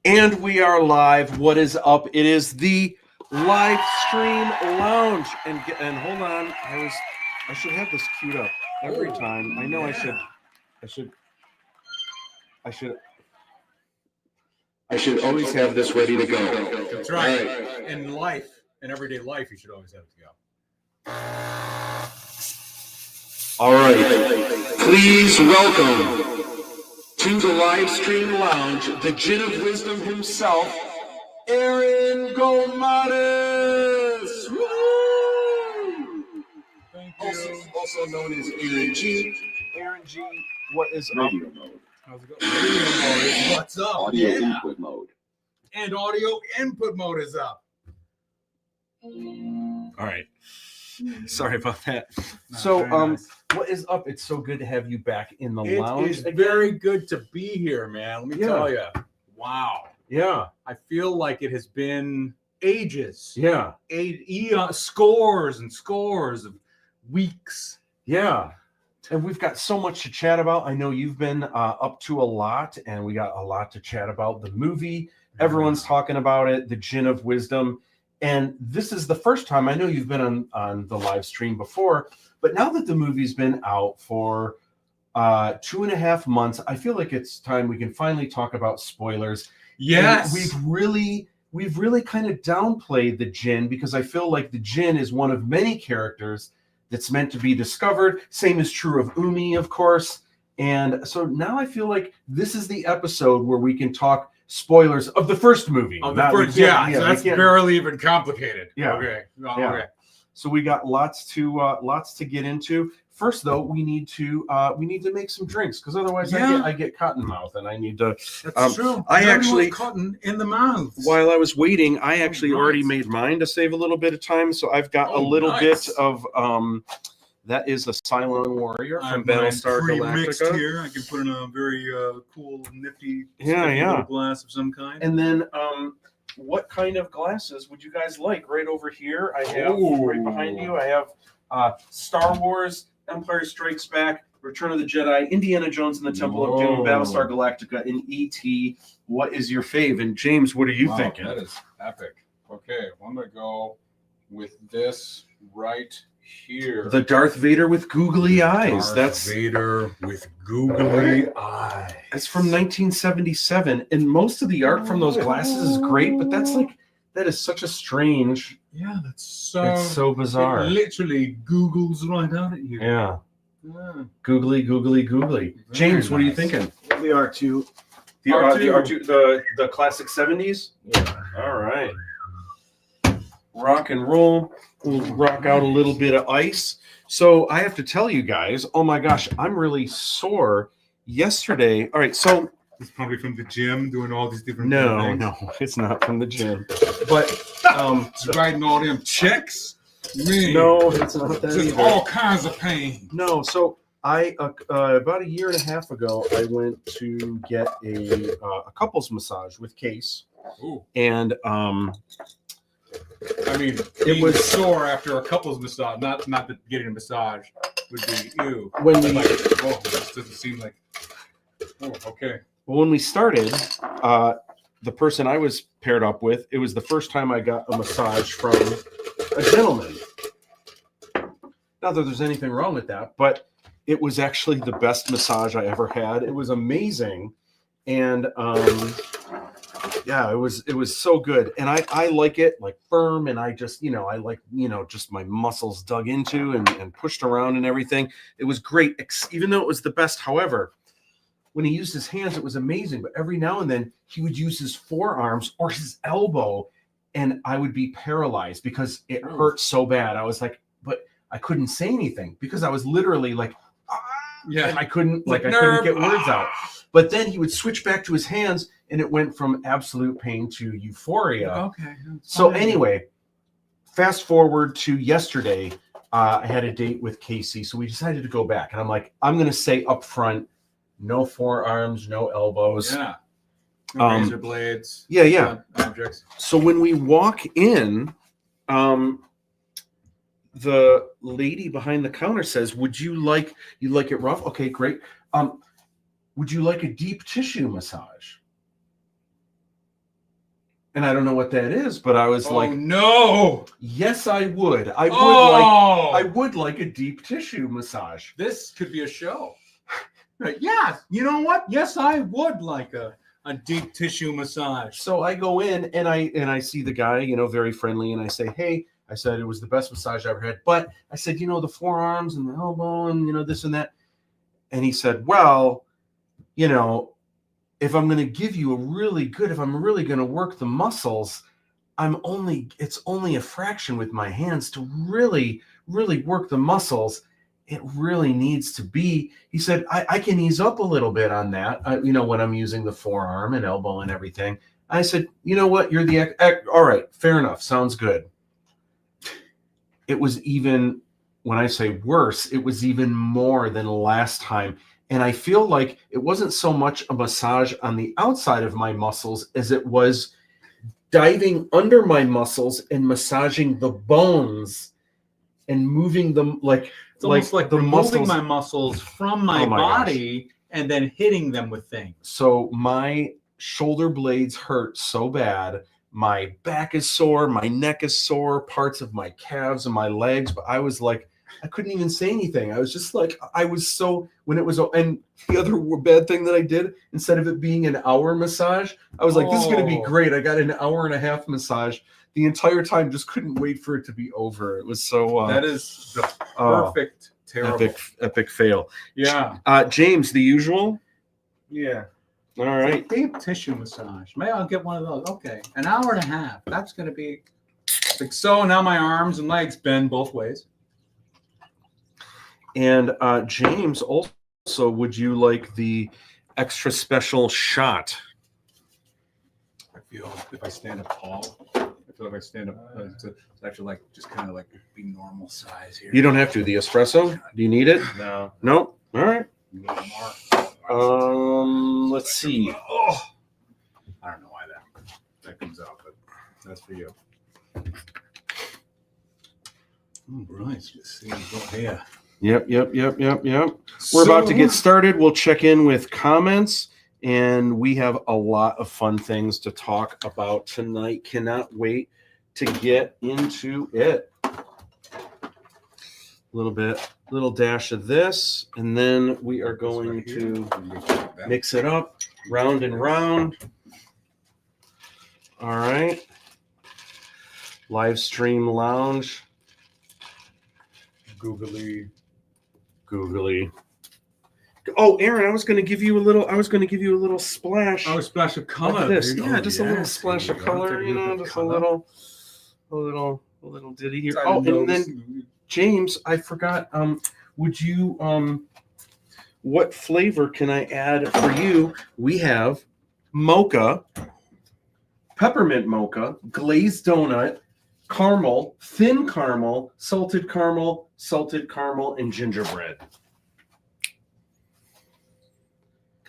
And we are live. What is up? It is the Livestream Lounge. And hold on, I should have this queued up every time. I know I should always have this ready to go. That's right. In life, in everyday life, you should always have it to go. All right. Please welcome to the Livestream Lounge, the Jinn of Wisdom himself, Aaron Golematis. Thank you. Also known as Aaron G. Aaron G, what is Radio up? mode. How's it going? Radio mode is what's up? Audio Yeah. input mode. And audio input mode is up. All right. Sorry about that. No, So, very nice. what is up? It's so good to have you back in the It lounge. is very good to be here, man. Let me Yeah. tell you. Wow. Yeah, I feel like it has been ages. yeah, Scores and scores of weeks. yeah. And we've got so much to chat about. I know you've been up to a lot, and we got a lot to chat about. The movie, everyone's talking about it, The Jinn of Wisdom. And this is the first time, I know you've been on the live stream before, but now that the movie's been out for 2.5 months, I feel like it's time we can finally talk about spoilers. Yes. And we've really kind of downplayed the Jinn, because I feel like the Jinn is one of many characters that's meant to be discovered. Same is true of Umi, of course. And so now I feel like this is the episode where we can talk spoilers of the first movie. Of Not- the we first, can't- yeah, so we that's can't- barely even complicated. Yeah. Okay. Oh, Yeah. Okay. So we got lots to get into. First, though, we need to make some drinks, because otherwise Yeah. I get cotton mouth, and I need to. That's true. I Everyone actually- cotton in the mouth. While I was waiting, I actually nice. already made mine to save a little bit of time. So I've got a little nice. bit of that is a Cylon Warrior from I'm Battlestar pre-mixed Galactica. here. I can put in a very cool, nifty, Yeah, sticky yeah. little glass of some kind. And then what kind of glasses would you guys like? Right over here, I have Ooh. right behind you. I have Star Wars, Empire Strikes Back, Return of the Jedi, Indiana Jones and the Temple of Doom, Whoa. Battlestar Galactica, and E.T. What is your fave? And James, what are you Wow, thinking? That is epic. Okay, I'm gonna go with this right here. The Darth Vader with googly eyes. Darth That's Vader with googly eyes. It's from 1977, and most of the art from those glasses is great, but that is such a strange. Yeah, that's so. It's so bizarre. It literally Googles right out at you. Yeah, Yeah. googly. Very James, what are you nice. thinking? The R2. The R2. R2, the classic 70s. Yeah. All right, rock and roll. We'll rock out a little bit of ice. So I have to tell you guys, oh my gosh, I'm really sore. Yesterday, all right, so It's probably from the gym doing all these different no, things. no, it's not from the gym, but It's writing all them checks. Man, no, it's not that just either. all kinds of pain. No, so I about 1.5 years ago, I went to get a couples massage with Case, Ooh. and I mean, it was sore after a couple's massage. Not that getting a massage would be ew. when But we like, oh, this doesn't seem like. Oh, okay. when we started. The person I was paired up with, it was the first time I got a massage from a gentleman. Not that there's anything wrong with that, but it was actually the best massage I ever had. It was amazing, and yeah, it was so good. And I like it like firm, and I just I like just my muscles dug into and pushed around and everything. It was great, even though it was the best. However, when he used his hands, it was amazing. But every now and then, he would use his forearms or his elbow, and I would be paralyzed because it hurt so bad. I was like, but I couldn't say anything because I was literally like, Yeah. and I couldn't I Nerve. couldn't get words out. But then he would switch back to his hands, and it went from absolute pain to euphoria. Okay. So anyway, fast forward to yesterday, I had a date with Casey, so we decided to go back. And I'm like, I'm going to say up front, no forearms, no elbows. Yeah. No razor blades. Yeah. Objects. So when we walk in, the lady behind the counter says, "Would you like it rough? Okay, great. Would you like a deep tissue massage?" And I don't know what that is, but I was like, no. yes, I would. I would like a deep tissue massage. This could be a show. Yeah, you know what? Yes, I would like a deep tissue massage. So I go in and I see the guy, very friendly, and I say, hey, I said it was the best massage I ever had. But I said, the forearms and the elbow and this and that. And he said, well, if I'm going to give you if I'm really going to work the muscles, it's only a fraction with my hands to really, really work the muscles. It really needs to be, he said, I can ease up a little bit on that, when I'm using the forearm and elbow and everything. I said, you know what? You're all right. Fair enough. Sounds good. It was even, when I say worse, it was even more than last time. And I feel like it wasn't so much a massage on the outside of my muscles as it was diving under my muscles and massaging the bones and moving them it's almost like the removing muscles. my muscles from my body and then hitting them with things. So my shoulder blades hurt so bad. My back is sore. My neck is sore. Parts of my calves and my legs. But I was like, I couldn't even say anything. I was just like, and the other bad thing that I did, instead of it being an hour massage, I was like, this is going to be great. I got an hour and a half massage the entire time, just couldn't wait for it to be over. It was so, that is the perfect, terrible. Epic fail. Yeah. James, the usual? Yeah. All right. Deep tissue massage. Maybe I'll get one of those. Okay. An hour and a half. That's going to be like so. Now my arms and legs bend both ways. And James, also, would you like the extra special shot? I feel if I stand up tall, if I stand up, it's actually like just kind of like be normal size here. You don't have to. The espresso? Do you need it? No. Nope. All right. More. Let's see. Oh, I don't know why that comes out, but that's for you. Oh, right. Just see here. Yep. We're about to get started. We'll check in with comments, and we have a lot of fun things to talk about tonight. Cannot wait to get into it. Little dash of this, and then we are going to mix it up, round and round. All right. Livestream lounge. Googly. Oh, Aaron, I was going to give you a little splash. Oh, a splash of color. This. Yeah, just a little splash of color, just a little ditty here. Oh, and then James, I forgot. Would you what flavor can I add for you? We have mocha, peppermint mocha, glazed donut, caramel, thin caramel, salted caramel, and gingerbread.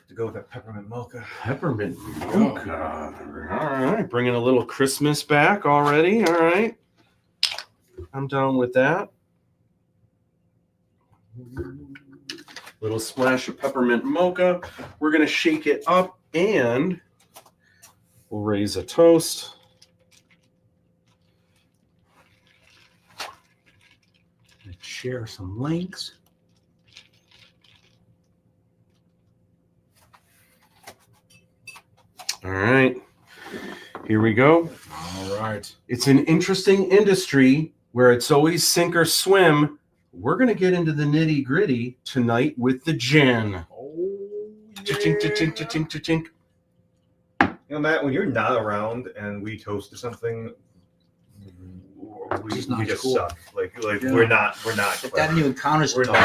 To go with that peppermint mocha. Peppermint mocha. All right, bringing a little Christmas back already. All right, I'm down with that. Little splash of peppermint mocha. We're gonna shake it up and we'll raise a toast. Share some links. All right, here we go. All right. It's an interesting industry where it's always sink or swim. We're going to get into the nitty gritty tonight with the Jinn. Oh, Cha-chink, cha-chink, cha-chink, cha-chink. Matt, when you're not around and we toast to something, we just cool. suck. Like yeah. We're not. That new encounters. We're not.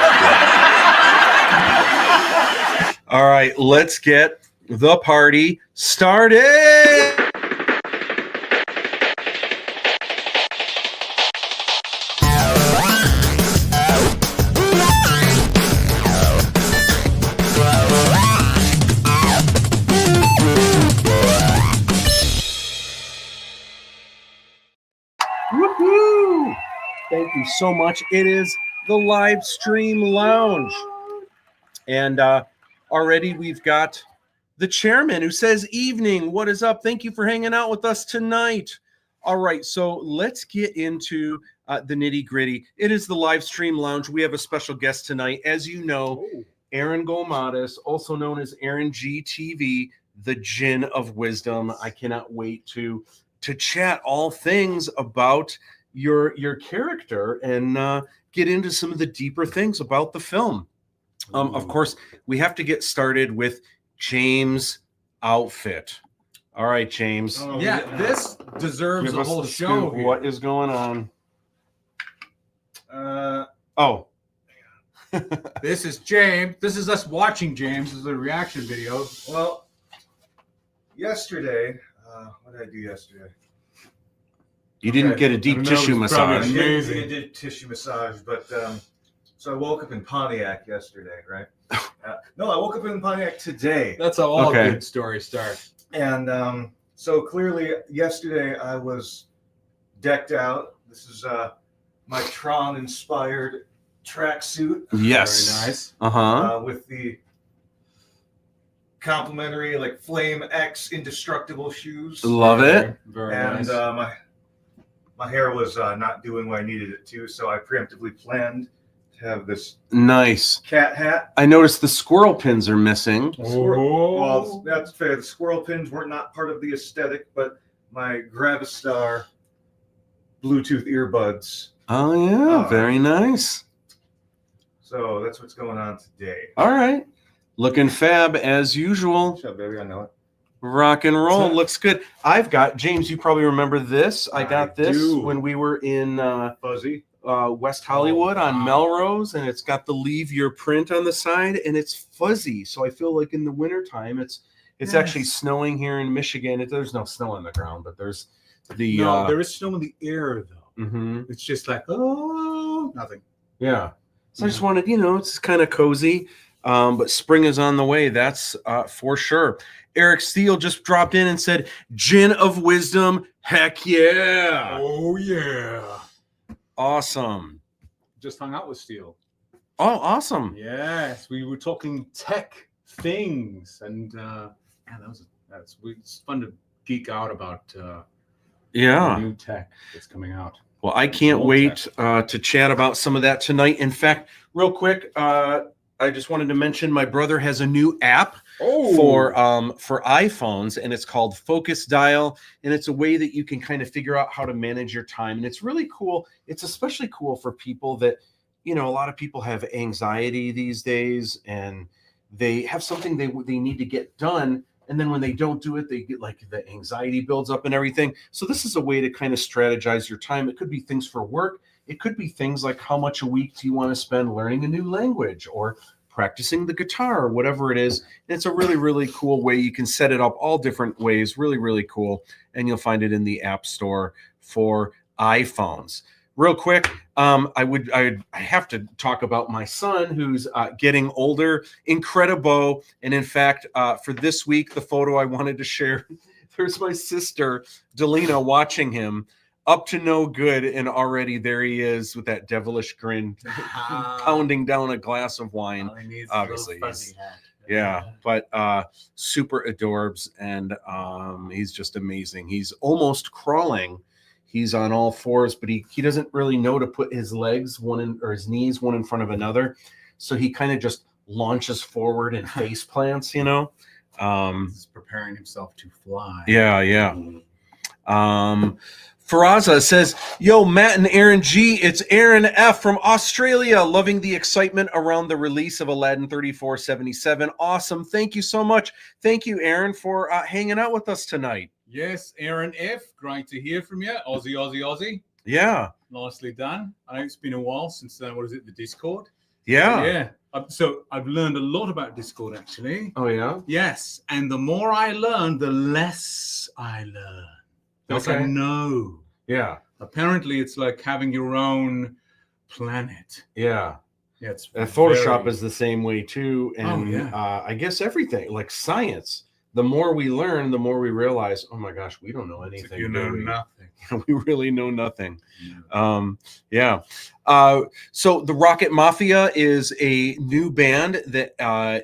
All right, let's get the party started. Woohoo! Thank you so much. It is the Livestream Lounge. And already we've got the chairman, who says, evening, what is up? Thank you for hanging out with us tonight. All right, so let's get into the nitty gritty. It is the live stream lounge. We have a special guest tonight. As you know, Aaron Golematis, also known as Aaron GTV, the Jinn of Wisdom. I cannot wait to chat all things about your character and get into some of the deeper things about the film. Of course, we have to get started with James' outfit. All right, James. Oh, yeah, this deserves a whole show. What is going on? This is James. This is us watching James. This is a reaction video. Well, yesterday, what did I do yesterday? You didn't get a deep tissue massage. I did a deep tissue massage, but so I woke up in Pontiac yesterday, right? No, I woke up in Pontiac today. That's how all good stories start. And so clearly yesterday I was decked out. This is my Tron-inspired tracksuit. Yes. Very nice. With the complimentary like Flame X indestructible shoes. Love it. Very and nice. My hair was not doing what I needed it to, so I preemptively planned to have this Nice cat hat. I noticed the squirrel pins are missing. Well, that's fair. The squirrel pins were not part of the aesthetic, but my Gravistar Bluetooth earbuds. Oh yeah, very nice. So that's what's going on today. All right, looking fab as usual. Shut up, baby. I know it. Rock and roll. Looks good. I've got, James, you probably remember this. I got this do. when we were in Fuzzy. West Hollywood on Melrose, and it's got the Leave Your print on the side, and it's fuzzy. So I feel like in the wintertime, it's actually snowing here in Michigan. There's no snow on the ground, but there's the... there is snow in the air, though. Mm-hmm. It's just like, nothing. Yeah. So I just wanted, it's kind of cozy. But spring is on the way. That's for sure. Eric Steele just dropped in and said, Jinn of Wisdom. Heck yeah. Oh, yeah. Awesome. Just hung out with Steele. Oh, awesome. Yes. We were talking tech things. And it's fun to geek out about new tech that's coming out. Well, I can't wait to chat about some of that tonight. In fact, real quick, I just wanted to mention my brother has a new app for iPhones, and it's called Focus Dial, and it's a way that you can kind of figure out how to manage your time, and it's really cool. It's especially cool for people that, a lot of people have anxiety these days, and they have something they need to get done, and then when they don't do it, they get like the anxiety builds up and everything. So this is a way to kind of strategize your time. It could be things for work. It could be things like how much a week do you want to spend learning a new language or practicing the guitar or whatever it is. It's a really, really cool way. You can set it up all different ways. Really, really cool. And you'll find it in the App Store for iPhones. Real quick, I have to talk about my son who's getting older. Incredible. And in fact, for this week, the photo I wanted to share, there's my sister, Delina, watching him. Up to no good, and already there he is with that devilish grin, pounding down a glass of wine. Obviously, but super adorbs, and he's just amazing. He's almost crawling. He's on all fours, but he doesn't really know to put his legs his knees one in front of another, so he kind of just launches forward and face plants. He's preparing himself to fly. Yeah. Faraza says, yo, Matt and Aaron G, it's Aaron F from Australia, loving the excitement around the release of Aladdin 3477. Awesome. Thank you so much. Thank you, Aaron, for hanging out with us tonight. Yes, Aaron F, great to hear from you. Aussie. Yeah. Nicely done. I know it's been a while since, the Discord? Yeah. Yeah. So I've learned a lot about Discord, actually. Oh, yeah? Yes. And the more I learn, the less I learn. Because I know. Yeah. Apparently, it's like having your own planet. Yeah. Yeah. It's Photoshop is the same way too, and I guess everything like science. the more we learn, the more we realize, oh my gosh, we don't know anything. You know do we? nothing. We really know nothing. Yeah. Yeah. So the Rocket Mafia is a new band that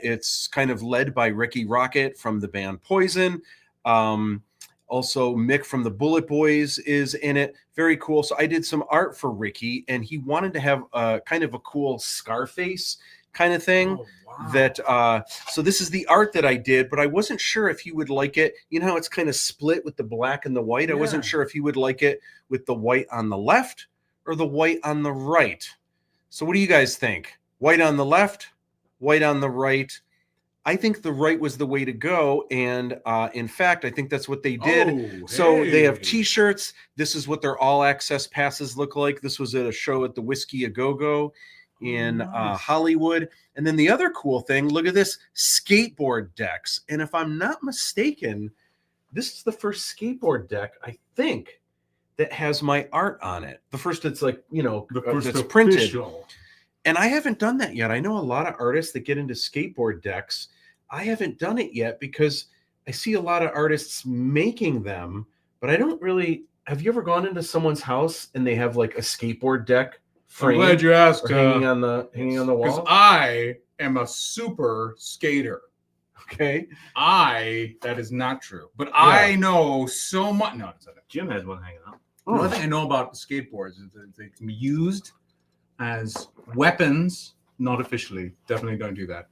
it's kind of led by Ricky Rocket from the band Poison. Also Mick from the Bullet Boys is in it. Very cool. So I did some art for Ricky, and he wanted to have a kind of a cool Scarface kind of thing. Oh, wow. That so this is the art that I did, but I wasn't sure if he would like it. You know how it's kind of split with the black and the white. I wasn't sure if he would like it with the white on the left or the white on the right. So what do you guys think? White on the left, white on the right. I think the right was the way to go, and in fact, I think that's what they did. Oh, So they have hey. T-shirts. This is what their all-access passes look like. This was at a show at the Whiskey A Go-Go in nice. Hollywood. And then the other cool thing, look at this, skateboard decks. And if I'm not mistaken, this is the first skateboard deck, I think, that has my art on it. The first it's like, you know, The first that's printed. official. And I haven't done that yet. I know a lot of artists that get into skateboard decks. I haven't done it yet because I see a lot of artists making them, but I don't really. Have you ever gone into someone's house and they have like a skateboard deck I'm framed glad you asked. or hanging on the Because wall? I am a super skater. Okay. That is not true. But I know so much. No, it's not. Jim has one hanging out. The only thing I know about skateboards is that they can be used as weapons, not officially. Definitely don't do that.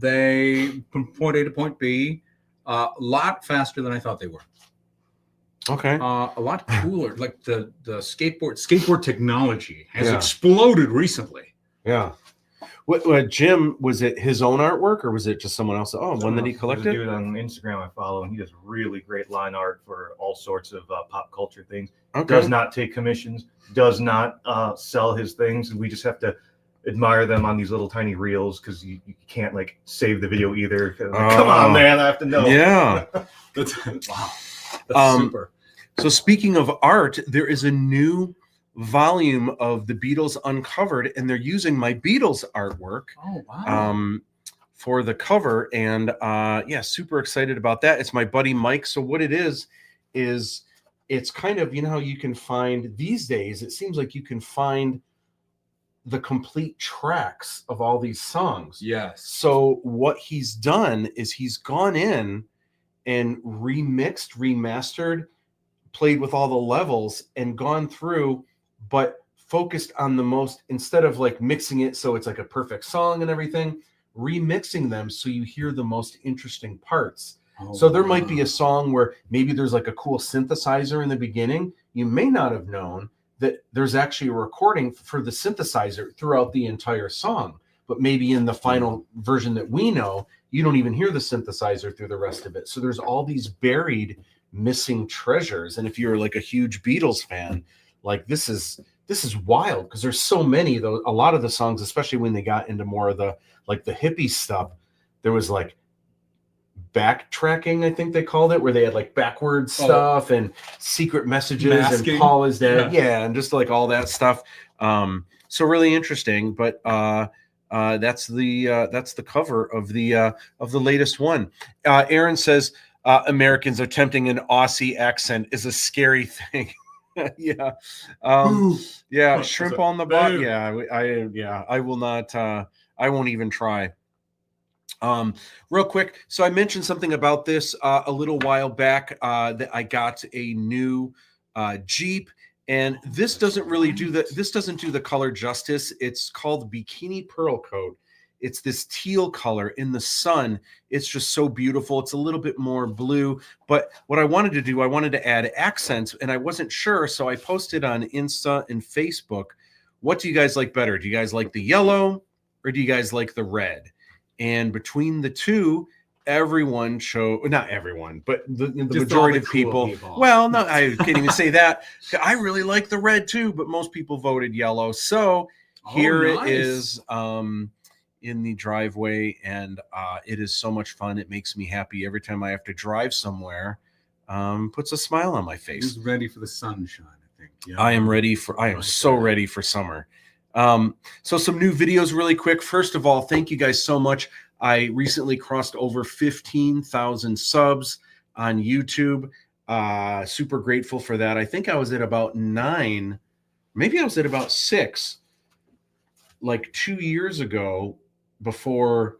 They from point A to point B a lot faster than I thought they were. Okay. A lot cooler. Like the skateboard technology has Yeah. exploded recently. Yeah. What Jim, was it his own artwork or was it just someone else? Oh, one that he There's a collected? dude on Instagram I follow, and he does really great line art for all sorts of pop culture things. Okay. Does not take commissions, does not sell his things. We just have to admire them on these little tiny reels because you can't like save the video either. Like, come on, man, I have to know. Yeah. That's wow. That's super. So speaking of art, there is a new volume of the Beatles Uncovered, and they're using my Beatles artwork Oh wow. for the cover. And yeah, super excited about that. It's my buddy Mike. So what it is it's kind of, you know how you can find these days, it seems like you can find the complete tracks of all these songs. Yes. So what he's done is he's gone in and remixed, remastered, played with all the levels and gone through, but focused on the most, instead of like mixing it so it's like a perfect song and everything, remixing them so you hear the most interesting parts. Oh, So there might be a song where maybe there's like a cool synthesizer in the beginning. You may not have known that there's actually a recording for the synthesizer throughout the entire song. But maybe in the final version that we know, you don't even hear the synthesizer through the rest of it. So there's all these buried missing treasures. And if you're like a huge Beatles fan, like this is wild because there's so many, though. A lot of the songs, especially when they got into more of the like the hippie stuff, there was like backtracking, I think they called it, where they had like backwards stuff and secret messages Masking. and Paul is dead. Yeah, and just like all that stuff. So really interesting. But that's the cover of the latest one. Aaron says Americans attempting an Aussie accent is a scary thing. Yeah. Yeah, shrimp on the butt. Boom. Yeah, I will not I won't even try. Real quick, so I mentioned something about this a little while back that I got a new Jeep, and this doesn't really do the color justice. It's called Bikini Pearl Coat. It's this teal color in the sun. It's just so beautiful. It's a little bit more blue, but what I wanted to do, I wanted to add accents, and I wasn't sure, so I posted on Insta and Facebook. What do you guys like better? Do you guys like the yellow or do you guys like the red? And between the two, everyone not everyone, but the majority of people. Well, no, I can't even say that. I really like the red too, but most people voted yellow. So here it is in the driveway, and it is so much fun. It makes me happy every time I have to drive somewhere. Puts a smile on my face. He's ready for the sunshine, I think. Yeah. I am so ready for summer. So some new videos really quick. First of all, thank you guys so much. I recently crossed over 15,000 subs on YouTube. Super grateful for that. I think I was at about 9, maybe I was at about 6, like 2 years ago, before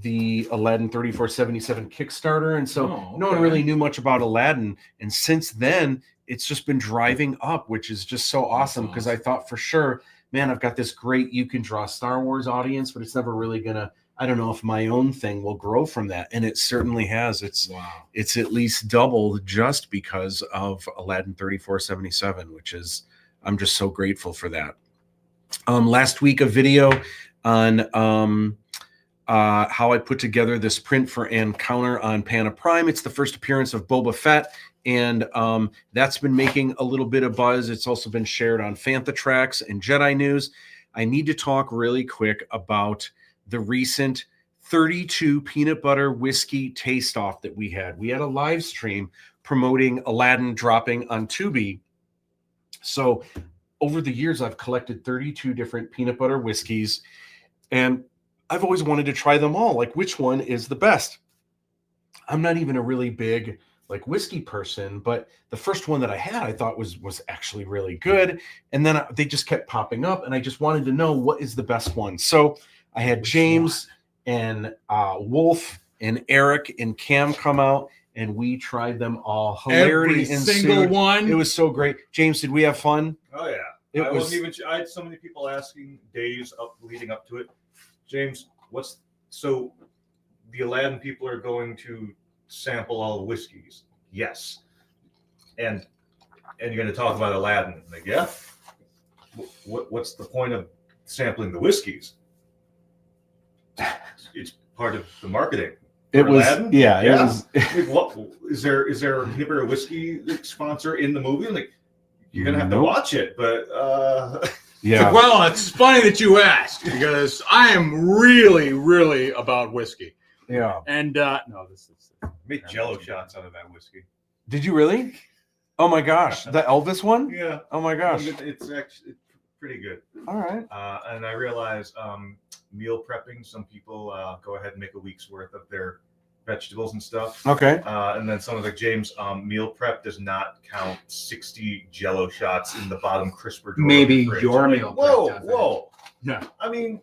the Aladdin 3477 Kickstarter. And so no one really knew much about Aladdin. And since then, it's just been driving up, which is just so awesome, because I thought for sure, man, I've got this great You Can Draw Star Wars audience, but it's never really gonna, I don't know if my own thing will grow from that. And it certainly has. It's at least doubled just because of Aladdin 3477, which is, I'm just so grateful for that. Last week, a video on how I put together this print for Encounter on Pana Prime. It's the first appearance of Boba Fett, and that's been making a little bit of buzz. It's also been shared on Fantha Tracks and Jedi News. I need to talk really quick about the recent 32 peanut butter whiskey taste off that we had. We had a live stream promoting Aladdin dropping on Tubi. So over the years, I've collected 32 different peanut butter whiskeys, and I've always wanted to try them all. Like, which one is the best? I'm not even a really big like whiskey person, but the first one that I had, I thought was actually really good. And then they just kept popping up, and I just wanted to know what is the best one. So I had James and Wolf and Eric and Cam come out, and we tried them all. Hilarity Every single one. It was so great. James, did we have fun? Oh yeah. I had so many people asking days up leading up to it. James, so the Aladdin people are going to sample all the whiskeys? Yes. And you're going to talk about Aladdin? Like, yeah. What's the point of sampling the whiskeys? It's part of the marketing. It was, Aladdin? yeah. It Yeah. was. Like, what is there a peanut butter whiskey sponsor in the movie? Like, you're gonna have to watch it, but Yeah. Well, it's funny that you asked, because I am really, really about whiskey. Yeah. And no, this is make Jello shots out of that whiskey. Did you really? Oh my gosh, the Elvis one? Yeah. Oh my gosh. It's actually pretty good. All right. And I realize meal prepping, some people go ahead and make a week's worth of their vegetables and stuff. Okay. And then some of the James meal prep does not count 60 Jello shots in the bottom crisper drawer. maybe of the fridge. your I mean, meal. Whoa, prep does it. whoa. No. I mean,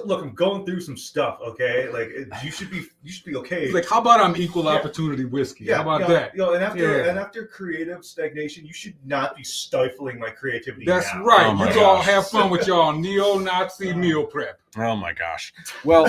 look, I'm going through some stuff. Okay, like you should be okay. Like, how about equal Yeah. opportunity whiskey? Yeah, How about you know, that? You know, and Yeah. after creative stagnation, you should not be stifling my creativity. That's now. right. Oh my You all gosh. have fun with y'all neo-Nazi meal prep. Oh my gosh. Well,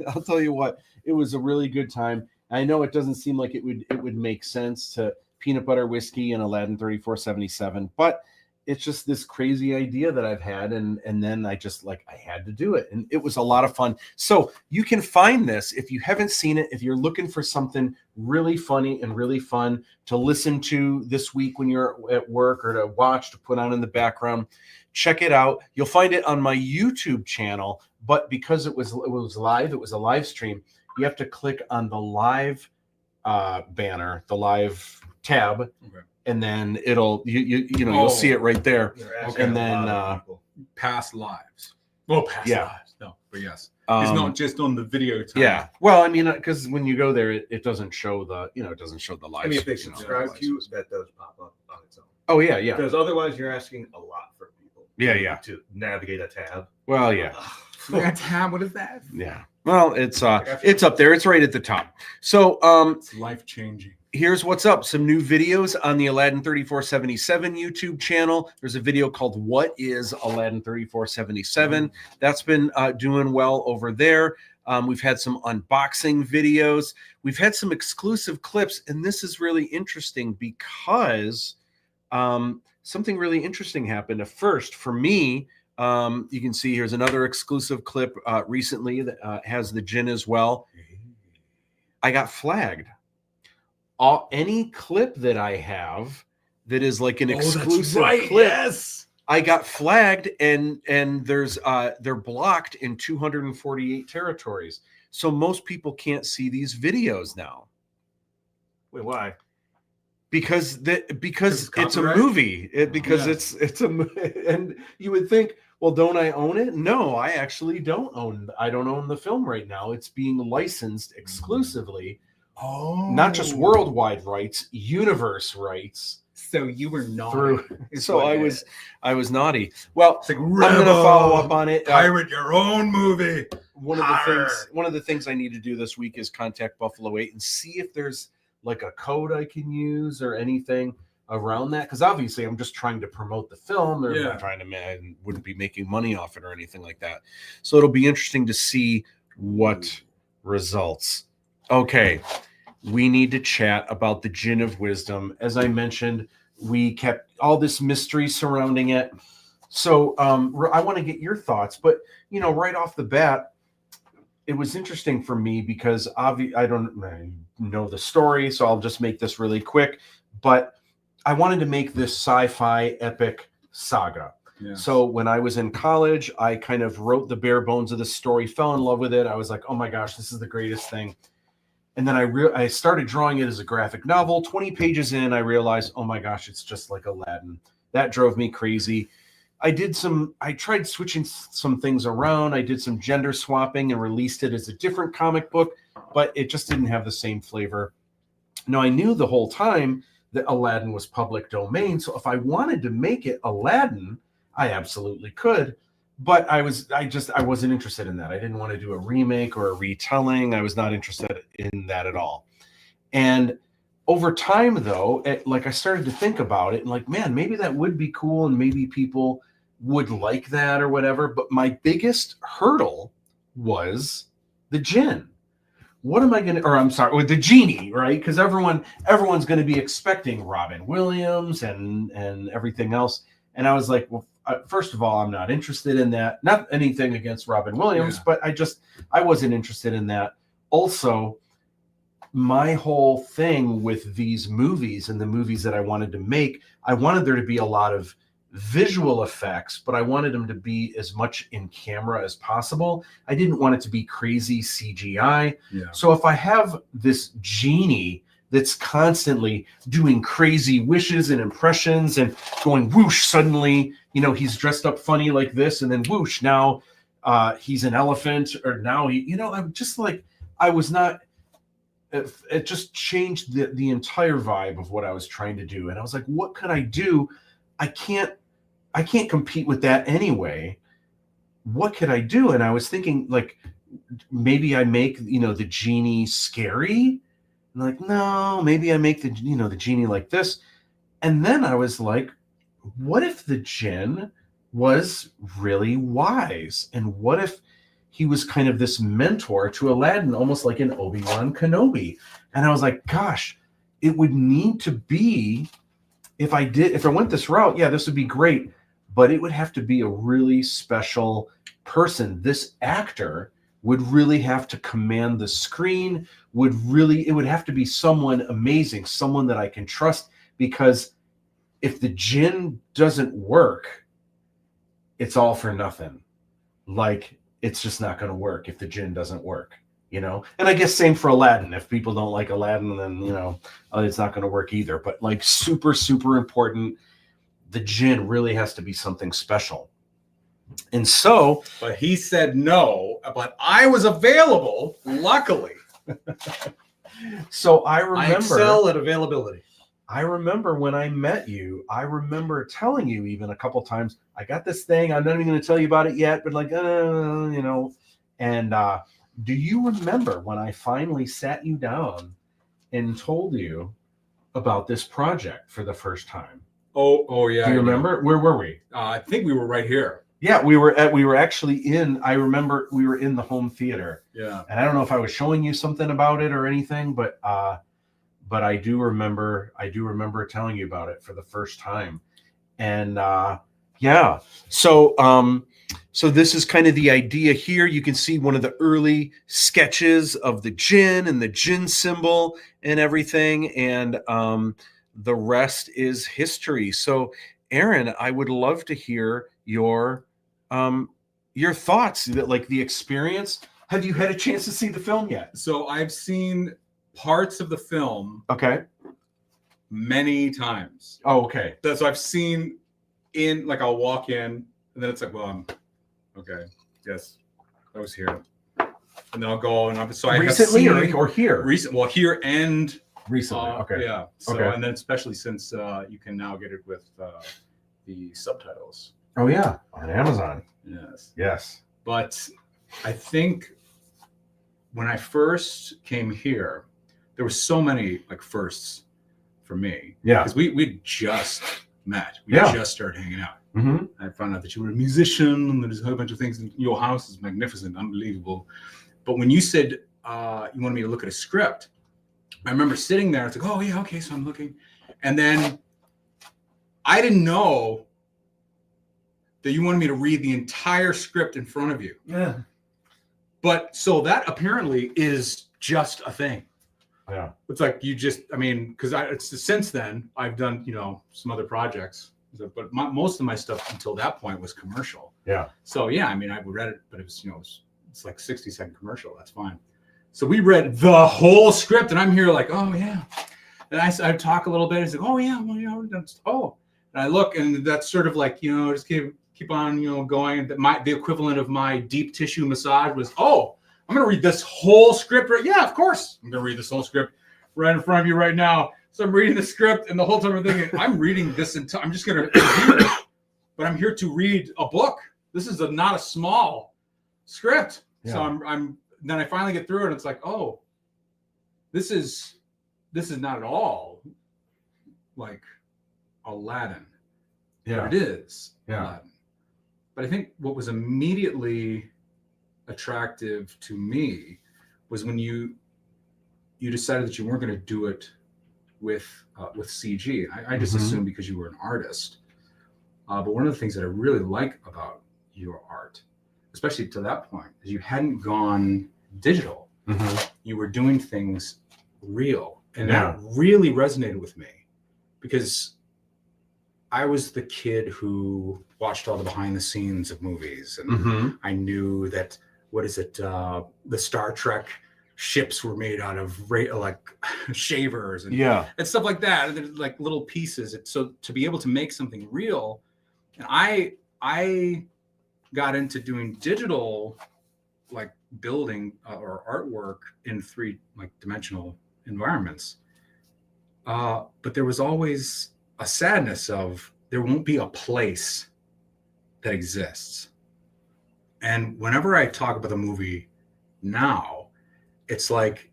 I'll tell you what, it was a really good time. I know it doesn't seem like it would make sense to peanut butter whiskey and Aladdin 3477, but it's just this crazy idea that I've had, and then I just I had to do it, and it was a lot of fun. So you can find this if you haven't seen it, if you're looking for something really funny and really fun to listen to this week when you're at work, or to watch, to put on in the background. Check it out. You'll find it on my YouTube channel, but because it was live, it was a live stream, you have to click on the live banner, the live tab, Okay. and then it'll you'll see it right there. They're asking And a then lot of people. Past lives. Well, past Yeah. lives. No, but yes. It's not just on the video time. Yeah. Well, I mean, because when you go there, it doesn't show the it doesn't show the live. I mean, if they stream, subscribe to you, that does pop up on its own. Oh yeah, yeah. Because otherwise, you're asking a lot for people. Yeah. To navigate a tab. Well, yeah. That tab, what is that? Yeah. Well, it's up there. It's right at the top. So It's life-changing. here's what's up. Some new videos on the Aladdin 3477 YouTube channel. There's a video called What is Aladdin 3477? That's been doing well over there. We've had some unboxing videos. We've had some exclusive clips, and this is really interesting because something really interesting happened. First, for me, you can see here's another exclusive clip recently that has the Jinn as well. I got flagged. Any clip that I have that is like an exclusive clip, Yes. I got flagged, and there's they're blocked in 248 territories. So most people can't see these videos now. Wait, why? Because it's a copyright? movie. Because Yeah. it's a and you would think, Well, don't I own it? No, I actually don't own. I don't own the film right now. It's being licensed exclusively, not just worldwide rights, universe rights. So you were naughty. Through. is So what I it was, is. I was naughty. Well, It's like, I'm going to follow up Rebel, on it. Pirate your own movie. One of the things I need to do this week is contact Buffalo 8 and see if there's like a code I can use or anything around that, because obviously I'm just trying to promote the film. Or I'm trying to, I wouldn't be making money off it or anything like that. So it'll be interesting to see what results. Okay, we need to chat about the Jinn of Wisdom. As I mentioned, we kept all this mystery surrounding it. So I want to get your thoughts, but right off the bat, it was interesting for me because I don't know the story, so I'll just make this really quick. But I wanted to make this sci-fi epic saga. Yeah. So when I was in college, I kind of wrote the bare bones of the story, fell in love with it. I was like, oh my gosh, this is the greatest thing. And then I started drawing it as a graphic novel. 20 pages in, I realized, oh my gosh, it's just like Aladdin. That drove me crazy. I tried switching some things around. I did some gender swapping and released it as a different comic book, but it just didn't have the same flavor. Now, I knew the whole time that Aladdin was public domain. So if I wanted to make it Aladdin, I absolutely could. But I wasn't interested in that. I didn't want to do a remake or a retelling. I was not interested in that at all. And over time, though, I started to think about it and like, man, maybe that would be cool and maybe people would like that or whatever. But my biggest hurdle was the Jinn. What am I going to, or I'm sorry, with the genie, right? Because everyone's going to be expecting Robin Williams and everything else. And I was like, well, first of all, I'm not interested in that. Not anything against Robin Williams, but I wasn't interested in that. Also, my whole thing with these movies and the movies that I wanted to make, I wanted there to be a lot of visual effects, but I wanted them to be as much in camera as possible. I didn't want it to be crazy CGI. Yeah. So if I have this genie that's constantly doing crazy wishes and impressions and going whoosh, suddenly, he's dressed up funny like this, and then whoosh, now he's an elephant, or now I'm just like, I was not, it just changed the entire vibe of what I was trying to do. And I was like, what could I do? I can't compete with that anyway. What could I do? And I was thinking, like, maybe I make, the genie scary. And like, no, maybe I make the genie like this. And then I was like, what if the Jinn was really wise? And what if he was kind of this mentor to Aladdin, almost like an Obi-Wan Kenobi? And I was like, gosh, it would need to be, if I went this route, yeah, this would be great, but it would have to be a really special person. This actor would really have to command the screen, it would have to be someone amazing, someone that I can trust, because if the Jinn doesn't work, it's all for nothing. Like, it's just not going to work if the Jinn doesn't work, And I guess same for Aladdin. If people don't like Aladdin, then, it's not going to work either. But like super, super important, the Jinn really has to be something special. And so, but he said no, but I was available, luckily. So I remember, I excel at availability. I remember when I met you, I remember telling you even a couple times, I got this thing, I'm not even going to tell you about it yet, but like, and do you remember when I finally sat you down and told you about this project for the first time? Oh yeah. Do you remember? Where were we? I think we were right here. Yeah, we were actually I remember we were in the home theater. Yeah. And I don't know if I was showing you something about it or anything, but I do remember telling you about it for the first time. And yeah. So this is kind of the idea here. You can see one of the early sketches of the Jinn and the Jinn symbol and everything, and the rest is history. So Aaron, I would love to hear your thoughts, like the experience. Have you had a chance to see the film yet? So I've seen parts of the film. Okay. Many times. Oh, okay. So I've seen I'll walk in And then it's like, well, okay, yes, I was here. And then I'll go and so I recently have seen or here? Well, here and Recently. Okay. yeah. So Okay. and then especially since you can now get it with the subtitles. Oh yeah, on Amazon. Yes. Yes. But I think when I first came here, there were so many like firsts for me. Yeah. Because we just met. We Yeah. just started hanging out. Mm-hmm. I found out that you were a musician, and there's a whole bunch of things. Your house is magnificent, unbelievable. But when you said you wanted me to look at a script, I remember sitting there. It's like, oh yeah, okay. So I'm looking, and then I didn't know that you wanted me to read the entire script in front of you. Yeah. But so that apparently is just a thing. Yeah. It's like you just, I mean, because since then I've done, you know, some other projects, but most of my stuff until that point was commercial. Yeah. So yeah, I mean, I read it, but it was, you know, it's like 60-second commercial. That's fine. So we read the whole script, and I'm here like, oh yeah. And I talk a little bit. It's like, oh yeah, well, you know, that's, oh. And I look, and that's sort of like, you know, just keep on, you know, going. The equivalent of my deep tissue massage was, oh, I'm going to read this whole script. Yeah, of course. I'm going to read this whole script right in front of you right now. So I'm reading the script, and the whole time I'm thinking, I'm reading this entire, I'm just going to, but I'm here to read a book. This is not a small script. Yeah. So then I finally get through it, and it's like, oh, this is not at all like Aladdin. Yeah. But it is. Yeah. Aladdin. But I think what was immediately attractive to me was when you decided that you weren't going to do it with CG. I just assumed because you were an artist. But one of the things that I really like about your art, especially to that point, is you hadn't gone digital. Mm-hmm. You were doing things real. And that really resonated with me because I was the kid who watched all the behind the scenes of movies. And I knew that, the Star Trek ships were made out of like shavers and stuff like that. And there's like little pieces. So to be able to make something real, and I got into doing digital, like building or artwork in 3-dimensional environments. But there was always a sadness of there won't be a place that exists. And whenever I talk about the movie now, it's like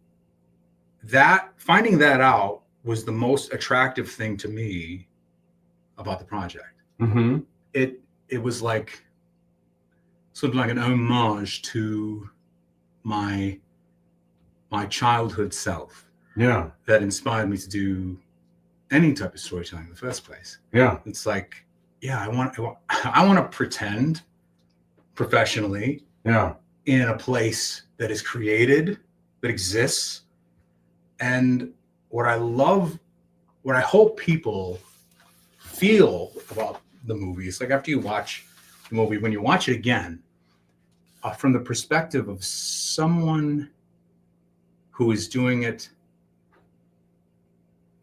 that finding that out was the most attractive thing to me about the project. Mm-hmm. It was like sort of like an homage to my childhood self. Yeah. That inspired me to do any type of storytelling in the first place. Yeah. It's like, yeah, I want to pretend professionally. Yeah. In a place that is created, that exists. And what I hope people feel about the movie is like after you watch the movie, when you watch it again, from the perspective of someone who is doing it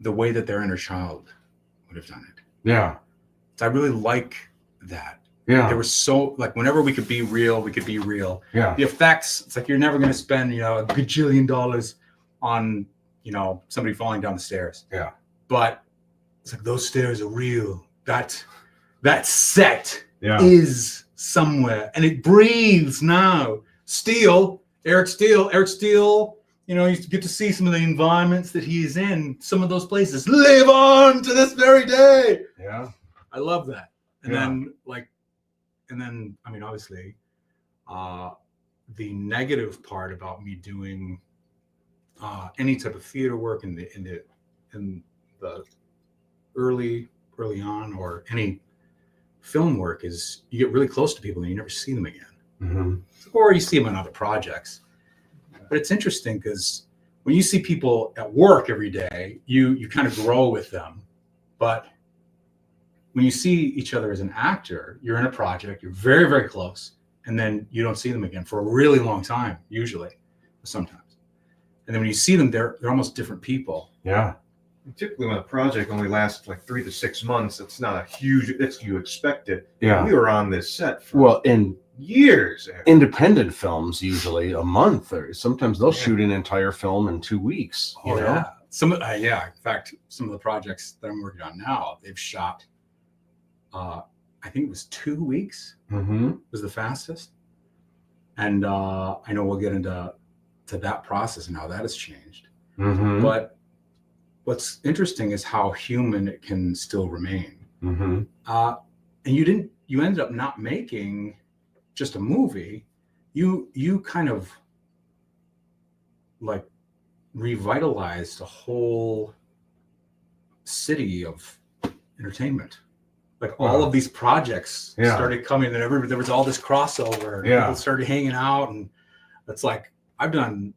the way that their inner child would have done it. Yeah. So I really like that. Yeah. There was so like whenever we could be real, we could be real. Yeah. The effects, it's like you're never going to spend, a gajillion dollars on, somebody falling down the stairs. Yeah. But it's like those stairs are real. That set is somewhere and it breathes now. Eric Steele, you get to see some of the environments that he is in. Some of those places live on to this very day. Yeah. I love that. And then, obviously, the negative part about me doing any type of theater work in the early on or any film work is you get really close to people and you never see them again. Mm-hmm. Or you see them on other projects. But it's interesting because when you see people at work every day, you kind of grow with them. But when you see each other as an actor, you're in a project, you're very, very close, and then you don't see them again for a really long time, usually, sometimes. And then when you see them, they're almost different people. Yeah. Typically, when a project only lasts like 3 to 6 months, it's not a huge. It's you expect it. Yeah. We were on this set for Well, in years. independent films, usually a month, or sometimes they'll Yeah. shoot an entire film in 2 weeks. You know? Yeah. Some yeah. In fact, some of the projects that I'm working on now, they've shot. I think it was 2 weeks. Mm-hmm. Was the fastest. And I know we'll get into that process and how that has changed. Mm-hmm. But what's interesting is how human it can still remain. Mm-hmm. And you ended up not making just a movie. You kind of like revitalized a whole city of entertainment. Like all of these projects started coming, and there was all this crossover. And people started hanging out, and it's like I've done.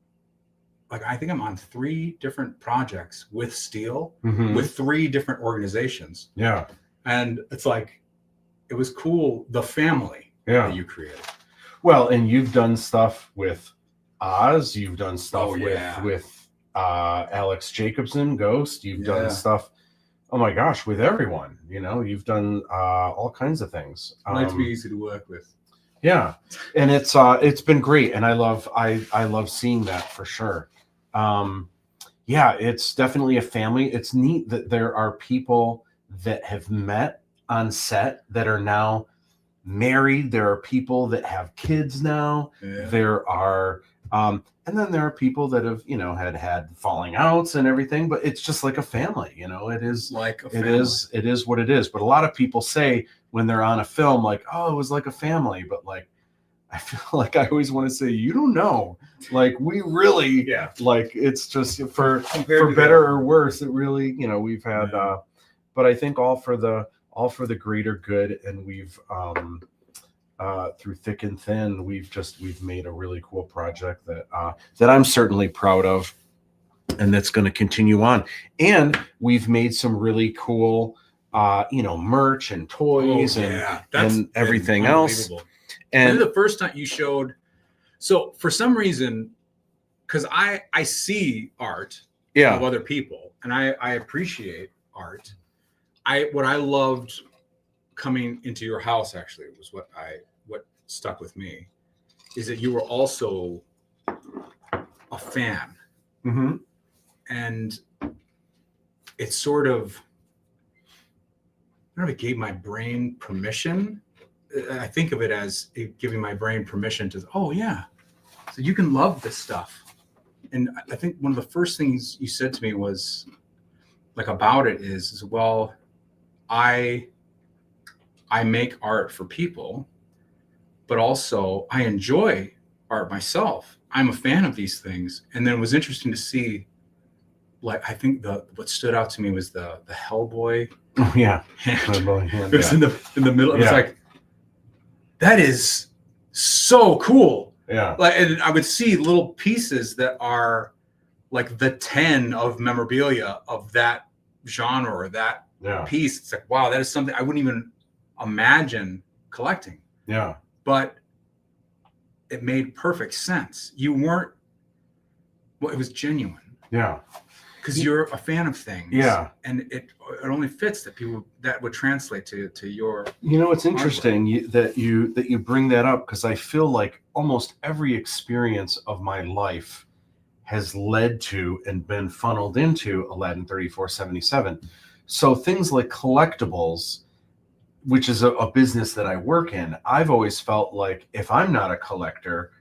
Like I think I'm on 3 different projects with Steel, with 3 different organizations. Yeah, and it's like it was cool. The family that you created. Well, and you've done stuff with Oz. You've done stuff with Alex Jacobson, Ghost. You've done stuff. Oh my gosh, with everyone, you know, you've done all kinds of things. I like to be easy to work with. Yeah, and it's been great, and I love seeing that for sure. Yeah, it's definitely a family. It's neat that there are people that have met on set that are now married. There are people that have kids now. Yeah. There are and then there are people that have, you know, had falling outs and everything, but it's just like a family, you know. It is like a family. It is what it is. But a lot of people say when they're on a film, like, oh, it was like a family, but like I feel like I always want to say, you don't know. Like we really like it's just for better or worse, it really, you know, we've had but I think all for the greater good, and we've through thick and thin, we've made a really cool project that I'm certainly proud of, and that's going to continue on. And we've made some really cool, merch and toys and everything else. And the first time you showed, so for some reason, because I see art of other people, and I appreciate art. What I loved coming into your house actually was what stuck with me is that you were also a fan. Mm-hmm. And it sort of, I don't know if it gave my brain permission. I think of it as it giving my brain permission to, oh yeah, so you can love this stuff. And I think one of the first things you said to me was like about it is well, I make art for people, but also I enjoy art myself. I'm a fan of these things. And then it was interesting to see, like, I think what stood out to me was the Hellboy. Oh yeah. Hellboy hand. It was in the middle. It was like, that is so cool. Yeah. Like, and I would see little pieces that are like the 10 of memorabilia of that genre or that piece. It's like, wow, that is something I wouldn't even imagine collecting. Yeah. But it made perfect sense. You weren't, well, it was genuine. Yeah. Because you're a fan of things. Yeah. And it only fits that people that would translate to your. You know, it's interesting that you bring that up, because I feel like almost every experience of my life has led to and been funneled into Aladdin 3477. So things like collectibles, which is a business that I work in, I've always felt like if I'm not a collector,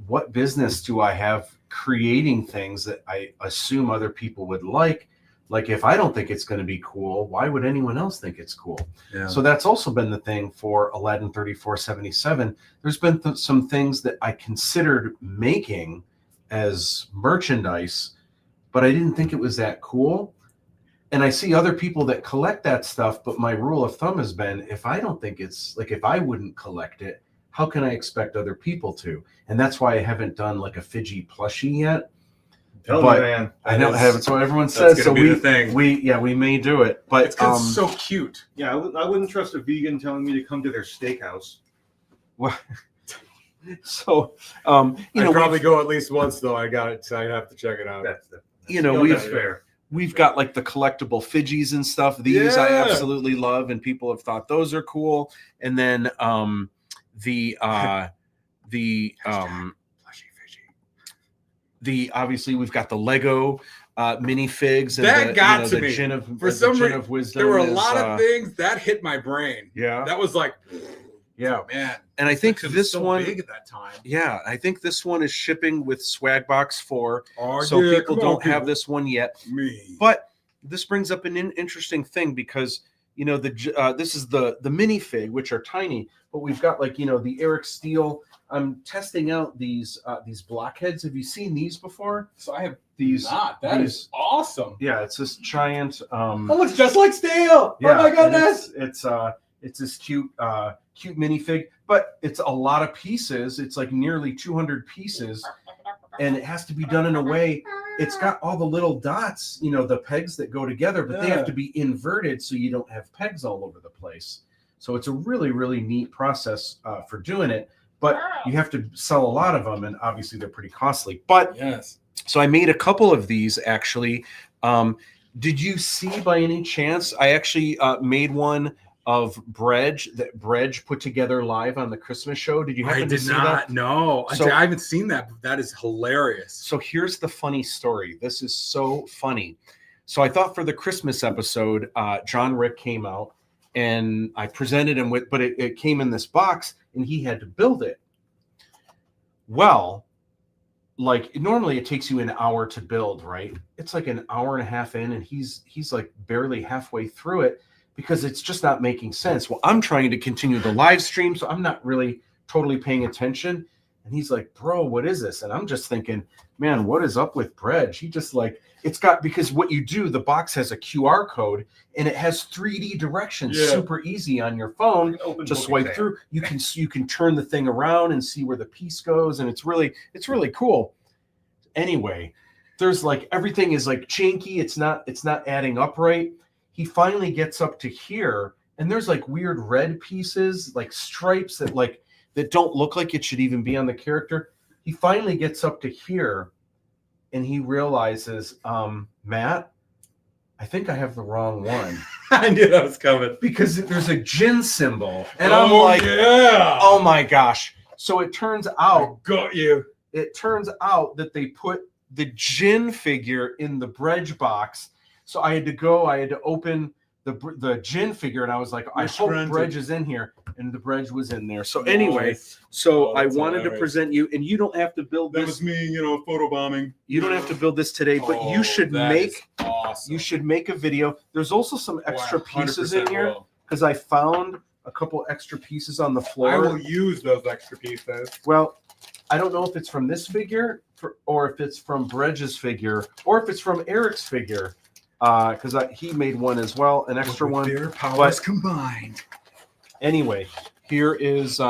what business do I have creating things that I assume other people would like? Like, if I don't think it's going to be cool, why would anyone else think it's cool? Yeah. So that's also been the thing for Aladdin 3477. There's been some things that I considered making as merchandise, but I didn't think it was that cool. And I see other people that collect that stuff, but my rule of thumb has been, if I don't think it's, like, if I wouldn't collect it, how can I expect other people to? And that's why I haven't done like a Fidgy plushie yet. Tell me, man. I don't have it, so everyone says so. We may do it, but it's so cute. Yeah, I wouldn't trust a vegan telling me to come to their steakhouse. Well, so I'd probably go at least once, though. I got it, so I'd have to check it out. That's that's fair. We've got like the collectible Fidgies and stuff. These I Yeah. absolutely love, and people have thought those are cool. And then the obviously we've got the Lego minifigs and That got to the me. Gin of For some Gin reason, of Wisdom. There were a is, lot of things that hit my brain. Yeah. That was like, Yeah. man. And I think It was this so one big at that time. Yeah, I think this one is shipping with Swagbox 4. Oh, So yeah, people come on, don't have people. this one yet. Me. But this brings up an interesting thing because this is the minifig, which are tiny, but we've got like the Eric Steele. I'm testing out these blockheads. Have you seen these before? So I have These That is awesome. Yeah, it's this giant. Oh, looks just like steel. Yeah, Oh my goodness. It's this cute minifig, but it's a lot of pieces. It's like nearly 200 pieces, and it has to be done in a way. It's got all the little dots, the pegs that go together, but they have to be inverted so you don't have pegs all over the place. So it's a really, really neat process for doing it, but you have to sell a lot of them, and obviously they're pretty costly. But Yes. so I made a couple of these actually. Did you see by any chance? I actually made one of Bredge that Bredge put together live on the Christmas show. Did you happen to see that? No, So- I haven't seen that. But that is hilarious. So here's the funny story. This is so funny. So I thought for the Christmas episode, John Rick came out and I presented him with, but it came in this box and he had to build it. Well, like normally it takes you an hour to build, right? It's like an hour and a half in, and he's like barely halfway through it because it's just not making sense. Well, I'm trying to continue the live stream, so I'm not really totally paying attention. And he's like, bro, what is this? And I'm just thinking, man, what is up with Bredge? He just like, it's got, because what you do, the box has a QR code and it has 3D directions, super easy on your phone. To swipe through. You can turn the thing around and see where the piece goes, and it's really cool. Anyway, there's like everything is like janky. It's not adding up right. He finally gets up to here, and there's like weird red pieces, like stripes that don't look like it should even be on the character. He finally gets up to here, and he realizes, Matt, I think I have the wrong one. I knew that was coming. Because there's a Jinn symbol. And I'm like, yeah. oh my gosh. So it turns out Got you. that they put the Jinn figure in the Bredge box. So I had to open the Jinn figure, and I was like, I hope Bredge is in here. And the Bredge was in there. So anyway, Oh, I that's wanted to hilarious. present you, and you don't have to build That this. was me, photobombing. You don't have to build this today, but you should make awesome. you should make a video. There's also some extra pieces in 100% here will. because I found a couple extra pieces on the I floor. will use those extra pieces. Well, I don't know if it's from this figure or if it's from Bredge's figure or if it's from Eric's figure because he made one as well, an extra one. Their powers combined. Anyway, here it is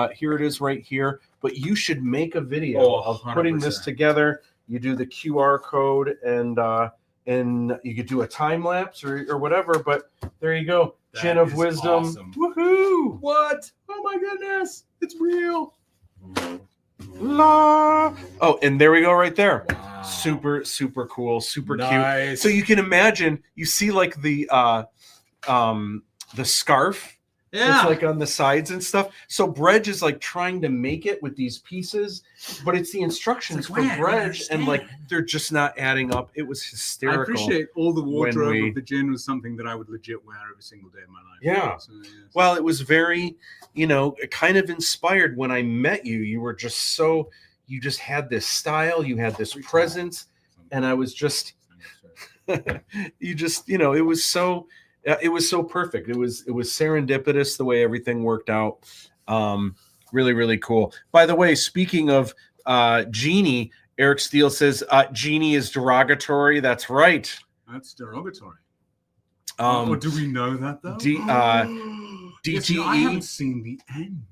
right here. But you should make a video of putting this 100%. together. You do the QR code and you could do a time lapse or whatever. But there you go, That Jinn of is Wisdom. awesome. Woohoo! What? Oh my goodness! It's real. La. Oh, and there we go, right there. Wow. Super cool, super cute. Nice. So you can imagine, you see like the scarf. Yeah. It's like on the sides and stuff. So Bredge is like trying to make it with these pieces, but it's the instructions It's like, for wait, I don't Bredge, and like they're just not adding up. It was I hysterical. appreciate all the wardrobe we- of the Jinn was something that I would legit wear every single day of my life. Yeah. So, yes. Well, it was very, kind of inspired when I met you. You were just you just had this style, you had this presence, and I was just, you just, it was so perfect. It was serendipitous the way everything worked out. Really, really cool. By the way, speaking of Genie, Eric Steele says Genie is derogatory. That's right. That's derogatory. Oh, Do we know that though? DTE See, I haven't seen the end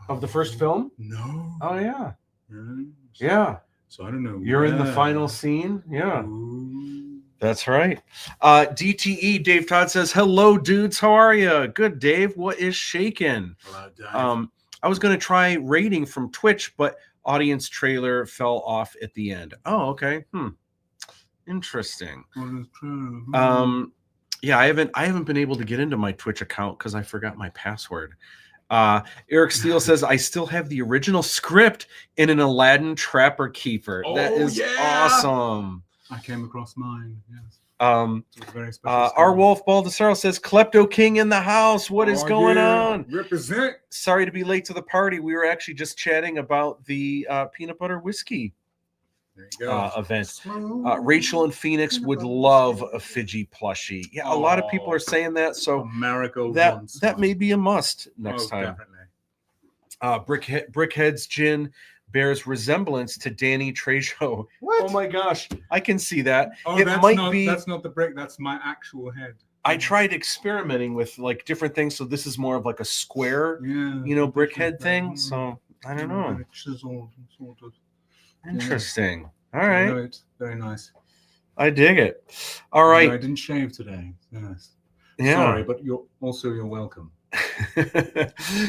of the first film. No. Oh yeah, Really? yeah. So I don't know. You're in the where. final scene. Yeah. Ooh. That's right. DTE, Dave Todd says, hello, dudes. How are you? Good, Dave. What is shaking? Hello, Dave. I was going to try rating from Twitch, but audience trailer fell off at the end. Oh, okay. Interesting. What is true? Yeah, I haven't been able to get into my Twitch account because I forgot my password. Eric Steele says I still have the original script in an Aladdin Trapper Keeper. That Oh, is yeah. awesome. I came across mine. Yes. It's a very special our Wolf Baldessaro says Klepto King in the house. What is going on? Represent. Sorry to be late to the party. We were actually just chatting about the peanut butter whiskey There you go. event. Rachel and Phoenix would love a Fidgy plushie. Yeah, a lot of people are saying that. So America that may be a must next time. Definitely. Brickhead's Jinn bears resemblance to Danny Trejo. What? Oh my gosh, I can see that. Oh, that's not the break. That's my actual head. I tried experimenting with like different things, so this is more of like a square, brickhead thing. So I don't know. Chiseled, sort of. Interesting. All right. Right. Very nice. I dig it. All right. I didn't shave today. Yes. Yeah. Sorry, but you're welcome.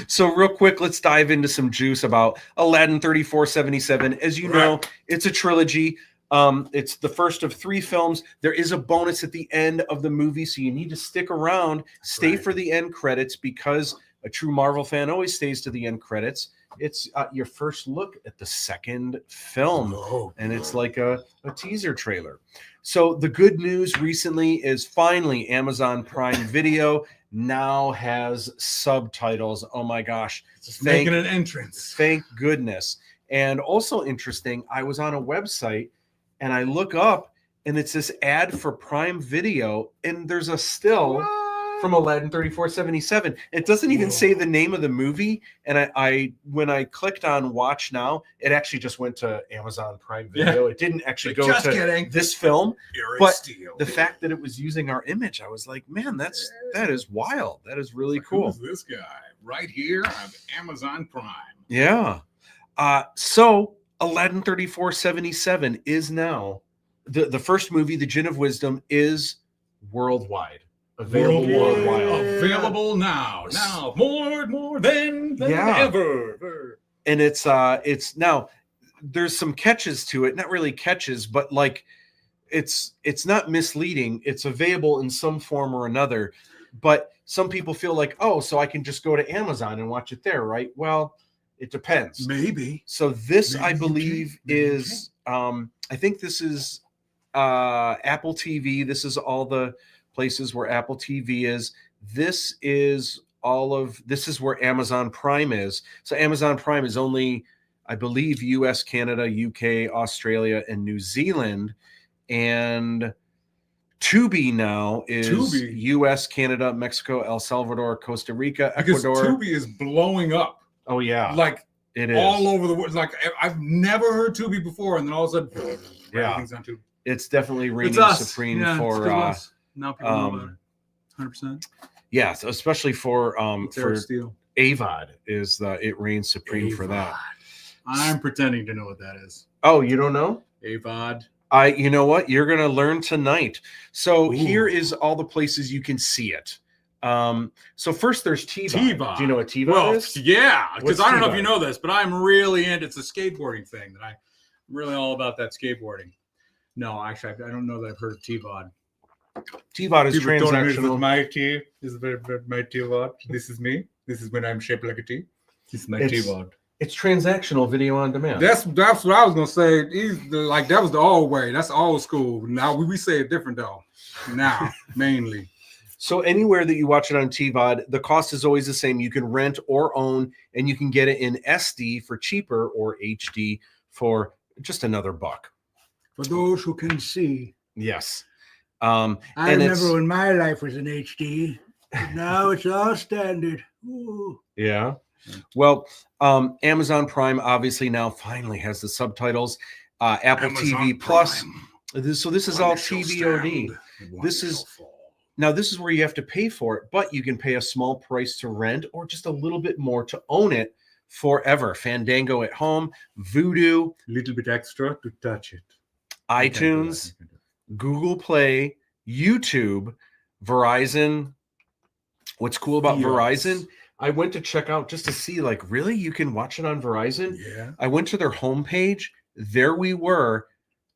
So real quick, let's dive into some juice about Aladdin 3477. As you know, it's a trilogy. It's the first of 3 films. There is a bonus at the end of the movie, so you need to stick around, stay for the end credits, because a true Marvel fan always stays to the end credits. It's your first look at the second film, and it's like a teaser trailer. So the good news recently is finally Amazon Prime Video now has subtitles. Oh my gosh. It's making an entrance. Thank goodness. And also interesting, I was on a website and I look up and it's this ad for Prime Video, and there's a still from Aladdin 3477. It doesn't even say the name of the movie. And I when I clicked on Watch Now, it actually just went to Amazon Prime Video. It didn't actually go to this film. But the fact that it was using our image, I was like, man, that is wild. That is really cool. Who's this guy right here on Amazon Prime? Yeah. So Aladdin 3477 is now the first movie, The Jinn of Wisdom, is worldwide. Available worldwide. Available now. Now more than ever. And it's now there's some catches to it. Not really catches, but like it's not misleading. It's available in some form or another. But some people feel like, oh, so I can just go to Amazon and watch it there, right? Well, it depends. Maybe. So this, I believe, is I think this is Apple TV. This is all the places where Apple TV is. This is where Amazon Prime is. So Amazon Prime is only, I believe, US, Canada, UK, Australia, and New Zealand. And Tubi now is US, Canada, Mexico, El Salvador, Costa Rica, Ecuador. Because Tubi is blowing up. Oh yeah, like it is all over the world. Like I've never heard Tubi before, and then all of a sudden, everything's on Tubi. It's definitely reigning supreme for now people know about it. 100%. Yeah, so especially for Steel. AVOD it reigns supreme for that. I'm pretending to know what that is. Oh, you don't know? AVOD. You know what? You're gonna learn tonight. So here is all the places you can see it. So first there's TVOD. Do you know what TVOD is? Yeah, because I don't know if you know this, but I'm really into it's a skateboarding thing that I'm really all about that skateboarding. No, actually, I don't know that I've heard of TVOD. TVOD is transactional. My T is my TVOD. This is me. This is when I'm shaped like a T. This is my TVOD. It's transactional video on demand. That's what I was gonna say. Like that was the old way. That's old school. Now we say it different though. Now mainly. So anywhere that you watch it on TVOD, the cost is always the same. You can rent or own, and you can get it in SD for cheaper or HD for just another $1. For those who can see. Yes. I remember when my life was in HD. Now it's all standard. Ooh. Yeah. Well, Amazon Prime obviously now finally has the subtitles. Apple Amazon TV Plus. So this is all TVOD. This is where you have to pay for it, but you can pay a small price to rent or just a little bit more to own it forever. Fandango at home, Vudu, little bit extra to touch it. iTunes, Google Play, YouTube, Verizon. What's cool about Verizon? I went to check out just to see, like, really? You can watch it on Verizon? Yeah. I went to their homepage. There we were.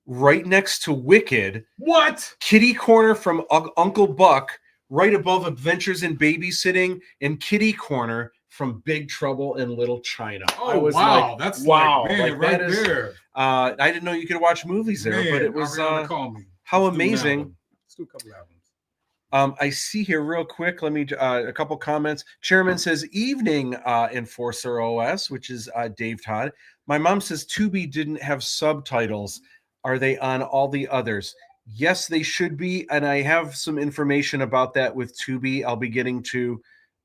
right next to Wicked. What? Kitty corner from Uncle Buck, right above Adventures in Babysitting, and kitty corner from Big Trouble in Little China. I was like, that's wow, like, man, like right that is, there. I didn't know you could watch movies there, Man, but it was call me. how Let's do an amazing. album. Let's do a couple albums. I see here real quick. Let me a couple comments. Chairman says evening Enforcer OS, which is Dave Todd. My mom says Tubi didn't have subtitles. Are they on all the others? Yes, they should be, and I have some information about that with Tubi. I'll be getting to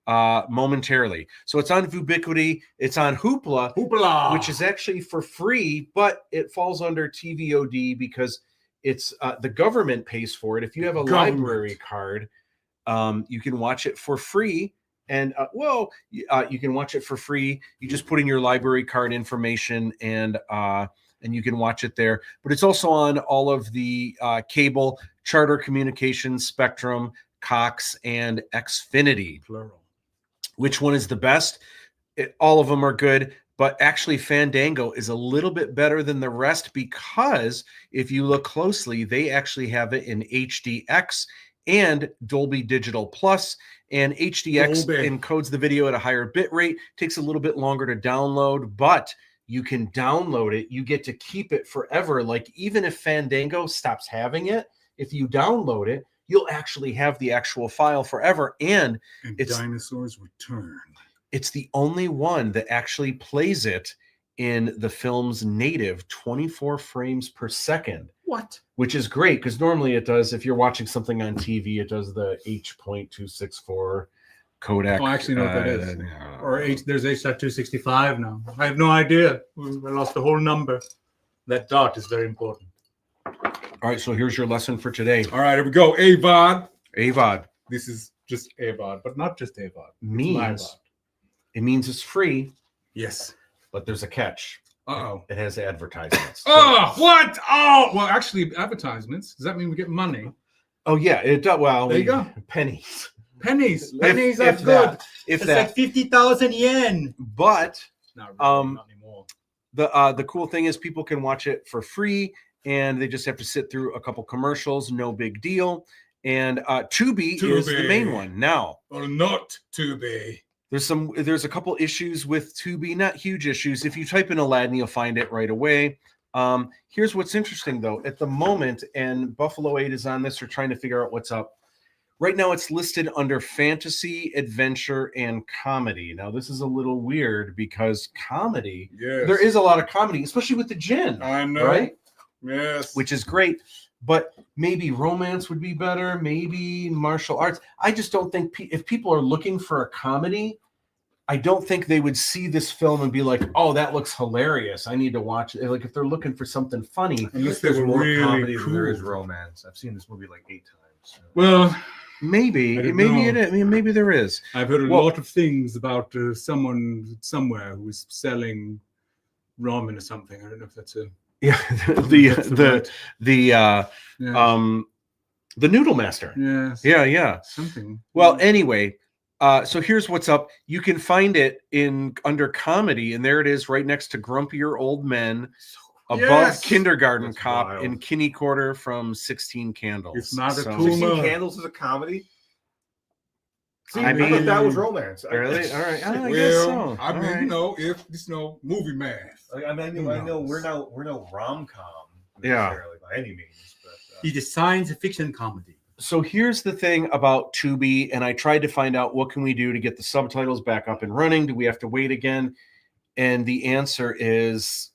momentarily. So it's on Vubiquity, it's on Hoopla, which is actually for free, but it falls under TVOD because it's the government pays for it. If you have a library card, you can watch it for free. And you can watch it for free. You just put in your library card information and you can watch it there. But it's also on all of the cable, Charter Communications, Spectrum, Cox, and Xfinity. Plural. Which one is the best? All of them are good, but actually Fandango is a little bit better than the rest because if you look closely, they actually have it in HDX and Dolby Digital Plus, and HDX encodes the video at a higher bit rate, takes a little bit longer to download, but you can download it. You get to keep it forever. Like even if Fandango stops having it, if you download it, you'll actually have the actual file forever. And it's Dinosaurs Return. It's the only one that actually plays it in the film's native 24 frames per second. What? Which is great because normally it does, if you're watching something on TV, it does the H.264 codec. Oh, I actually know what that is. Or there's H.265 now. I have no idea. I lost the whole number. That dot is very important. All right, so here's your lesson for today. All right, here we go. AVOD. AVOD. This is just AVOD, but not just AVOD. It means it's free. Yes. But there's a catch. Uh-oh. It has advertisements. Oh, what? Oh, well, actually, advertisements. Does that mean we get money? Oh, yeah. It does. Well, there you go. Pennies. Pennies. Pennies are good. If it's that. like 50,000 yen. But not really, not anymore. The cool thing is people can watch it for free, and they just have to sit through a couple commercials. No big deal. And Tubi is the main one now. Or not Tubi. There's a couple issues with Tubi, not huge issues. If you type in Aladdin, you'll find it right away. Here's what's interesting though. At the moment, and Buffalo 8 is on this, or trying to figure out what's up. Right now, it's listed under fantasy, adventure, and comedy. Now, this is a little weird because comedy, there is a lot of comedy, especially with the Jinn. I know. Right? Yes. Which is great. But maybe romance would be better. Maybe martial arts. I just don't think if people are looking for a comedy, I don't think they would see this film and be like, "Oh, that looks hilarious. I need to watch it." Like if they're looking for something funny, unless there's more really comedy than there is romance. I've seen this movie like 8 times. So. Well, maybe there is. I've heard a lot of things about someone somewhere who is selling ramen or something. I don't know if that's a the Noodle Master. Yes. Yeah. Something. Well, anyway, so here's what's up. You can find it under comedy, and there it is, right next to Grumpier Old Men, above Kindergarten Cop, and Kinney Quarter from 16 Candles. It's not a 16 Candles is a comedy. See, I thought that was romance. Really? All right. I guess so. I mean, you know, if it's movie math. I know we're no rom-com necessarily by any means, but it's a science fiction comedy. So here's the thing about Tubi, and I tried to find out what can we do to get the subtitles back up and running. Do we have to wait again? And the answer is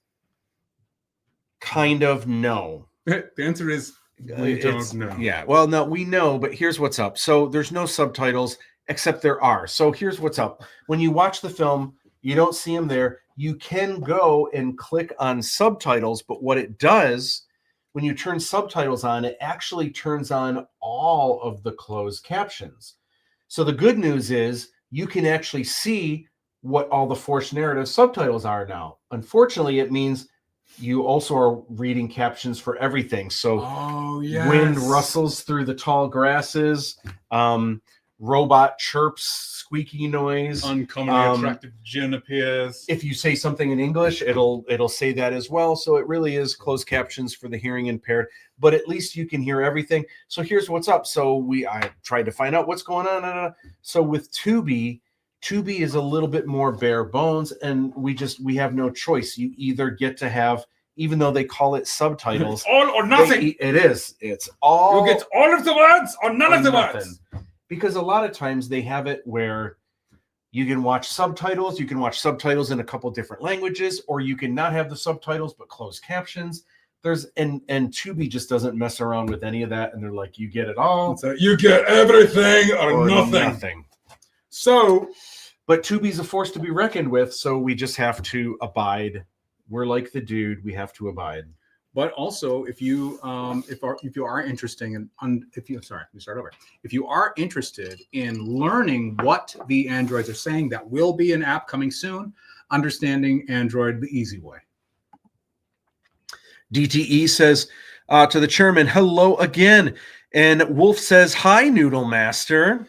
kind of no. The answer is we don't know. Yeah. Well, no, we know, but here's what's up. So there's no subtitles. Except there are. So here's what's up. When you watch the film, you don't see them there. You can go and click on subtitles, but what it does, when you turn subtitles on, it actually turns on all of the closed captions. So the good news is you can actually see what all the forced narrative subtitles are now. Unfortunately, it means you also are reading captions for everything. So wind rustles through the tall grasses. robot chirps, squeaky noise. Uncommonly attractive Jinn appears. If you say something in English, it'll say that as well. So it really is closed captions for the hearing impaired, but at least you can hear everything. So here's what's up. So I tried to find out what's going on. So with Tubi is a little bit more bare bones, and we have no choice. You either get to have, even though they call it subtitles, It's all or nothing. it is. It's all. You get all of the words or none of the words. Because a lot of times they have it where you can watch subtitles. You can watch subtitles in a couple different languages, or you can not have the subtitles but closed captions. And Tubi just doesn't mess around with any of that, and they're like, you get it all. So you get everything or nothing. So, but Tubi's a force to be reckoned with, so we just have to abide. We're like the dude; we have to abide. But also, if you are interested if you are interested in learning what the Androids are saying, that will be an app coming soon. Understanding Android the easy way. DTE says to the chairman, "Hello again," and Wolf says, "Hi, Noodle Master."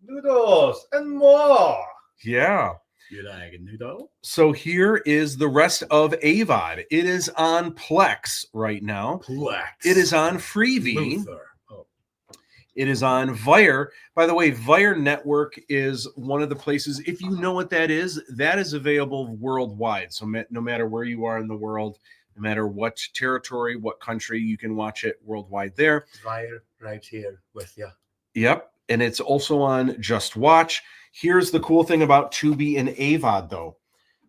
Noodles and more. Yeah. You like a noodle? So here is the rest of AVOD. It is on Plex right now. Plex. It is on Freevee. Oh. It is on Vire. By the way, Vire Network is one of the places, if you know what that is available worldwide. So no matter where you are in the world, no matter what territory, what country, you can watch it worldwide there. Vire right here with you. Yep. And it's also on Just Watch. Here's the cool thing about Tubi and AVOD, though.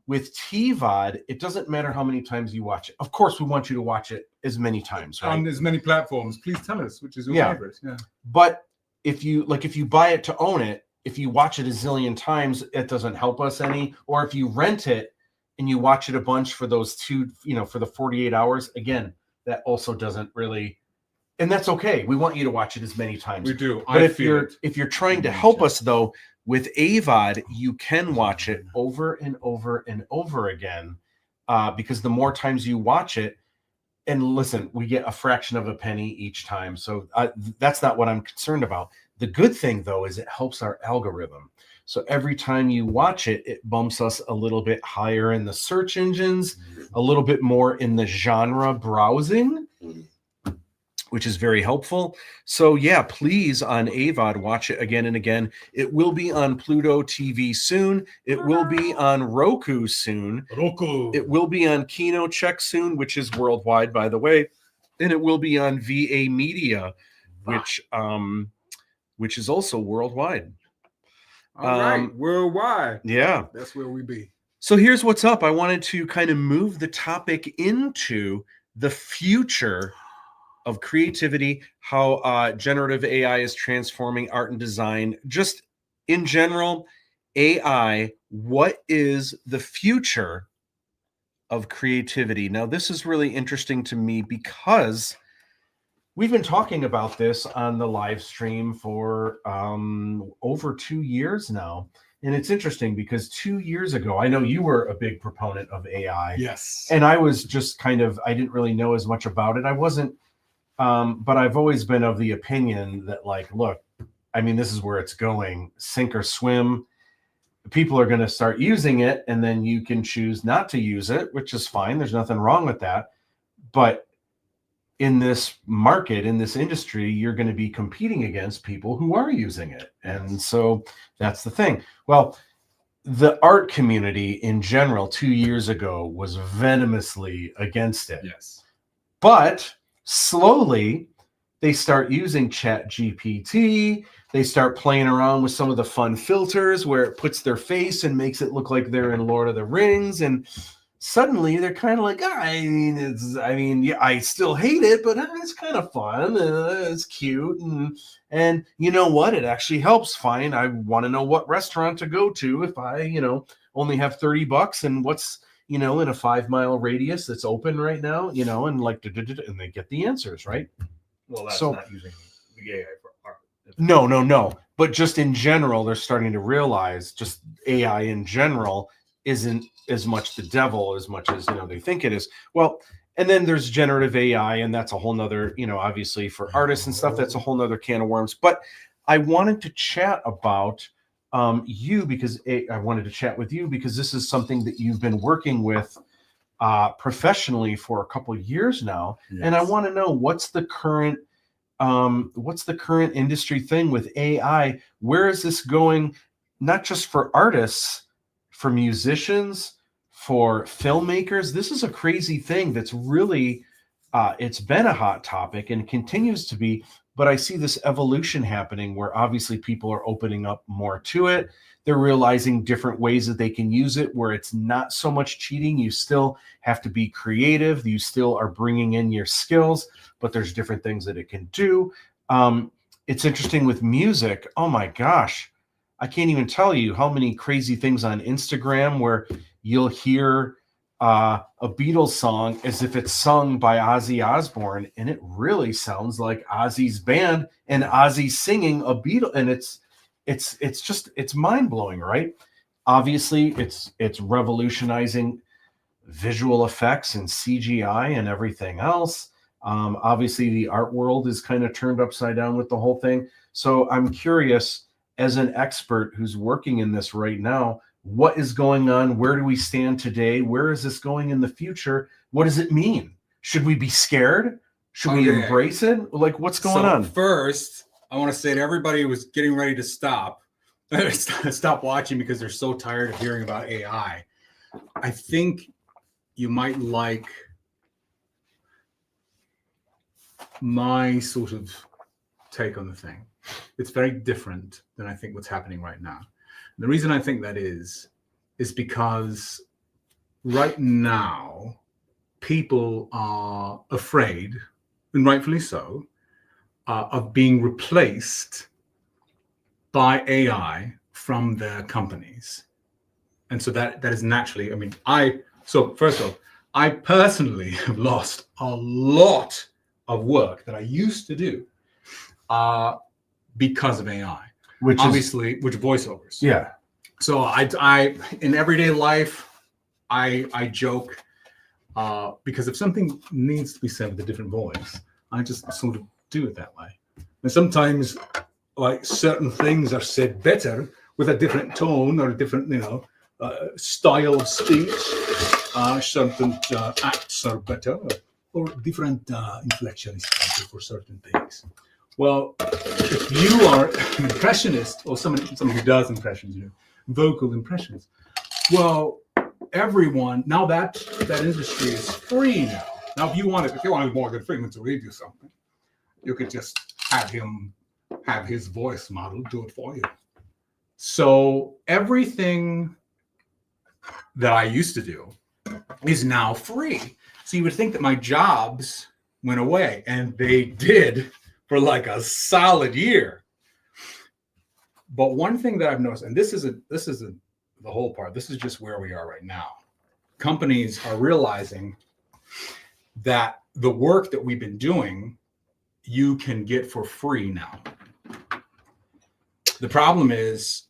With TVOD, it doesn't matter how many times you watch it. Of course, we want you to watch it as many times, right? On as many platforms. Please tell us which is your favorite. Yeah. But if you buy it to own it, if you watch it a zillion times, it doesn't help us any. Or if you rent it and you watch it a bunch for those for the 48 hours, again, that also doesn't really. And that's okay. We want you to watch it as many times. We do. But if you're trying to help us, though, with AVOD, you can watch it over and over and over again, because the more times you watch it, and listen, we get a fraction of a penny each time. So that's not what I'm concerned about. The good thing, though, is it helps our algorithm. So every time you watch it, it bumps us a little bit higher in the search engines, a little bit more in the genre browsing, which is very helpful. So yeah, please on AVOD, watch it again and again. It will be on Pluto TV soon. It will be on Roku soon. It will be on Kino Check soon, which is worldwide, by the way. And it will be on VA Media, which is also worldwide. All right, worldwide. Yeah. That's where we be. So here's what's up. I wanted to kind of move the topic into the future of creativity, how generative AI is transforming art and design. Just in general, AI, what is the future of creativity? Now, this is really interesting to me because we've been talking about this on the live stream for over 2 years now. And it's interesting because 2 years ago, I know you were a big proponent of AI. Yes. And I was just I didn't really know as much about it. I wasn't, but I've always been of the opinion that, like, look, I mean, this is where it's going, sink or swim. People are going to start using it, and then you can choose not to use it, which is fine. There's nothing wrong with that. But in this market, in this industry, you're going to be competing against people who are using it. And so that's the thing. Well, the art community in general 2 years ago was venomously against it. Yes. But slowly, they start using ChatGPT. They start playing around with some of the fun filters where it puts their face and makes it look like they're in Lord of the Rings. And suddenly, they're kind of like, yeah, I still hate it, but it's kind of fun. It's cute. And you know what? It actually helps. Fine. I want to know what restaurant to go to if I, only have $30 and what's, in a 5-mile radius that's open right now, and like, and they get the answers, right? Well, that's not using the AI for art. No. But just in general, they're starting to realize just AI in general isn't as much the devil as much as, they think it is. Well, And then there's generative AI, and that's a whole nother, obviously for artists and stuff, that's a whole nother can of worms. But I wanted to chat about you because I wanted to chat with you because this is something that you've been working with professionally for a couple of years now. Yes. And I want to know what's the current industry thing with AI? Where is this going? Not just for artists, for musicians, for filmmakers. This is a crazy thing that's really, it's been a hot topic and continues to be, but I see this evolution happening where obviously people are opening up more to it. They're realizing different ways that they can use it where it's not so much cheating. You still have to be creative. You still are bringing in your skills, but there's different things that it can do. It's interesting with music. Oh my gosh. I can't even tell you how many crazy things on Instagram where you'll hear a Beatles song as if it's sung by Ozzy Osbourne, and it really sounds like Ozzy's band and Ozzy's singing a Beatle, and it's mind-blowing, right? Obviously, it's revolutionizing visual effects and CGI and everything else. Obviously, the art world is kind of turned upside down with the whole thing. So I'm curious, as an expert who's working in this right now, what is going on? Where do we stand today? Where is this going in the future? What does it mean? Should we be scared? Should we embrace it? Like, what's going on? First, I want to say to everybody who was getting ready to stop watching because they're so tired of hearing about AI. I think you might like my sort of take on the thing. It's very different than I think what's happening right now. And the reason I think that is because right now people are afraid, and rightfully so, of being replaced by AI from their companies. And so that is naturally, so first of all, I personally have lost a lot of work that I used to do because of AI, which voiceovers. Yeah. So I in everyday life, I joke because if something needs to be said with a different voice, I just sort of do it that way. And sometimes, like, certain things are said better with a different tone or a different, style of speech. Certain acts are better, or different inflection is better for certain things. Well, if you are an impressionist or someone who does impressions, vocal impressions, well, everyone now that industry is free now. Now, if you wanted Morgan Freeman to read you something, you could just have his voice model do it for you. So everything that I used to do is now free. So you would think that my jobs went away, and they did for like a solid year. But one thing that I've noticed, and this isn't the whole part, this is just where we are right now. Companies are realizing that the work that we've been doing, you can get for free now. The problem is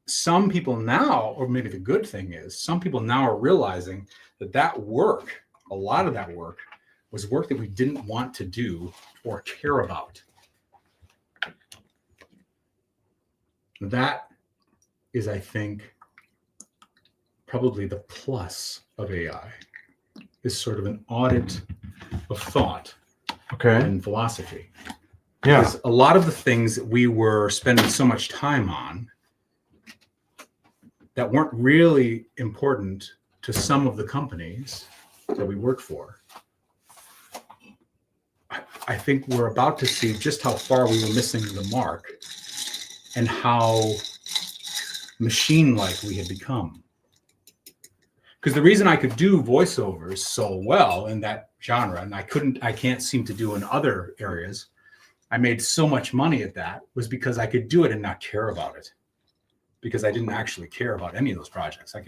some people now, or maybe the good thing is, some people now are realizing that work, a lot of that work, was work that we didn't want to do or care about. That is, I think, probably the plus of AI, is sort of an audit of thought and philosophy. Yeah. Because a lot of the things that we were spending so much time on that weren't really important to some of the companies that we work for, I think we're about to see just how far we were missing the mark and how machine-like we had become. Because the reason I could do voiceovers so well in that genre, and I can't seem to do in other areas, I made so much money at that, was because I could do it and not care about it. Because I didn't actually care about any of those projects. It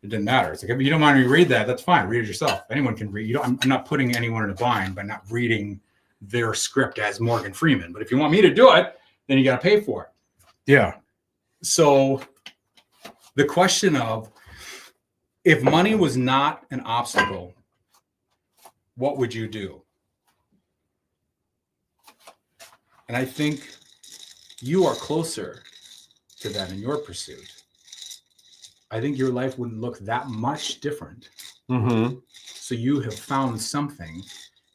didn't matter. It's like, if you don't mind me read that, that's fine. Read it yourself. Anyone can read. I'm not putting anyone in a bind by not reading their script as Morgan Freeman. But if you want me to do it, then you got to pay for it. Yeah. So the question of, if money was not an obstacle, what would you do? And I think you are closer to that in your pursuit. I think your life wouldn't look that much different. Mm-hmm. So you have found something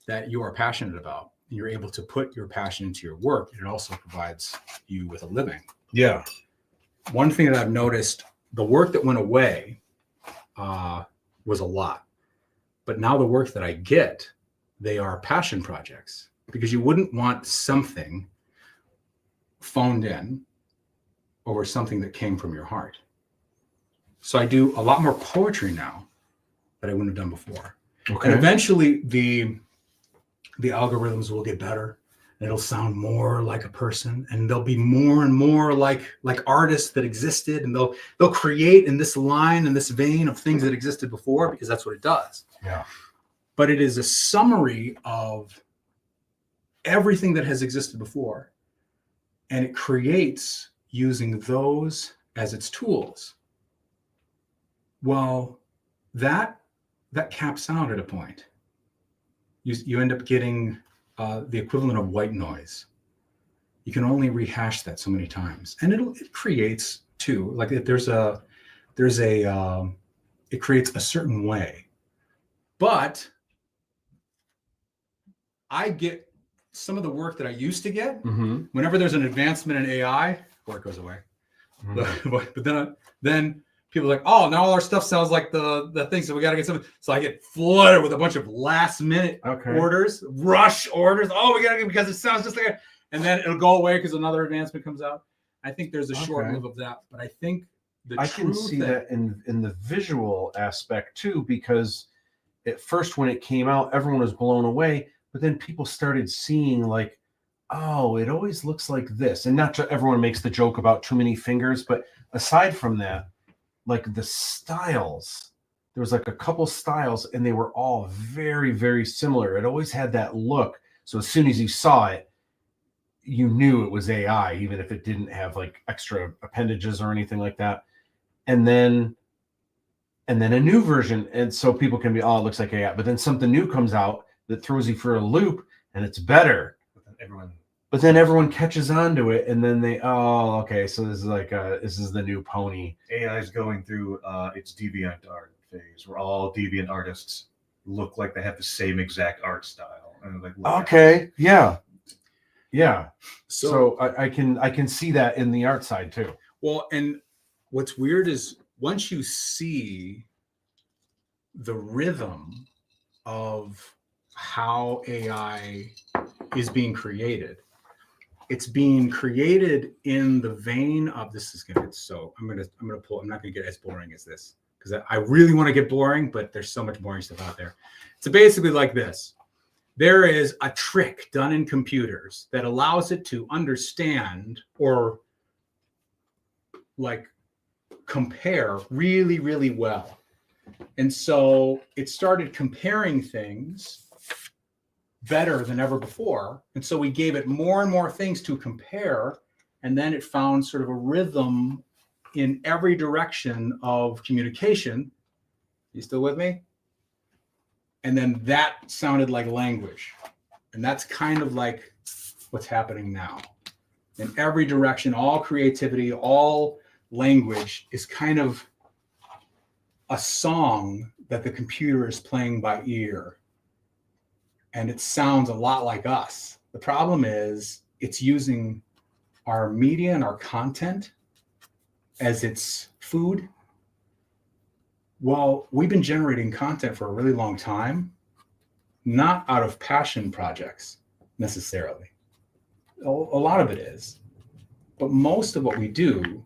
that you are passionate about. You're able to put your passion into your work. It also provides you with a living. Yeah. One thing that I've noticed, the work that went away was a lot. But now the work that I get, they are passion projects, because you wouldn't want something phoned in over something that came from your heart. So I do a lot more poetry now that I wouldn't have done before. Okay. And eventually the algorithms will get better. And it'll sound more like a person, and they'll be more and more like artists that existed, and they'll create in this line and this vein of things that existed before, because that's what it does. Yeah. But it is a summary of everything that has existed before, and it creates using those as its tools. Well, that caps out at a point. You end up getting the equivalent of white noise. You can only rehash that so many times, and it creates too. Like it creates a certain way. But I get some of the work that I used to get. Mm-hmm. Whenever there's an advancement in AI, work goes away. Mm-hmm. But then people are like, oh, now all our stuff sounds like the thing, so we got to get something. So I get flooded with a bunch of last minute orders, rush orders. Oh, we got to get, because it sounds just like it. And then it'll go away because another advancement comes out. I think there's a short live of that. But I think I can see that in the visual aspect too, because at first when it came out, everyone was blown away. But then people started seeing like, oh, it always looks like this. And not just everyone makes the joke about too many fingers. But aside from that, like the styles, there was like a couple styles, and they were all very, very similar. It always had that look. So as soon as you saw it, you knew it was AI, even if it didn't have like extra appendages or anything like that. And then a new version. And so people can be, oh, it looks like AI. But then something new comes out that throws you for a loop, and it's better. But then everyone catches on to it, and then oh, okay, so this is like this is the new pony. AI is going through its deviant art phase, where all deviant artists look like they have the same exact art style. And like, okay, yeah. So I can see that in the art side too. Well, and what's weird is once you see the rhythm of how AI is being created, it's being created in the vein of, this is gonna get so I'm not gonna get as boring as this, because I really want to get boring, but there's so much boring stuff out there. So basically like this. There is a trick done in computers that allows it to understand or like compare really, really well. And so it started comparing things better than ever before. And so we gave it more and more things to compare. And then it found sort of a rhythm in every direction of communication. You still with me? And then that sounded like language. And that's kind of like what's happening now. In every direction, all creativity, all language is kind of a song that the computer is playing by ear. And it sounds a lot like us. The problem is it's using our media and our content as its food. Well, we've been generating content for a really long time, not out of passion projects necessarily. A lot of it is, but most of what we do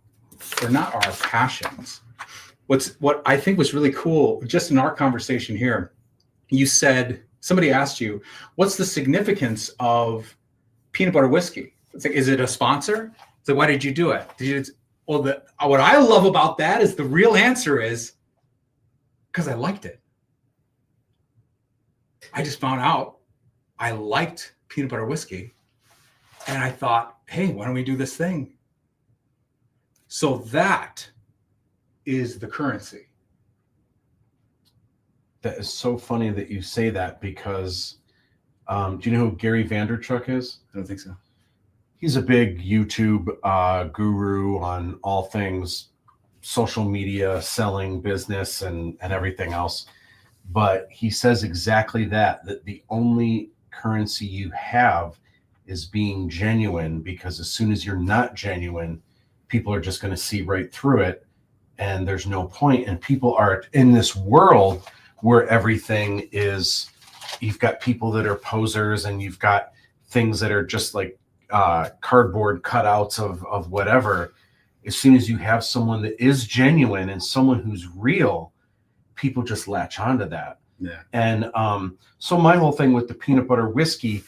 are not our passions. What I think was really cool, just in our conversation here, you said, somebody asked you, what's the significance of peanut butter whiskey? It's like, is it a sponsor? It's like, why did you do it? What I love about that is the real answer is because I liked it. I just found out I liked peanut butter whiskey, and I thought, hey, why don't we do this thing? So that is the currency. That is so funny that you say that because do you know who Gary Vaynerchuk is? I don't think so. He's a big YouTube guru on all things social media, selling, business, and everything else. But he says exactly that the only currency you have is being genuine, because as soon as you're not genuine, people are just going to see right through it, and there's no point. And people are in this world where everything is, you've got people that are posers, and you've got things that are just like cardboard cutouts of whatever. As soon as you have someone that is genuine and someone who's real, people just latch onto that. Yeah. And so my whole thing with the peanut butter whiskey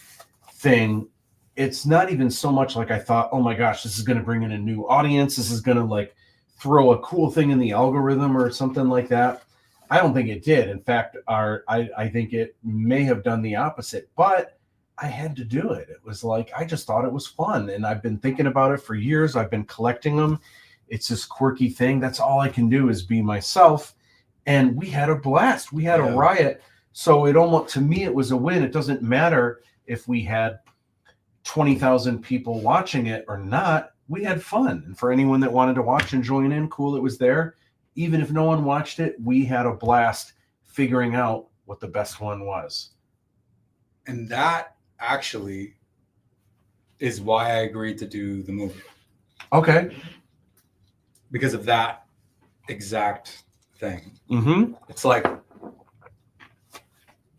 thing, it's not even so much like I thought, oh my gosh, this is going to bring in a new audience. This is going to like throw a cool thing in the algorithm or something like that. I don't think it did. In fact, I think it may have done the opposite, but I had to do it. It was like, I just thought it was fun. And I've been thinking about it for years. I've been collecting them. It's this quirky thing. That's all I can do is be myself. And we had a blast. We had a riot. So it almost, to me, it was a win. It doesn't matter if we had 20,000 people watching it or not. We had fun. And for anyone that wanted to watch and join in, cool, it was there. Even if no one watched it, we had a blast figuring out what the best one was. And that actually is why I agreed to do the movie. Okay. Because of that exact thing. Mm-hmm. It's like,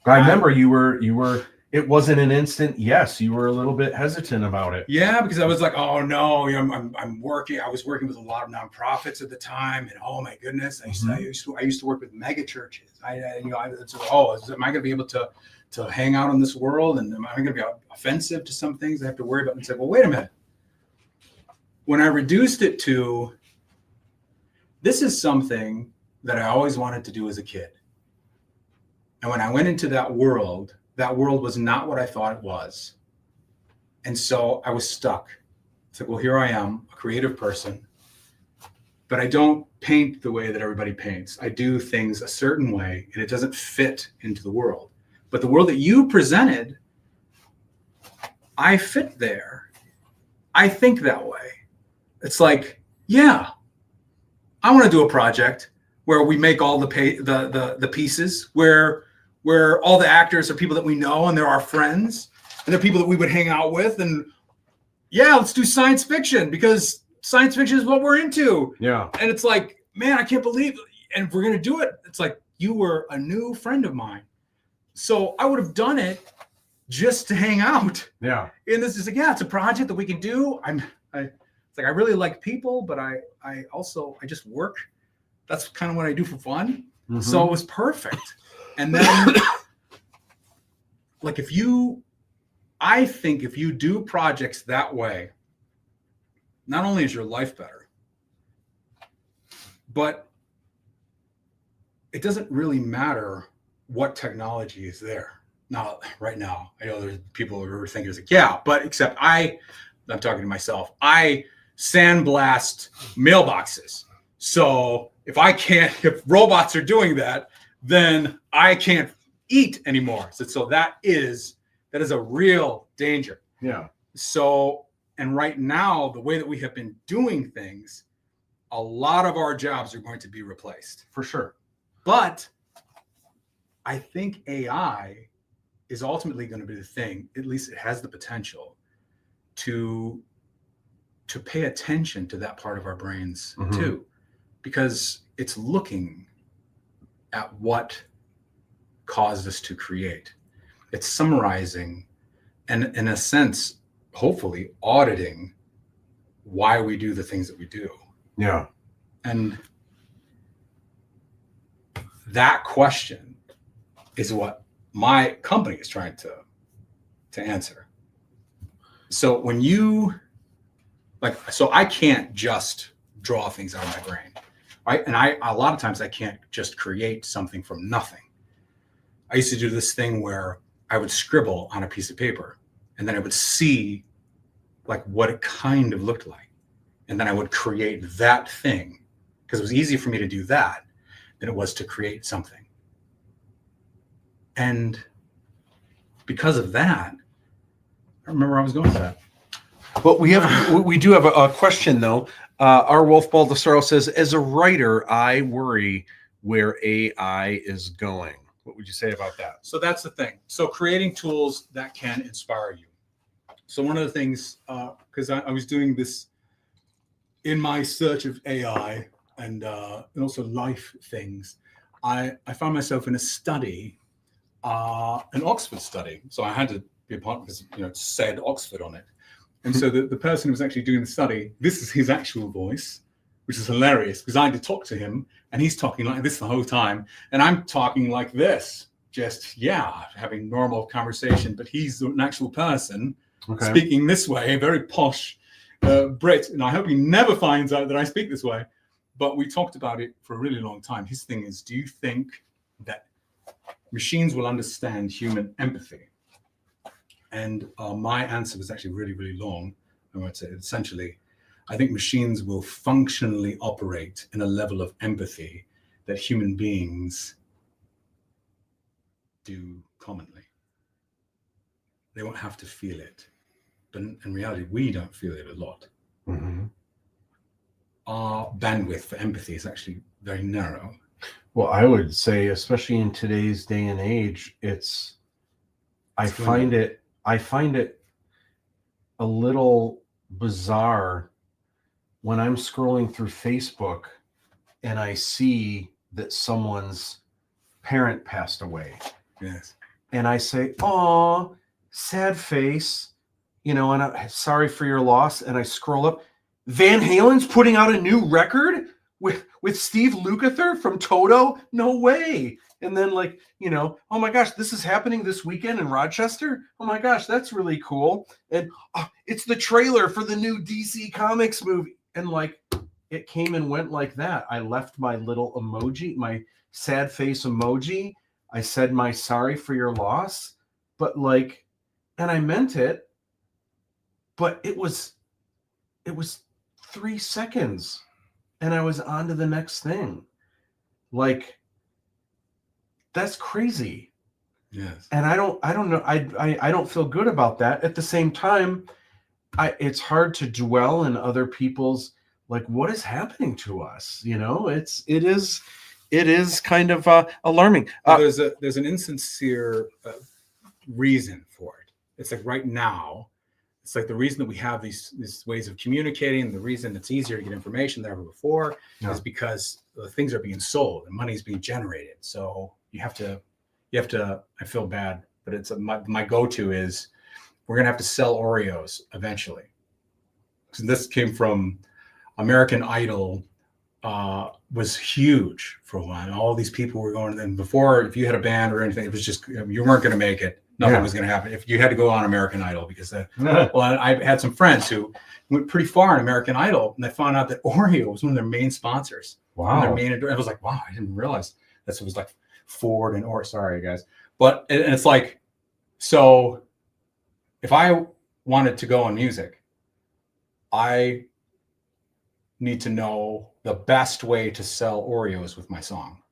I remember you were, it wasn't an instant yes. You were a little bit hesitant about it. yeah, because I was like, oh no, you know, I'm working. I was working with a lot of nonprofits at the time, and oh my goodness, I used to work with mega churches. Am I going to be able to hang out in this world, and am I going to be offensive to some things I have to worry about? And say, well, wait a minute. When I reduced it to, this is something that I always wanted to do as a kid, and when I went into that world was not what I thought it was. And so I was stuck. It's like, well, here I am, a creative person, but I don't paint the way that everybody paints. I do things a certain way, and it doesn't fit into the world. But the world that you presented, I fit there. I think that way. It's like, yeah, I want to do a project where we make all the pieces, where all the actors are people that we know and they're our friends and they're people that we would hang out with. And yeah, let's do science fiction because science fiction is what we're into. Yeah. And it's like, man, I can't believe, and if we're going to do it, it's like, you were a new friend of mine. So I would have done it just to hang out. Yeah. And this is like, yeah, it's a project that we can do. It's like, I really like people, but I just work. That's kind of what I do for fun. Mm-hmm. So it was perfect. And then, like, I think if you do projects that way, not only is your life better, but it doesn't really matter what technology is there. Now, right now, I know there's people who are thinking, like, yeah, but except I'm talking to myself. I sandblast mailboxes. So if robots are doing that, then I can't eat anymore. So that is a real danger. Yeah. So, and right now, the way that we have been doing things, a lot of our jobs are going to be replaced. For sure. But I think AI is ultimately going to be the thing, at least it has the potential to pay attention to that part of our brains too, because it's looking at what caused us to create. It's summarizing and, in a sense, hopefully auditing why we do the things that we do. Yeah. And that question is what my company is trying to answer. So when you I can't just draw things out of my brain, right? And a lot of times I can't just create something from nothing. I used to do this thing where I would scribble on a piece of paper and then I would see like what it kind of looked like. And then I would create that thing because it was easier for me to do that than it was to create something. And because of that, I remember I was going with that. But we do have a question though. Our Wolf Baldessaro says, as a writer, I worry where AI is going. What would you say about that? So that's the thing. So creating tools that can inspire you. So one of the things, because I was doing this in my search of AI and also life things, I found myself in a study, an Oxford study. So I had to be a part because it said Oxford on it. And so the person who was actually doing the study, this is his actual voice, which is hilarious because I had to talk to him and he's talking like this the whole time. And I'm talking like this, just, having normal conversation, but he's an actual person speaking this way, a very posh Brit. And I hope he never finds out that I speak this way. But we talked about it for a really long time. His thing is, do you think that machines will understand human empathy? And my answer was actually really, really long. I would say essentially, I think machines will functionally operate in a level of empathy that human beings do commonly. They won't have to feel it. But in reality, we don't feel it a lot. Mm-hmm. Our bandwidth for empathy is actually very narrow. Well, I would say, especially in today's day and age, I find it a little bizarre when I'm scrolling through Facebook and I see that someone's parent passed away. Yes. And I say, "Oh, sad face," and I'm sorry for your loss. And I scroll up, Van Halen's putting out a new record with Steve Lukather from Toto. No way. And then oh my gosh, this is happening this weekend in Rochester. Oh my gosh, that's really cool. And it's the trailer for the new DC Comics movie. And it came and went like that. I left my little emoji, my sad face emoji. I said my sorry for your loss, but and I meant it, but it was 3 seconds and I was on to the next thing. That's crazy. Yes. And I don't know. I don't feel good about that. At the same time, it's hard to dwell in other people's, what is happening to us? It is kind of alarming. There's an insincere reason for it. It's right now, it's the reason that we have these ways of communicating, the reason it's easier to get information than ever before is because things are being sold and money's being generated. So you have to, I feel bad, but it's my go-to is we're going to have to sell Oreos eventually. So this came from American Idol, was huge for a while. All these people were going, and before, if you had a band or anything, it was just, you weren't going to make it. Nothing was going to happen if you had to go on American Idol because I had some friends who went pretty far in American Idol and they found out that Oreo was one of their main sponsors. Wow. I was like, wow, I didn't realize that it was Ford and sorry guys. But and it's so if I wanted to go on music, I need to know the best way to sell Oreos with my song.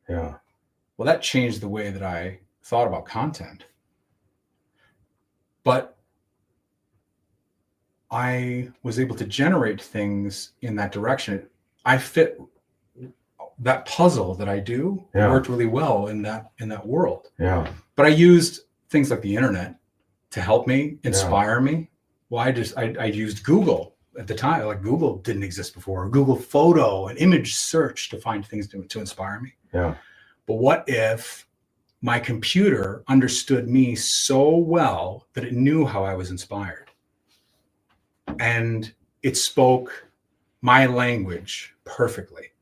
Yeah. Well, that changed the way that I thought about content. But I was able to generate things in that direction. I fit that puzzle that I do worked really well in that world. Yeah. But I used things like the internet to help me, inspire me. Well, I used Google at the time. Google didn't exist before. Google Photo and image search to find things to inspire me. Yeah. But what if my computer understood me so well that it knew how I was inspired? And it spoke my language perfectly.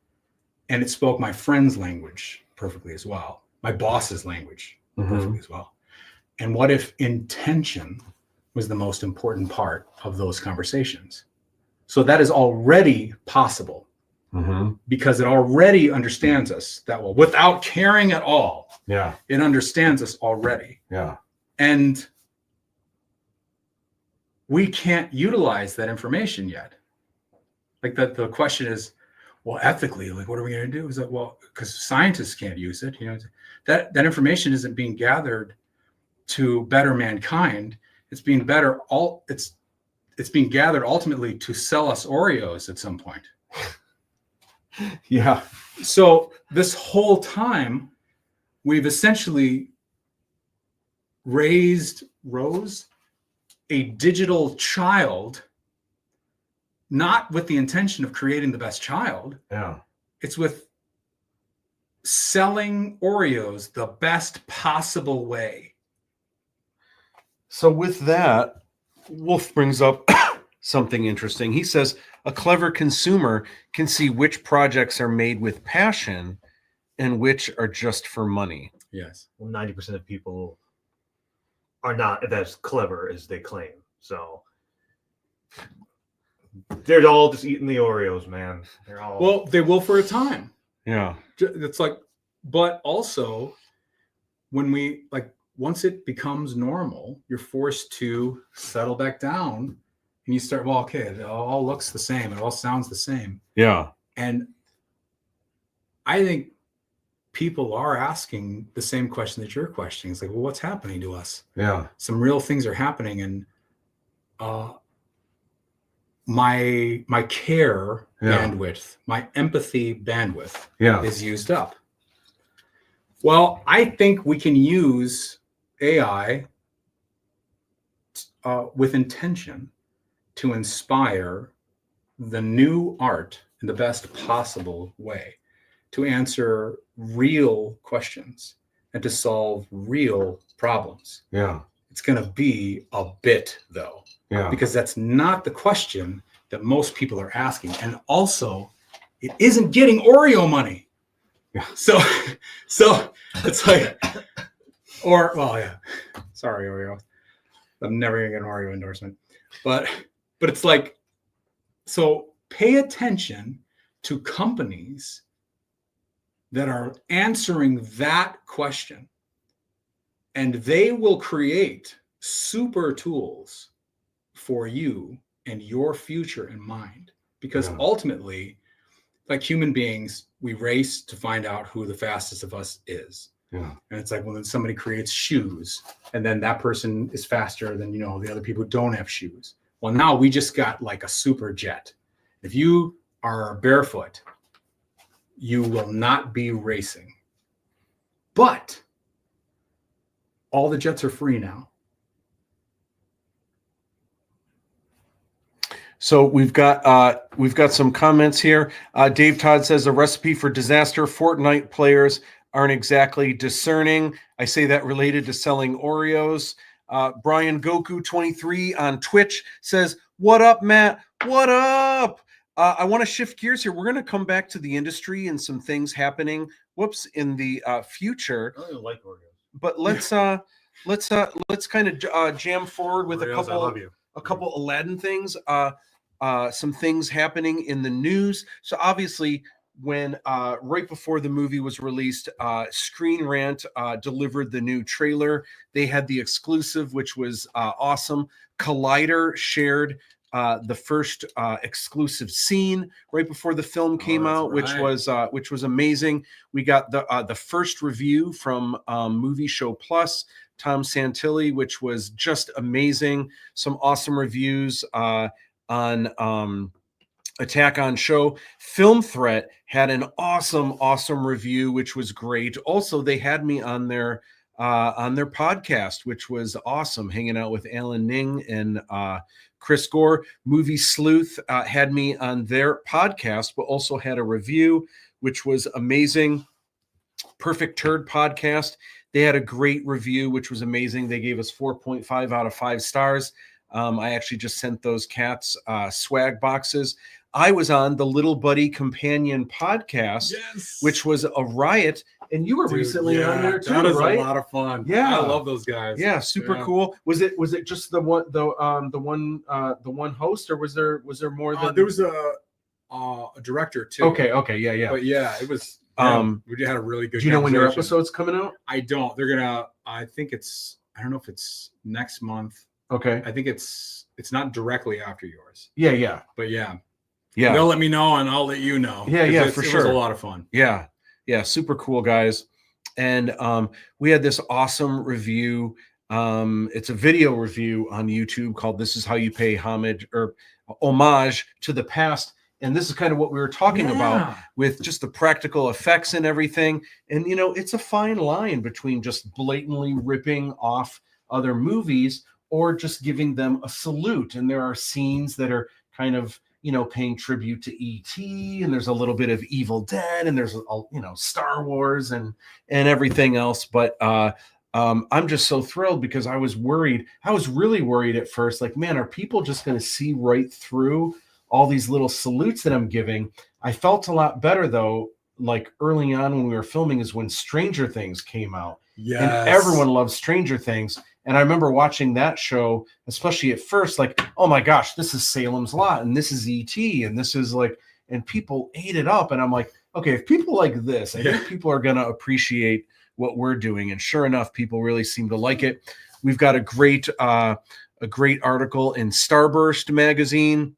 And it spoke my friend's language perfectly as well. My boss's language perfectly as well. And what if intention was the most important part of those conversations? So that is already possible because it already understands us that well, without caring at all. Yeah. It understands us already. Yeah. And we can't utilize that information yet. The question is, well, ethically, what are we going to do? Is that, well, because scientists can't use it. that information isn't being gathered to better mankind. It's being it's being gathered ultimately to sell us Oreos at some point. Yeah. So this whole time, we've essentially rose a digital child, not with the intention of creating the best child. Yeah. It's with selling Oreos the best possible way. So with that, Wolf brings up something interesting. He says a clever consumer can see which projects are made with passion and which are just for money. Yes. Well, 90% of people are not as clever as they claim. So they're all just eating the Oreos, man. They're all Well, they will for a time. Yeah. It's like, but also when we once it becomes normal, you're forced to settle back down and you start, well, okay, it all looks the same. It all sounds the same. Yeah. And I think people are asking the same question that you're questioning. It's like, well, what's happening to us? Yeah. Some real things are happening. And my care bandwidth, my empathy bandwidth is used up. Well, I think we can use AI with intention to inspire the new art in the best possible way, to answer real questions and to solve real problems. Yeah. It's going to be a bit, though, because that's not the question that most people are asking. And also, it isn't getting Oreo money. Yeah. So it's like, sorry, Oreo. I'm never going to get an Oreo endorsement. But it's like, so pay attention to companies that are answering that question, and they will create super tools for you and your future in mind. Because ultimately, like human beings, we race to find out who the fastest of us is. Yeah. And it's like, well, then somebody creates shoes, and then that person is faster than, the other people who don't have shoes. Well, now we just got like a super jet. If you are barefoot, you will not be racing. But all the jets are free now. So we've got some comments here. Dave Todd says a recipe for disaster. Fortnite players aren't exactly discerning. I say that related to selling Oreos. Brian Goku 23 on Twitch says, "What up, Matt? What up?" I want to shift gears here. We're going to come back to the industry and some things happening. In the future. I don't even like Oreos. But let's kind of jam forward with Oreos, a couple Aladdin things. Some things happening in the news. So obviously, when right before the movie was released, Screen Rant delivered the new trailer. They had the exclusive, which was awesome. Collider shared the first exclusive scene right before the film came out, which was amazing. We got the first review from Movie Show Plus, Tom Santilli, which was just amazing. Some awesome reviews on Attack on Show. Film Threat had an awesome review, which was great. Also, they had me on their podcast, which was awesome, hanging out with Alan Ning and Chris Gore. Movie Sleuth had me on their podcast, but also had a review, which was amazing. Perfect Turd podcast. They had a great review, which was amazing. They gave us 4.5 out of 5 stars. I actually just sent those cats swag boxes. I was on the Little Buddy Companion podcast, which was a riot. And you were recently on there too, that is right? a lot of fun. Yeah, I love those guys. Yeah, super cool. Was it just the one host, or was there more than? There was a director too. Okay, yeah. But yeah, it was. We had a really good. Do you know when your episode's coming out? I don't. They're gonna. I think it's. I don't know if it's next month. Okay. I think it's not directly after yours. Yeah. But yeah. They'll let me know, and I'll let you know. Yeah, for sure. It was a lot of fun. Yeah, super cool, guys. And we had this awesome review. It's a video review on YouTube called "This Is How You Pay Homage or Homage to the Past." And this is kind of what we were talking about with just the practical effects and everything. And, you know, it's a fine line between just blatantly ripping off other movies or just giving them a salute. And there are scenes that are kind of, you know, paying tribute to E.T. and there's a little bit of Evil Dead and there's, you know, Star Wars and everything else. But I'm just so thrilled because I was worried. I was really worried at first, like, man, are people just going to see right through all these little salutes that I'm giving? I felt a lot better though, like early on when we were filming is when Stranger Things came out. Yes. And everyone loves Stranger Things. And I remember watching that show, especially at first, like, oh my gosh, this is Salem's Lot and this is E.T. and this is like, and people ate it up. And I'm like, okay, if people like this, I think people are going to appreciate what we're doing. And sure enough, people really seem to like it. We've got a great article in Starburst magazine.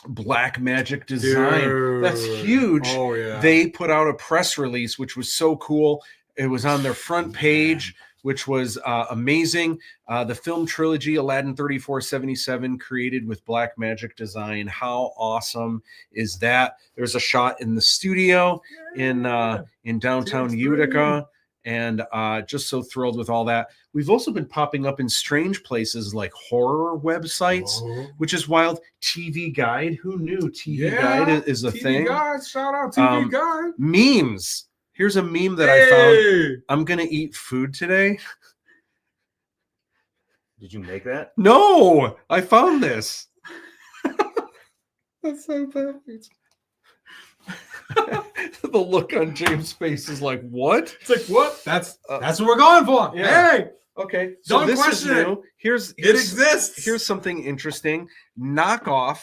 Black Magic Design. Dude. That's huge. Oh yeah. They put out a press release, which was so cool. It was on their front page, which was amazing. The film trilogy, Aladdin 3477, created with Black Magic Design. How awesome is that? There's a shot in the studio in downtown Utica. And just so thrilled with all that. We've also been popping up in strange places like horror websites, which is wild. TV Guide. Who knew TV Guide is a TV thing? Guide, shout out TV Guide. Memes. Here's a meme that I found. I'm going to eat food today. Did you make that? No, I found this. That's so perfect. The look on James' face is like, what? It's like, what? That's what we're going for. Yeah. Hey, okay. So don't this question is it. new. Here's it exists. Here's something interesting. Knockoff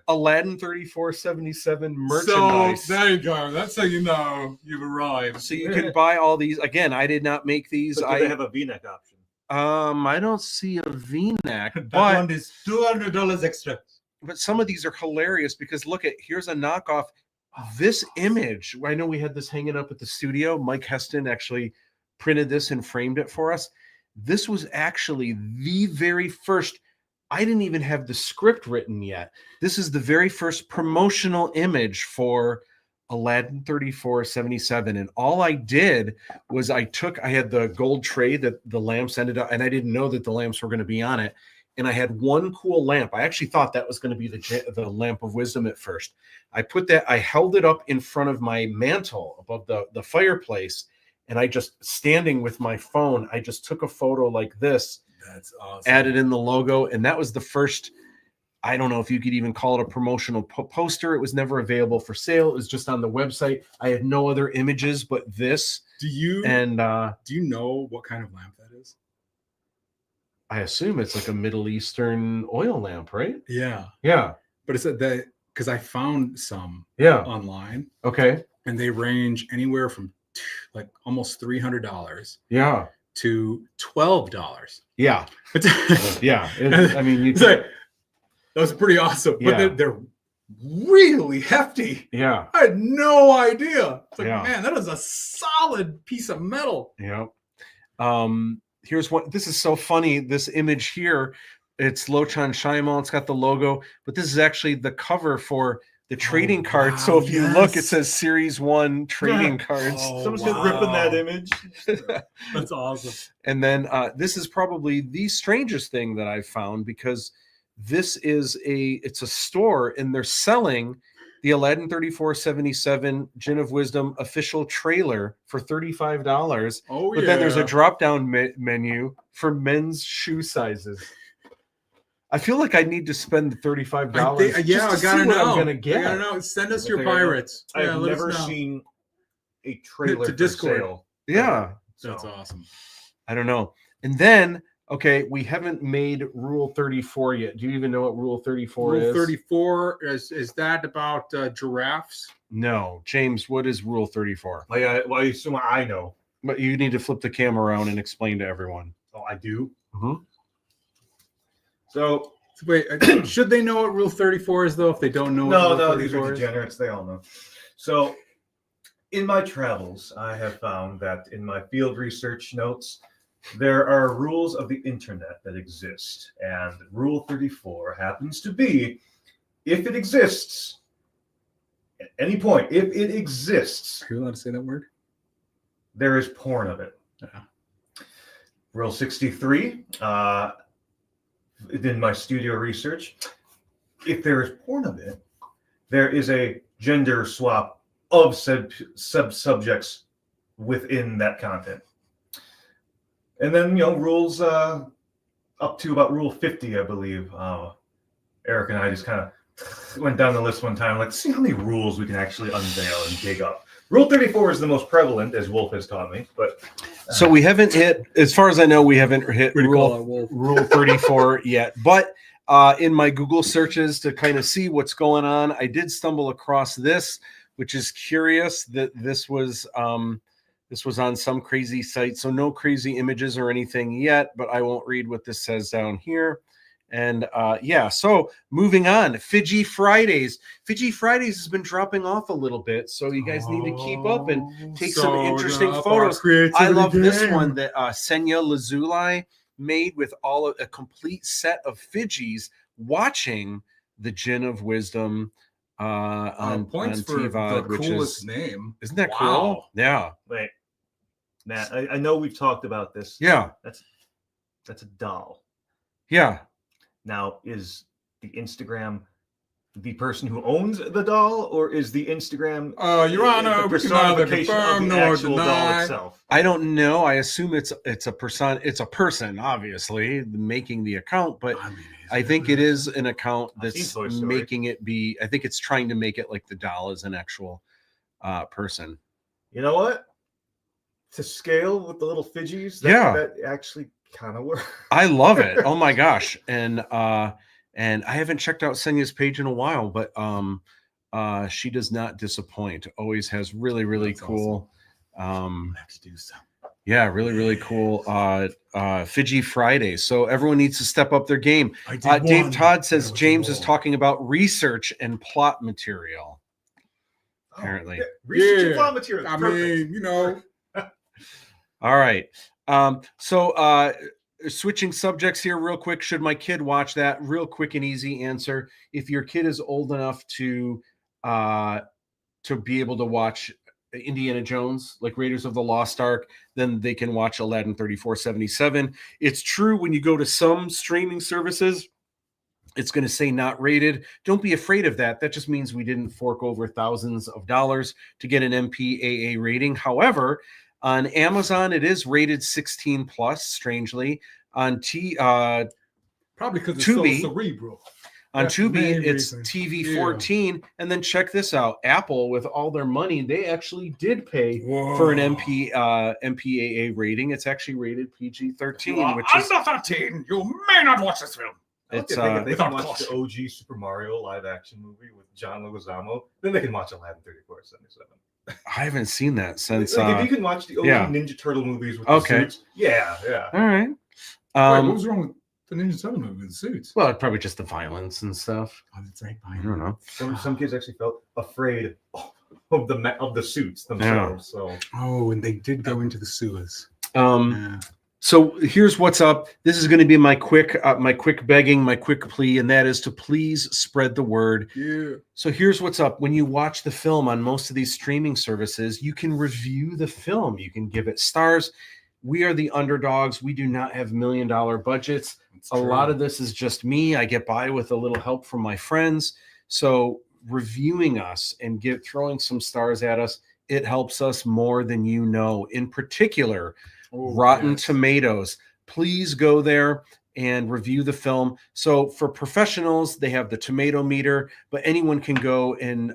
Aladdin 3477 merchandise. So there you go. That's how you know you've arrived. So you can buy all these. Again, I did not make these. But do they have a V-neck option? I don't see a V-neck, That but one is $200 extra. but some of these are hilarious because look at, here's a knockoff. This image, I know we had this hanging up at the studio. Mike Heston actually printed this and framed it for us. This was actually the very first. I didn't even have the script written yet. This is the very first promotional image for Aladdin 3477. And all I did was I had the gold tray that the lamps ended up, and I didn't know that the lamps were going to be on it. And I had one cool lamp. I actually thought that was going to be the lamp of wisdom at first. I held it up in front of my mantle above the fireplace. And I just, standing with my phone, I just took a photo like this. That's awesome. Added in the logo. And that was the first, I don't know if you could even call it a promotional poster. It was never available for sale. It was just on the website. I had no other images but this. Do you know what kind of lamp that is? I assume it's like a Middle Eastern oil lamp, right? Yeah. Yeah. But it's that because I found some online. Okay. And they range anywhere from like almost $300 Yeah. to $12. Yeah. Yeah. I mean, it's like, that was pretty awesome. Yeah. But they're really hefty. Yeah. I had no idea. It's like, Yeah. man, that is a solid piece of metal. Yeah. Here's what, this is so funny. This image here, it's Lochan Shaimon. It's got the logo, but this is actually the cover for the trading cards. So if you look, it says Series 1 trading cards. Someone's just ripping that image. That's awesome. And then this is probably the strangest thing that I've found, because this is it's a store and they're selling the Aladdin 3477 Jinn of Wisdom official trailer for $35. Oh, but then there's a drop-down menu for men's shoe sizes. I feel like I need to spend the $35. I gotta know. I'm gonna get. I gotta know. Send us your pirates. I've never seen a trailer to for Discord. sale. Yeah, That's awesome. I don't know. And then, okay, we haven't made Rule 34 yet. Do you even know what Rule 34 is? Rule 34 is that about giraffes? No, James. What is Rule 34? Well, I assume I know. But you need to flip the camera around and explain to everyone. Oh, I do. Mm-hmm. So wait, should they know what Rule 34 is though? If they don't know, what Rule these 34 are is? degenerates. They all know. So In my travels, I have found that in my field research notes, there are rules of the internet that exist, and Rule 34 happens to be, if it exists, at any point, if it exists, Are you allowed to say that word? there is porn of it. Yeah. Rule 63, in my studio research, if there is porn of it, there is a gender swap of subjects within that content. And then, rules up to about Rule 50, I believe. Eric and I just kind of went down the list one time, like, see how many rules we can actually unveil and dig up. Rule 34 is the most prevalent, as Wolf has taught me. But So we haven't hit, as far as I know, we haven't hit Rule 34 yet. But in my Google searches to kind of see what's going on, I did stumble across this, which is curious that this was on some crazy site. So no crazy images or anything yet, but I won't read what this says down here. And so moving on, Fiji Fridays. Fiji Fridays has been dropping off a little bit, so you guys need to keep up and take some interesting photos. I love this one that Senya Lazulai made with a complete set of Fijis watching the Jinn of Wisdom on points for TVOD, the coolest name. Isn't that Wow. cool? Yeah. wait, Matt, I know we've talked about this. Yeah. That's a doll. Yeah. Now, is the Instagram the person who owns the doll, or is the Instagram Your Honor, the we can neither personification confirm of the nor actual doll deny. itself? I don't know. I assume it's a person, obviously, making the account, but I think it is an account I've seen that's Toy Story. making it be. I think it's trying to make it like the doll is an actual person. You know what? To scale with the little Fijis, that actually kind of works. I love it. Oh my gosh. And I haven't checked out Senya's page in a while, but she does not disappoint. Always has really, really That's cool. Awesome. Have to do so. Yeah, really, really cool. Fiji Fridays. So everyone needs to step up their game. Dave Todd says James is talking about research and plot material. Apparently. Research and plot material. I Perfect. mean, All right. So switching subjects here real quick. Should my kid watch that? Real quick and easy answer. If your kid is old enough to be able to watch Indiana Jones, like Raiders of the Lost Ark, then they can watch Aladdin 3477. It's true when you go to some streaming services, it's going to say not rated. Don't be afraid of that. That just means we didn't fork over thousands of dollars to get an MPAA rating. However, on Amazon, it is rated 16 plus, strangely. On probably because it's Tubi. so cerebral. On That's the Tubi, main it's reason. TV 14. And then check this out. Apple, with all their money, they actually did pay for an MPAA rating. It's actually rated PG-13, which is... under 13. You may not watch this film. If they can watch the OG Super Mario live action movie with John Leguizamo, then they can watch Aladdin 3477. I haven't seen that since... if you can watch the OG Ninja Turtle movies with the suits, yeah. All right. Wait, what was wrong with the Ninja Turtle movie with the suits? Well, probably just the violence and stuff. Oh, that's right. I don't know. Some kids actually felt afraid of the suits themselves. So and they did go into the sewers. So here's what's up. This is going to be my quick begging, my quick plea, and that is to please spread the word. Yeah. So here's what's up. When you watch the film on most of these streaming services, you can review the film. You can give it stars. We are the underdogs. We do not have $1 million budgets. A lot of this is just me. I get by with a little help from my friends. So reviewing us and throwing some stars at us, it helps us more than you know. In particular, Rotten Tomatoes. Please go there and review the film. So for professionals, they have the tomato meter, but anyone can go and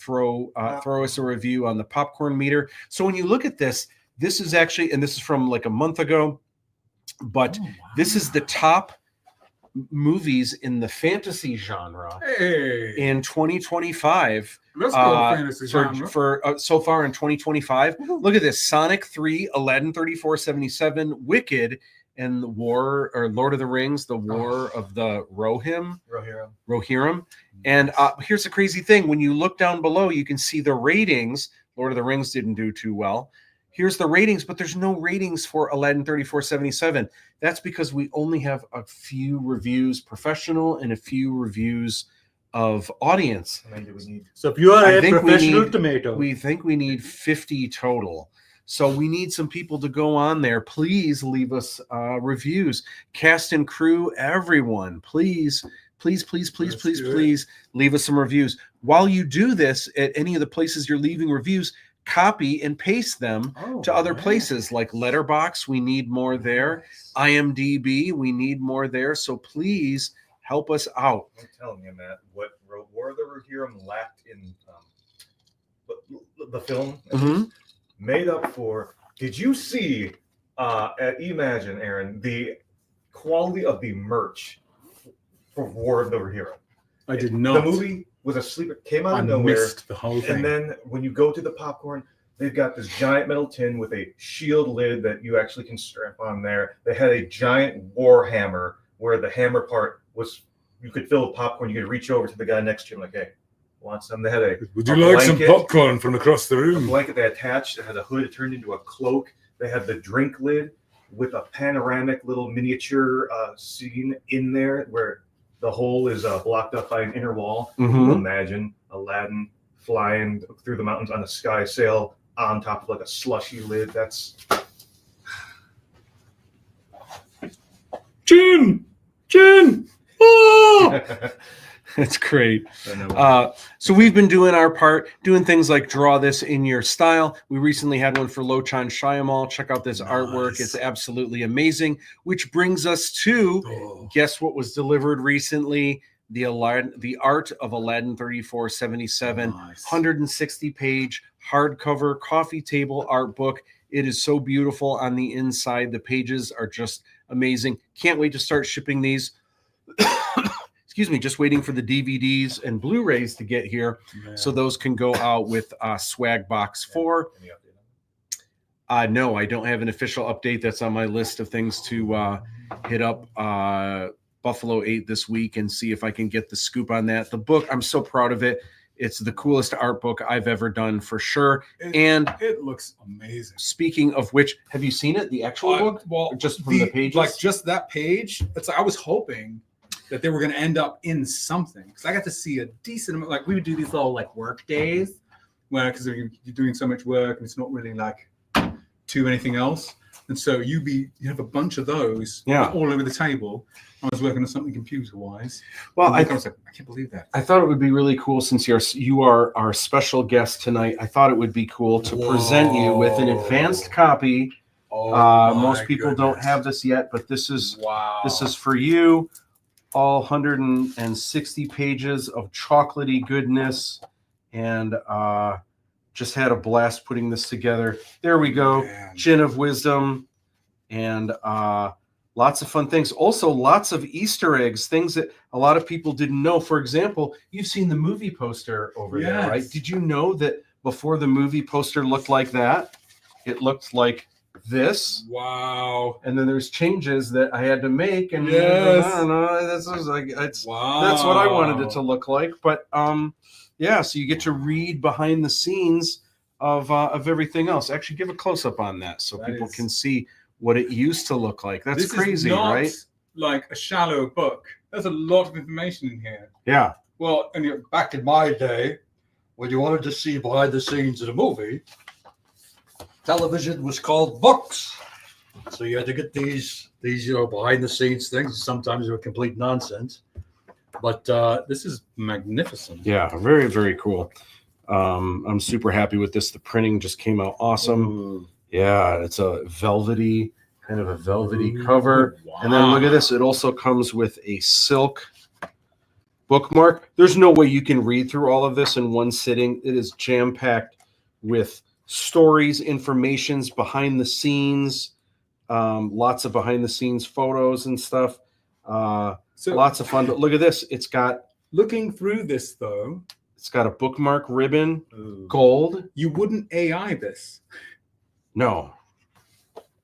throw us a review on the popcorn meter. So when you look at this, this is actually, and this is from like a month ago, but this is the top movies in the fantasy genre in 2025. Let's go fantasy genre. For so far in 2025. Look at this: Sonic 3, Aladdin 3477, Wicked, and the War or Lord of the Rings, the War of the Rohirrim. And here's the crazy thing: when you look down below, you can see the ratings Lord of the Rings didn't do too well. Here's the ratings, but there's no ratings for Aladdin 3477. That's because we only have a few reviews professional and a few reviews of audience. How many do we need? So if you are I a think we professional need- tomato, We think we need 50 total. So we need some people to go on there. Please leave us reviews. Cast and crew, everyone, please leave us some reviews. While you do this at any of the places you're leaving reviews, copy and paste them to other places like Letterboxd. We need more there. IMDb, we need more there. So please help us out. I'm telling you, Matt, what War of the Rohirrim lacked in the film Mhm. made up for. Did you see at Imagine, Aaron, the quality of the merch for War of the Rohirrim? I did not. The movie was a sleeper, came out I of nowhere. missed the whole thing. And then when you go to the popcorn, they've got this giant metal tin with a shield lid that you actually can strap on there. They had a giant war hammer where the hammer part was, you could fill with popcorn. You could reach over to the guy next to you and like, hey, want some? They had a Would a you like some blanket. popcorn from across the A room? blanket they attached. It had a hood. It turned into a cloak. They had the drink lid with a panoramic little miniature scene in there where the hole is blocked up by an inner wall. Mhm. You imagine Aladdin flying through the mountains on a sky sail on top of like a slushy lid. That's Jinn! Oh! That's great. So we've been doing our part, doing things like draw this in your style. We recently had one for Lochan Shyamalan. Check out this artwork. It's absolutely amazing. Which brings us to, guess what was delivered recently? The Art of Aladdin 3477, 160-page hardcover coffee table art book. It is so beautiful on the inside. The pages are just amazing. Can't wait to start shipping these. Excuse me, just waiting for the DVDs and Blu-rays to get here, so those can go out with Swag Box 4. No, I don't have an official update. That's on my list of things to hit up Buffalo 8 this week and see if I can get the scoop on that. The book, I'm so proud of it. It's the coolest art book I've ever done for sure. And It looks amazing. speaking of which, have you seen it, the actual book? Well, Just from the pages? like just that page. It's like I was hoping that they were going to end up in something because I got to see a decent amount. Like we would do these little like work days, where because you're doing so much work and it's not really like to anything else. And so you have a bunch of those all over the table. I was working on something computer wise. Well, I was like, I can't believe that. I thought it would be really cool since you are our special guest tonight. I thought it would be cool to present you with an advanced copy. Most people don't have this yet, but this is for you. All 160 pages of chocolatey goodness, and just had a blast putting this together. There we go. Man. Jinn of Wisdom, and lots of fun things. Also, lots of Easter eggs, things that a lot of people didn't know. For example, you've seen the movie poster over there, right? Did you know that before the movie poster looked like that? It looked like this. Wow. And then there's changes that I had to make, and Yes. I don't know. This is like that's Wow. that's what I wanted it to look like. But yeah, so you get to read behind the scenes of everything else. Actually, give a close up on that so people can see what it used to look like. That's This crazy, is not right? like a shallow book. There's a lot of information in here. Yeah. Well, and Back in my day, when you wanted to see behind the scenes of a movie, television was called books. So you had to get these behind the scenes things. Sometimes they were complete nonsense. But this is magnificent. Yeah, very, very cool. I'm super happy with this. The printing just came out awesome. Yeah, it's a velvety, kind of a velvety cover. And then look at this. It also comes with a silk bookmark. There's no way you can read through all of this in one sitting. It is jam-packed with stories, informations, behind the scenes, lots of behind the scenes photos and stuff. So Lots of fun. But look at this. It's got looking through this though, a bookmark ribbon, gold. you wouldn't AI this. No.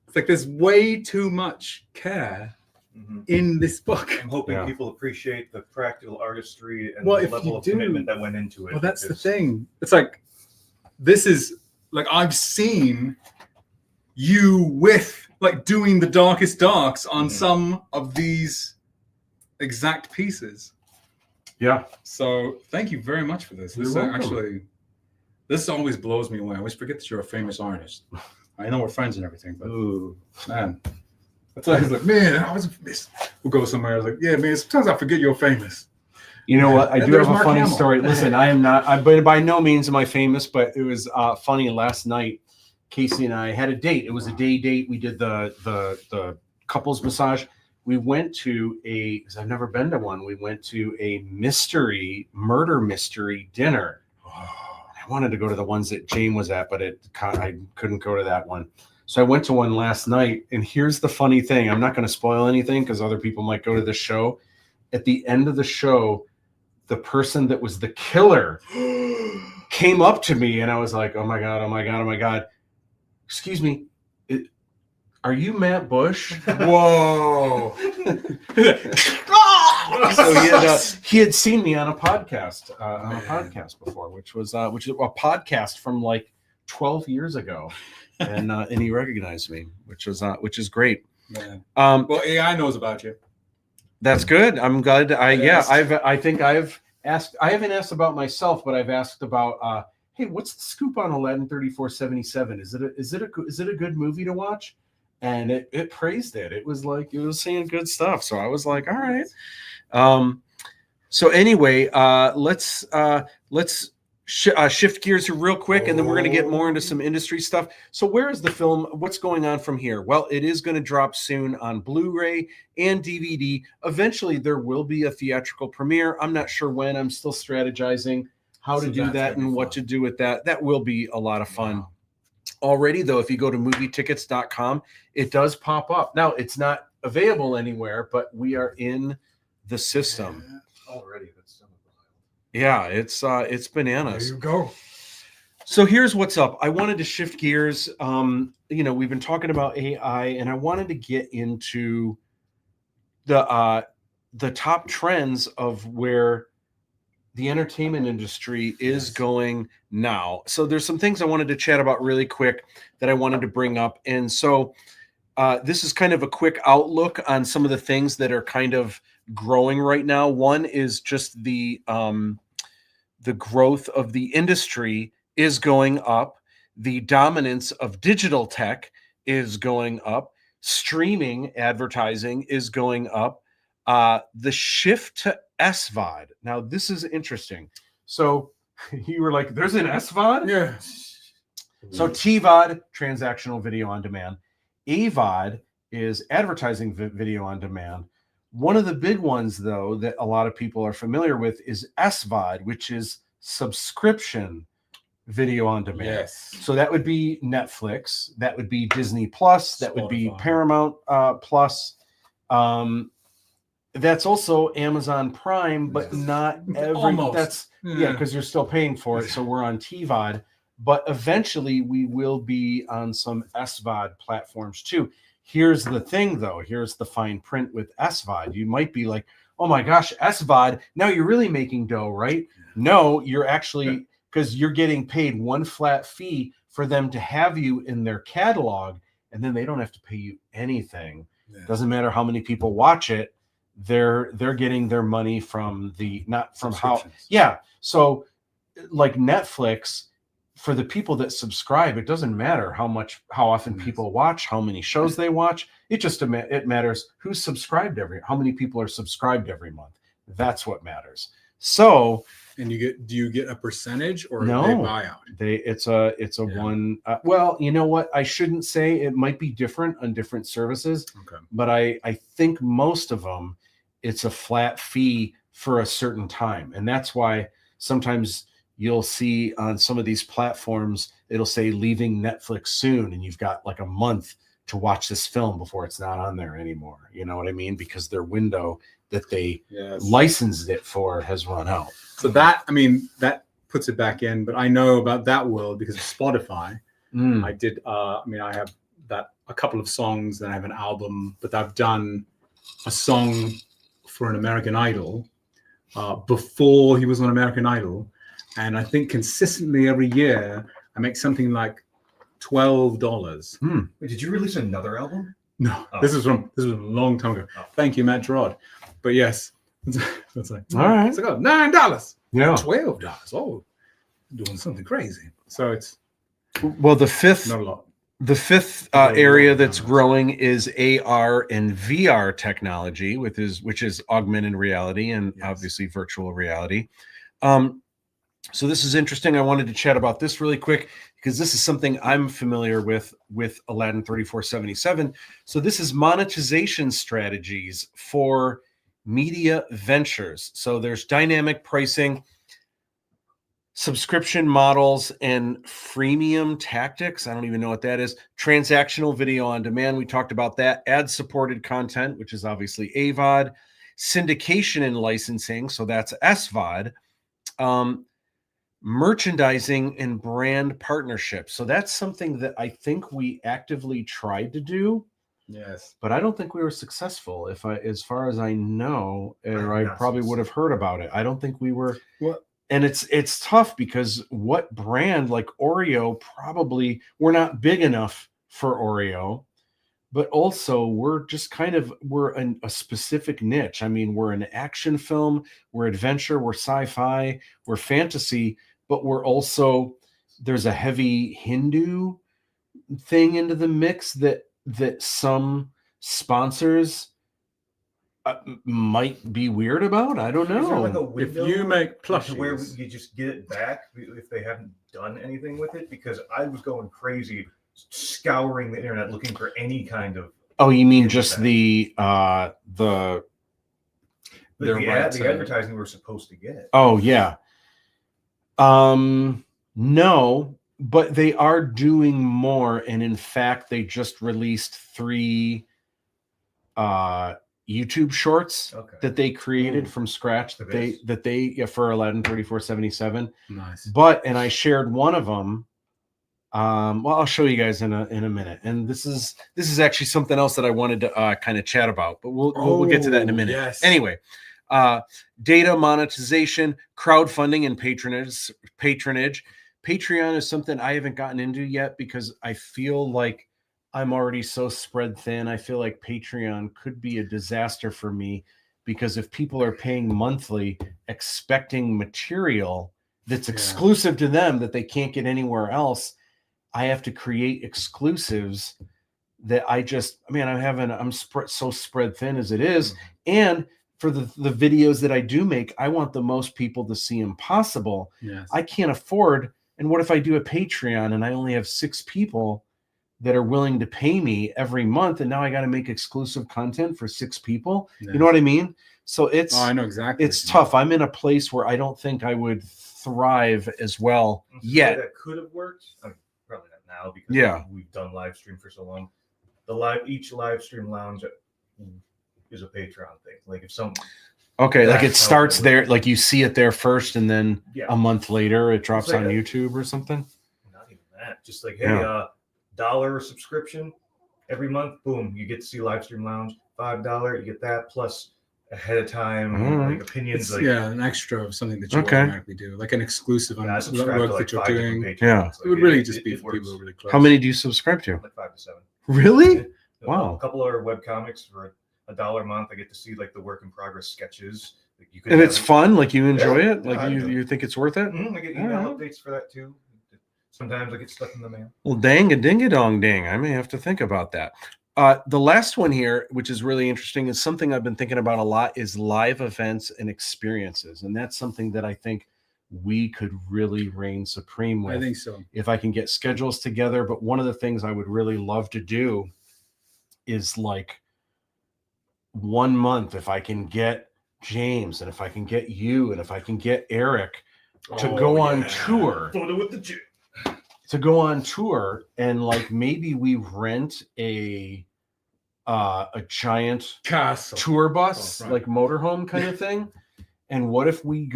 It's like there's way too much care in this book. I'm hoping Yeah. people appreciate the practical artistry and Well, the if level you of do- commitment that went into it. Well, that's the because thing. It's like this is like I've seen you with like doing the darkest darks on some of these exact pieces. Yeah. So thank you very much for this. You're This welcome. actually, this always blows me away. I always forget that you're a famous artist. I know we're friends and everything, but man, that's always like, man, I was. We'll go somewhere. I was like, yeah, man. Sometimes I forget you're famous. You know what? I do There's have a Mark funny Hamill. story. Listen, I am not. But by no means am I famous. But it was funny last night. Casey and I had a date. It was a day date. We did the couples massage. We went to because I've never been to one. We went to a murder mystery dinner. I wanted to go to the ones that Jane was at, but I couldn't go to that one. So I went to one last night, and here's the funny thing. I'm not going to spoil anything because other people might go to the show. At the end of the show, the person that was the killer came up to me, and I was like, oh my God, oh my God, oh my God. Excuse me. Are you Matt Bush? Whoa! So he had seen me on a podcast before, which is a podcast from like 12 years ago, and he recognized me, which is great. Man. Well, AI knows about you. That's good. I'm glad. I haven't asked about myself, but I've asked about. Hey, what's the scoop on Aladdin 3477? Is it a good movie to watch? And it praised it. It was saying good stuff. So I was like, all right. So anyway, let's shift gears here real quick, and then we're going to get more into some industry stuff. So where is the film? What's going on from here? Well, it is going to drop soon on Blu-ray and DVD. Eventually, there will be a theatrical premiere. I'm not sure when. I'm still strategizing how to do that and what to do with that. That will be a lot of fun. Wow. Already, though, if you go to movietickets.com, it does pop up. Now, it's not available anywhere, but we are in the system. Already, that's yeah, it's bananas. There you go. So here's what's up. I wanted to shift gears. We've been talking about AI, and I wanted to get into the top trends of where the entertainment industry is going now. So there's some things I wanted to chat about really quick that I wanted to bring up. And so this is kind of a quick outlook on some of the things that are kind of growing right now. One is just the growth of the industry is going up. The dominance of digital tech is going up. Streaming advertising is going up. The shift to SVOD. Now, this is interesting. So you were like, there's an SVOD? Yeah. So TVOD, transactional video on demand. AVOD is advertising video on demand. One of the big ones, though, that a lot of people are familiar with is SVOD, which is subscription video on demand. Yes. So that would be Netflix. That would be Disney Plus. That would be Paramount Plus. That's also Amazon Prime, but not every. Almost. That's because you're still paying for it. So we're on TVOD, but eventually we will be on some SVOD platforms too. Here's the thing, though. Here's the fine print with SVOD. You might be like, "Oh my gosh, SVOD! Now you're really making dough, right?" No, you're actually because you're getting paid one flat fee for them to have you in their catalog, and then they don't have to pay you anything. Yeah. Doesn't matter how many people watch it. They're getting their money from so like Netflix, for the people that subscribe, it doesn't matter how often people watch, how many shows they watch. It matters who's subscribed how many people are subscribed every month. That's what matters. So, and do you get a percentage or no, they buy out? It's a one. Well, you know what? I shouldn't say it might be different on different services. Okay. But I think most of them, it's a flat fee for a certain time. And that's why sometimes you'll see on some of these platforms, it'll say leaving Netflix soon. And you've got like a month to watch this film before it's not on there anymore. You know what I mean? Because their window that they licensed it for has run out. So that puts it back in. But I know about that world because of Spotify. I did, I have a couple of songs, then I have an album, but I've done a song for an American Idol before he was on American Idol. And I think consistently every year I make something like $12. Wait, did you release another album? No, Oh. this was a long time ago. Oh. Thank you, Matt Gerard. But yes, it's like All right. it's like $9, Yeah. $12. Oh, doing something crazy. So it's Well, the fifth not a lot. area that's growing is AR and VR technology, which is augmented reality and obviously virtual reality. So this is interesting. I wanted to chat about this really quick because this is something I'm familiar with ALADDIN 3477. So this is monetization strategies for media ventures. So there's dynamic pricing, subscription models, and freemium tactics. I don't even know what that is. Transactional video on demand. We talked about that. Ad-supported content, which is obviously AVOD. Syndication and licensing. So that's SVOD. Merchandising and brand partnerships. So that's something that I think we actively tried to do, Yes. but I don't think we were successful. As far as I know, or I probably would have heard about it. I don't think we were. What? And it's tough because what brand like Oreo, probably we're not big enough for Oreo, but also we're just we're a specific niche. I mean, we're an action film, we're adventure, we're sci-fi, we're fantasy, but we're also, there's a heavy Hindu thing into the mix that some sponsors might be weird about. I don't Is there know. like a If window you make to where plushies, you just get it back if they haven't done anything with it? Because I was going crazy scouring the internet looking for any kind of Oh, you mean Into just that. the the right to- advertising we were supposed to get. oh yeah. No, but they are doing more, and in fact they just released 3 YouTube shorts Okay. that they created Ooh. from scratch For that they this? for ALADDIN 3477. nice. And I shared one of them. Well, I'll show you guys in a minute. And this is actually something else that I wanted to kind of chat about, but we'll get to that in a minute. Yes. Anyway, data monetization, crowdfunding, and patronage. Patreon is something I haven't gotten into yet because I feel like I'm already so spread thin. I feel like Patreon could be a disaster for me because if people are paying monthly expecting material that's exclusive to them that they can't get anywhere else, I have to create exclusives that I'm so spread thin as it is. And for the videos that I do make, I want the most people to see them possible. Yes. I can't afford. And what if I do a Patreon and I only have 6 people that are willing to pay me every month, and now I got to make exclusive content for 6 people? Yes. You know what I mean? So I know exactly. it's tough. I'm in a place where I don't think I would thrive as well yet. That could have worked. I mean, probably not now because we've done live stream for so long. Each live stream lounge is a Patreon thing. Like if some Okay, like it That's how starts it there, works. like you see it there first, and then Yeah. a month later it drops like on a- YouTube or something. not even that. Just like, hey, Yeah. $1 subscription every month, boom, you get to see live stream lounge. $5, you get that plus ahead of time Alright. like opinions. It's, Like an extra of something that you Okay. automatically do, like an exclusive on I the subscribe to work like that you're 5 different doing. pages. Yeah. It's It would like, really just be for works. people who are really close. How many do you subscribe to? Like 5 to 7. Really? Yeah. Wow. A couple are web comics for $1 a month. I get to see like the work in progress sketches. Like you could And have it's fun, like you enjoy Yeah. it, like Yeah, I do. you think it's worth it? I get email Alright. updates for that too. Sometimes I get stuff in the mail. Well, dang a ding a dong dang. I may have to think about that. The last one here, which is really interesting, is something I've been thinking about a lot, is live events and experiences. And that's something that I think we could really reign supreme with. I think so. If I can get schedules together. But one of the things I would really love to do is like 1 month, if I can get James and if I can get you and if I can get Eric to go on tour. Photo with the Jinn. To go on tour, and like maybe we rent a giant Castle. tour bus, Oh, right. like motorhome kind of thing. And what if we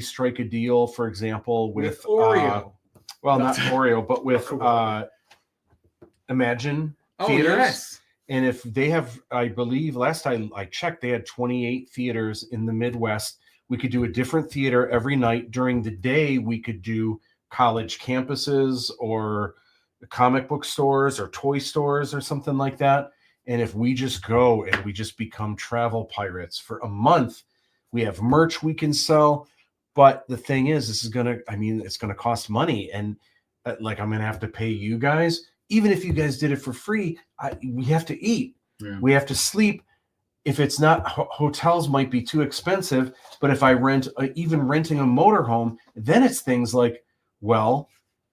strike a deal, for example, with Oreo. well, not Oreo, but with Imagine Theaters. Yes. And if they have, I believe last time I checked, they had 28 theaters in the Midwest. We could do a different theater every night. During the day, we could do college campuses or comic book stores or toy stores or something like that. And if we just go and we just become travel pirates for a month, we have merch we can sell. But the thing is, this is it's going to cost money. And like, I'm going to have to pay you guys. Even if you guys did it for free, we have to eat. Yeah. We have to sleep. If it's not, hotels might be too expensive. But if I even renting a motorhome, then it's things like, well,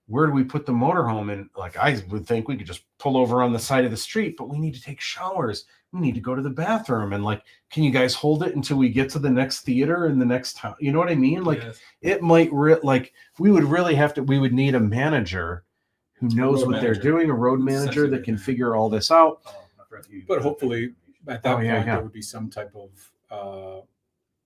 where do we put the motorhome? And like, I would think we could just pull over on the side of the street, but we need to take showers. We need to go to the bathroom. And like, can you guys hold it until we get to the next theater in the next town? You know what I mean? Like, Yes. it might we would really have to, we would need a manager who knows what they're doing, a road manager that can figure all this out. But hopefully at that point, yeah. there would be some type of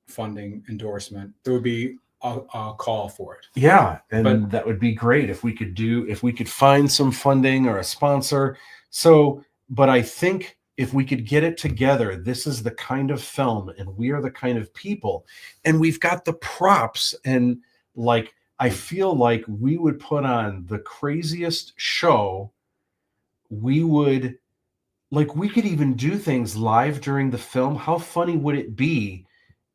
funding endorsement. There would be a call for it. Yeah, and But- that would be great if we could find some funding or a sponsor. So, but I think if we could get it together, this is the kind of film, and we are the kind of people, and we've got the props, and like, I feel like we would put on the craziest show. We could even do things live during the film. How funny would it be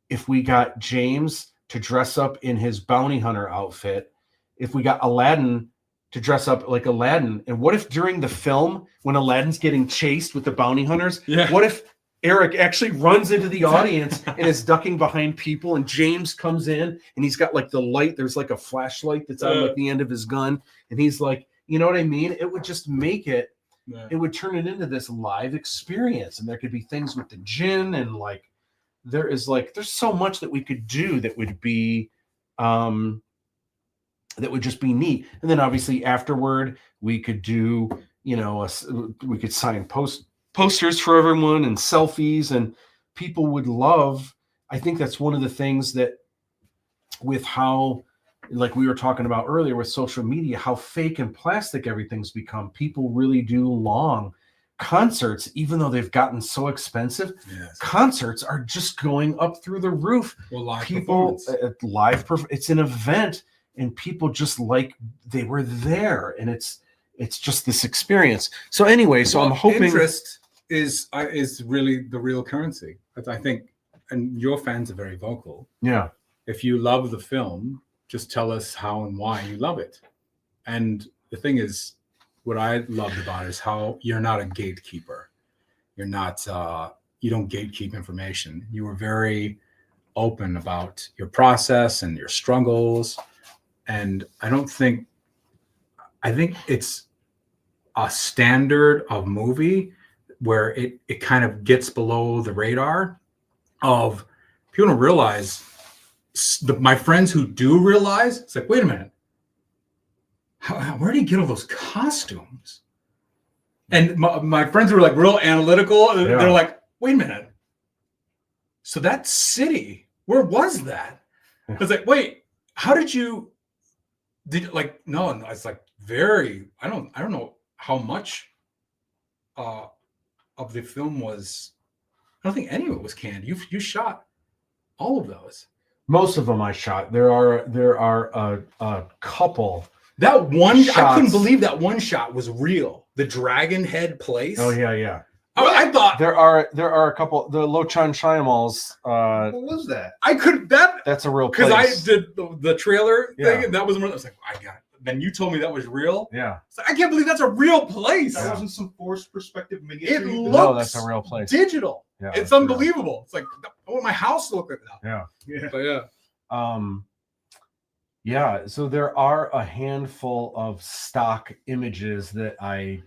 if we got James to dress up in his bounty hunter outfit, if we got Aladdin to dress up like Aladdin? And what if during the film, when Aladdin's getting chased with the bounty hunters, what if Eric actually runs into the audience and is ducking behind people, and James comes in and he's got like the light, there's like a flashlight that's on like the end of his gun, and he's like, you know what I mean? It would just make it, it would turn it into this live experience. And there could be things with the Jinn, and like, there's so much that we could do that would be that would just be neat. And then obviously afterward we could do, we could sign posters for everyone and selfies, and people would love. I think that's one of the things that, with how, like we were talking about earlier with social media, how fake and plastic everything's become. People really do long concerts, even though they've gotten so expensive. Yes. Concerts are just going up through the roof. Well, live People performance. it's an event, and people just like they were there, and it's just this experience. So anyway, I'm hoping interest is really the real currency. I think, and your fans are very vocal. Yeah. If you love the film, just tell us how and why you love it. And the thing is, what I loved about it is how you're not a gatekeeper. You're not, you don't gatekeep information. You were very open about your process and your struggles. And I think it's a standard of movie where it kind of gets below the radar of people don't realize. My friends who do realize, it's like, wait a minute, where do you get all those costumes? And my friends were like real analytical. And they're like, wait a minute. So that city, where was that? I was like, wait, how did no, it's like very, I don't know how much of the film was, I don't think any of it was canned. You shot all of those. Most of them I shot. There are a couple. That one, shots. I couldn't believe that one shot was real. The Dragon Head place. Oh yeah. I thought there are a couple. The Lochan Shyamalan's. What was that? That's a real place. because I did the trailer thing, Yeah. and that was one. I was like, I got it. Then you told me that was real. Yeah. It's like, I can't believe that's a real place. That wasn't some forced perspective miniature. It you did? looks No, that's a real place. digital. Yeah, It's that's real. unbelievable. It's like, I want my house to look like that. Yeah. Yeah. But yeah. Yeah, so there are a handful of stock images that I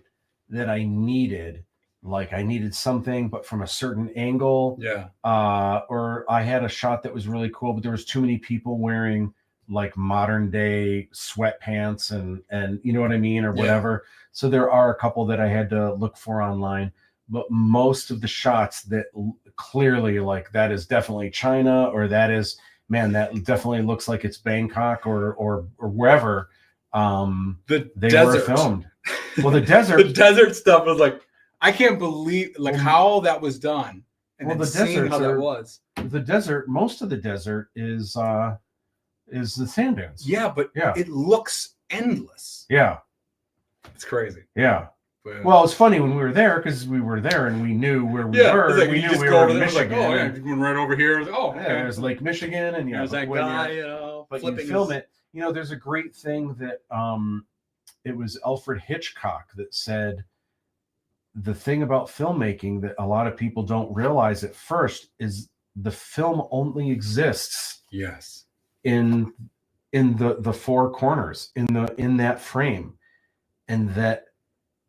needed. Like I needed something, but from a certain angle. Yeah. Or I had a shot that was really cool, but there was too many people wearing like modern day sweatpants and you know what I mean, or whatever. So there are a couple that I had to look for online, but most of the shots that clearly like that is definitely China, or that is, man, that definitely looks like it's Bangkok or wherever The they desert. were filmed. Well, the desert. The desert stuff was like, I can't believe like how that was done. And Well, then the seeing deserts how that are- was. The desert. Most of the desert is the sand dunes. Yeah, but Yeah. it looks endless. Yeah. It's crazy. Yeah. But, Well, it's funny when we were there because we were there and we knew where we yeah, were. it's like We you knew just we go were over in there. It's like, Michigan. oh yeah, and- you're going right over here. It's like, oh, yeah, okay. there's Lake Michigan, and There's that when guy, you're- but you flipping film his- it. You know, there's a great thing that it was Alfred Hitchcock that said the thing about filmmaking that a lot of people don't realize at first is the film only exists Yes. in the four corners in that frame, and that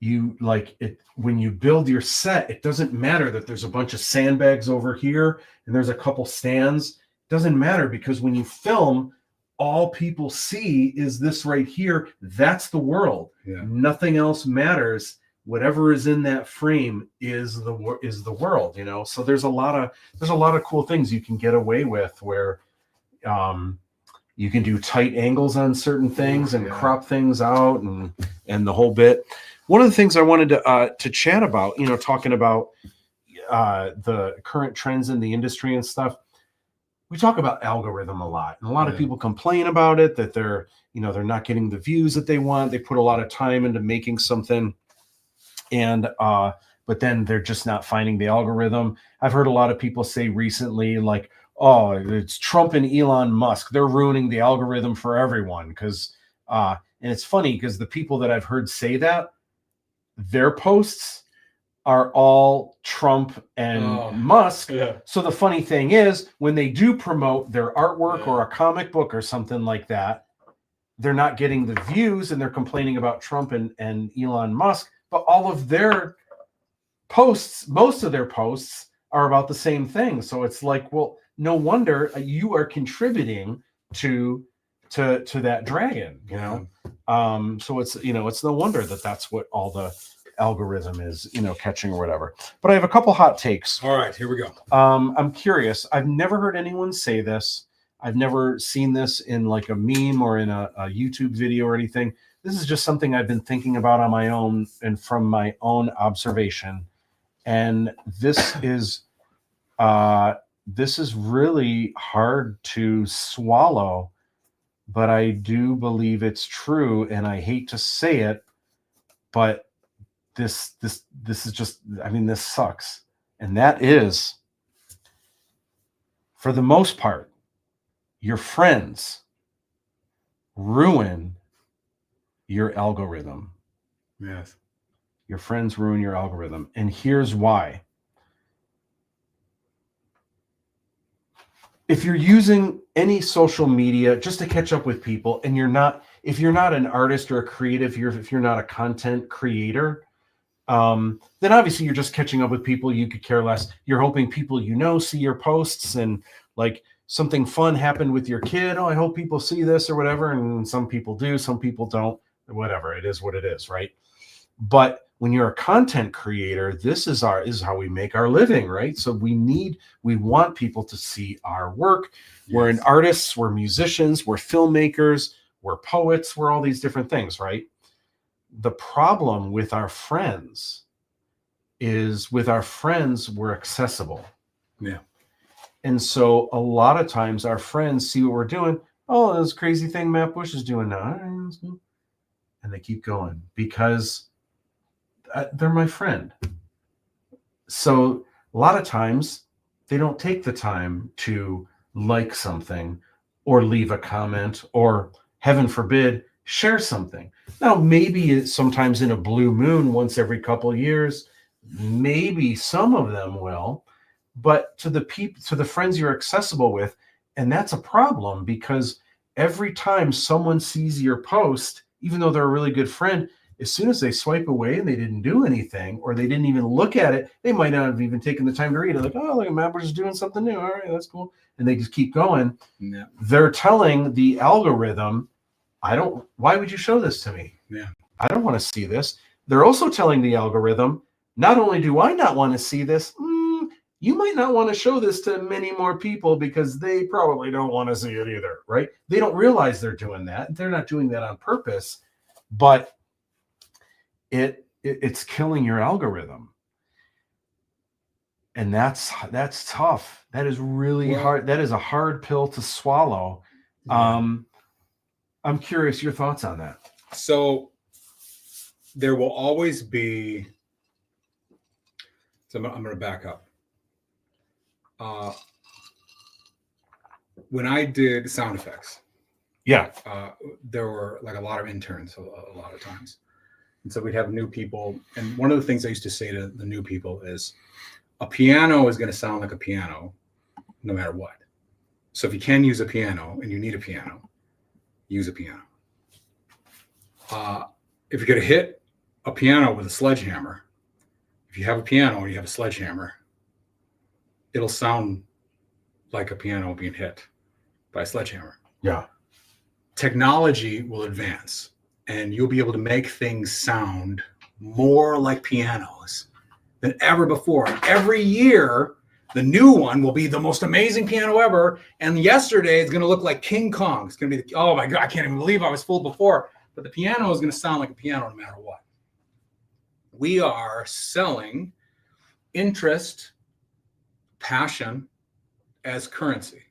you like it when you build your set. It doesn't matter that there's a bunch of sandbags over here and there's a couple stands. It doesn't matter, because when you film, all people see is this right here. That's the world. Yeah. Nothing else matters. Whatever is in that frame is the world, you know. So there's a lot of cool things you can get away with where you can do tight angles on certain things and crop things out and the whole bit. One of the things I wanted to chat about, you know, talking about the current trends in the industry and stuff, we talk about algorithm a lot, and a lot of people complain about it, that they're not getting the views that they want. They put a lot of time into making something, and but then they're just not finding the algorithm. I've heard a lot of people say recently, like, oh, it's Trump and Elon Musk. They're ruining the algorithm for everyone. Because, and it's funny because the people that I've heard say that, their posts are all Trump and Musk. Yeah. So the funny thing is, when they do promote their artwork or a comic book or something like that, they're not getting the views, and they're complaining about Trump and Elon Musk. But all of their posts, most of their posts, are about the same thing. So it's like, well, no wonder you are contributing to that dragon, you know. So it's, you know, it's no wonder that that's what all the algorithm is, you know, catching or whatever. But I have a couple hot takes. All right, here we go. I'm curious. I've never heard anyone say this. I've never seen this in like a meme or in a YouTube video or anything. This is just something I've been thinking about on my own and from my own observation. And this is really hard to swallow, but I do believe it's true, and I hate to say it, but this is just, I mean, this sucks. And that is, for the most part, your friends ruin your algorithm. Yes. Your friends ruin your algorithm. And here's why. If you're using any social media just to catch up with people, and if you're not an artist or a creative, if you're not a content creator, then obviously you're just catching up with people. You could care less. You're hoping people you know see your posts, and like something fun happened with your kid. Oh, I hope people see this or whatever. And some people do, some people don't. Whatever, it is what it is, right? But when you're a content creator, this is how we make our living, right? So we want people to see our work. Yes. We're artists, we're musicians, we're filmmakers, we're poets, we're all these different things, right? The problem with our friends is we're accessible. Yeah. And so a lot of times our friends see what we're doing. Oh, this crazy thing Matt Bush is doing now. And they keep going because they're my friend. So a lot of times they don't take the time to like something or leave a comment or, heaven forbid, share something. Now, maybe it's sometimes in a blue moon once every couple of years, maybe some of them will, but to the friends you're accessible with, and that's a problem, because every time someone sees your post, even though they're a really good friend, as soon as they swipe away and they didn't do anything, or they didn't even look at it, they might not have even taken the time to read it. Like, oh, look at Matt, we're just doing something new. All right, that's cool. And they just keep going. Yeah. They're telling the algorithm, why would you show this to me? Yeah. I don't want to see this. They're also telling the algorithm, not only do I not want to see this, you might not want to show this to many more people because they probably don't want to see it either, right? They don't realize they're doing that. They're not doing that on purpose, but it's killing your algorithm. And that's tough. That is really hard. That is a hard pill to swallow. Yeah. I'm curious your thoughts on that. So there will always be. So I'm going to back up. When I did sound effects, Yeah. there were like a lot of interns a lot of times. And so we'd have new people. And one of the things I used to say to the new people is a piano is going to sound like a piano no matter what. So if you can use a piano and you need a piano, use a piano. If you're going to hit a piano with a sledgehammer, if you have a piano and you have a sledgehammer, it'll sound like a piano being hit by a sledgehammer. Yeah. Technology will advance and you'll be able to make things sound more like pianos than ever before. Every year, the new one will be the most amazing piano ever. And yesterday, it's going to look like King Kong. It's going to be, oh my God, I can't even believe I was fooled before. But the piano is going to sound like a piano no matter what. We are selling interest, passion as currency.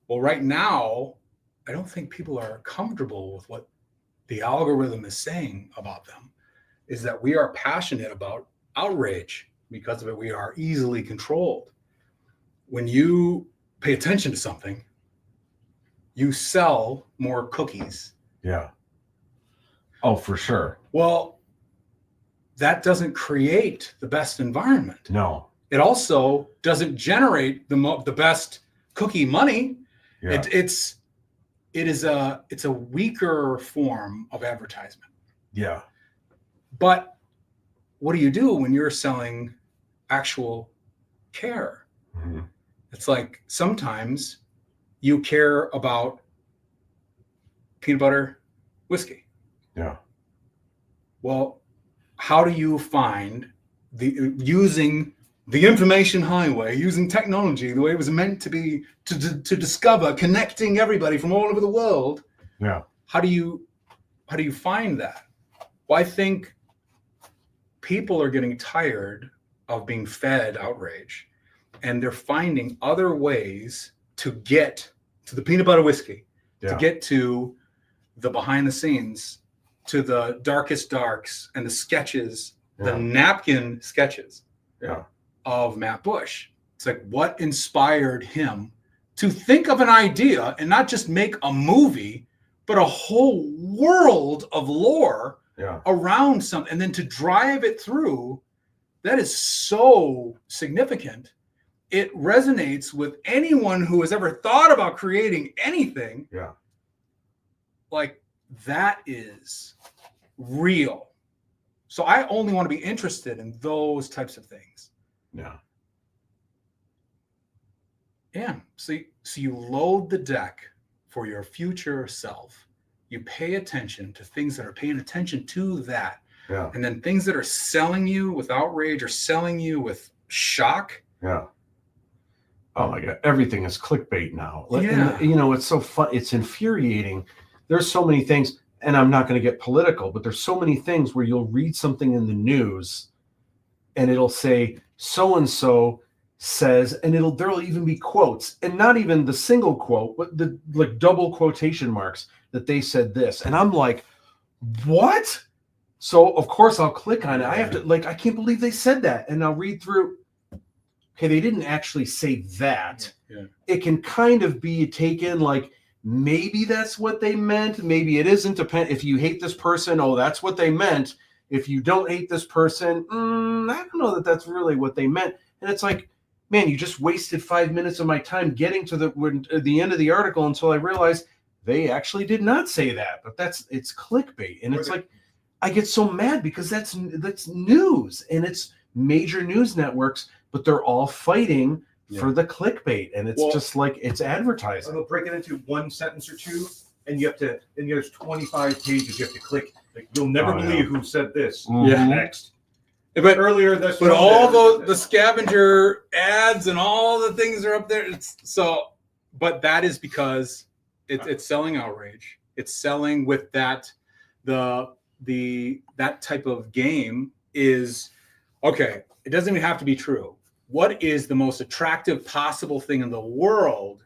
Well, right now, I don't think people are comfortable with what the algorithm is saying about them, is that we are passionate about outrage. Because of it, we are easily controlled. When you pay attention to something, you sell more cookies. Yeah. Oh, for sure. Well, that doesn't create the best environment. No. It also doesn't generate the best cookie money. Yeah. It's a weaker form of advertisement. Yeah. But what do you do when you're selling actual care? Mm-hmm. It's like sometimes you care about peanut butter whiskey. Yeah. Well, how do you find using the information highway, using technology the way it was meant to be, to discover, connecting everybody from all over the world? Yeah. How do you find that? Well, I think people are getting tired of being fed outrage, and they're finding other ways to get to the peanut butter whiskey, to get to the behind the scenes, to the darkest darks and the sketches, the napkin sketches of Matt Bush. It's like, what inspired him to think of an idea and not just make a movie, but a whole world of lore around something, and then to drive it through? That is so significant. It resonates with anyone who has ever thought about creating anything. Yeah. Like, that is real. So I only want to be interested in those types of things. Yeah. Yeah. So you load the deck for your future self. You pay attention to things that are paying attention to that. Yeah. And then things that are selling you with outrage or selling you with shock. Yeah. Oh my God. Everything is clickbait now. Yeah. And, it's so fun. It's infuriating. There's so many things, and I'm not going to get political, but there's so many things where you'll read something in the news and it'll say so-and-so says, and there'll even be quotes, and not even the single quote, but the like double quotation marks that they said this. And I'm like, what? So of course I'll click on it. I have to, I can't believe they said that. And I'll read through. Okay, they didn't actually say that. Yeah. It can kind of be taken like maybe that's what they meant. Maybe it isn't. If you hate this person, oh, that's what they meant. If you don't hate this person, I don't know that that's really what they meant. And it's like, man, you just wasted 5 minutes of my time getting to the end of the article until I realized they actually did not say that. But it's clickbait, and it's like I get so mad because that's news, and it's major news networks, but they're all fighting for the clickbait, and it's just like it's advertising. They'll break it into one sentence or two, and there's 25 pages you have to click. Like, you'll never believe who said this. Yeah. Next. But earlier, that's but all the scavenger ads and all the things are up there. But that is because it's selling outrage. It's selling with that that type of game is okay. It doesn't even have to be true. What is the most attractive possible thing in the world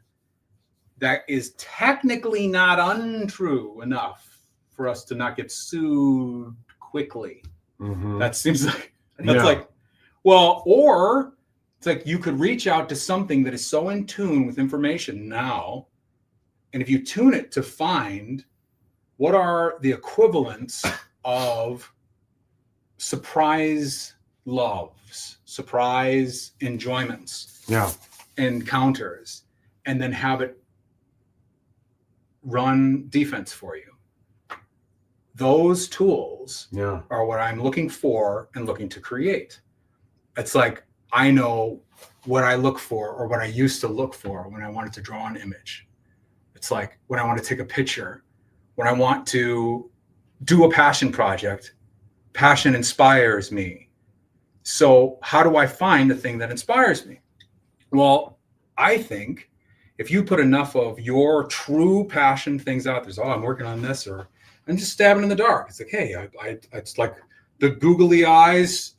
that is technically not untrue enough for us to not get sued quickly. That seems like that's like, well, or it's like you could reach out to something that is so in tune with information now, and if you tune it to find what are the equivalents of surprise loves, surprise enjoyments, encounters, and then have it run defense for you. Those tools are what I'm looking for and looking to create. It's like I know what I look for, or what I used to look for when I wanted to draw an image. It's like when I want to take a picture, when I want to do a passion project, passion inspires me. So how do I find the thing that inspires me? Well, I think if you put enough of your true passion things out there, I'm working on this, or I'm just stabbing in the dark. It's like, hey, it's like the googly eyes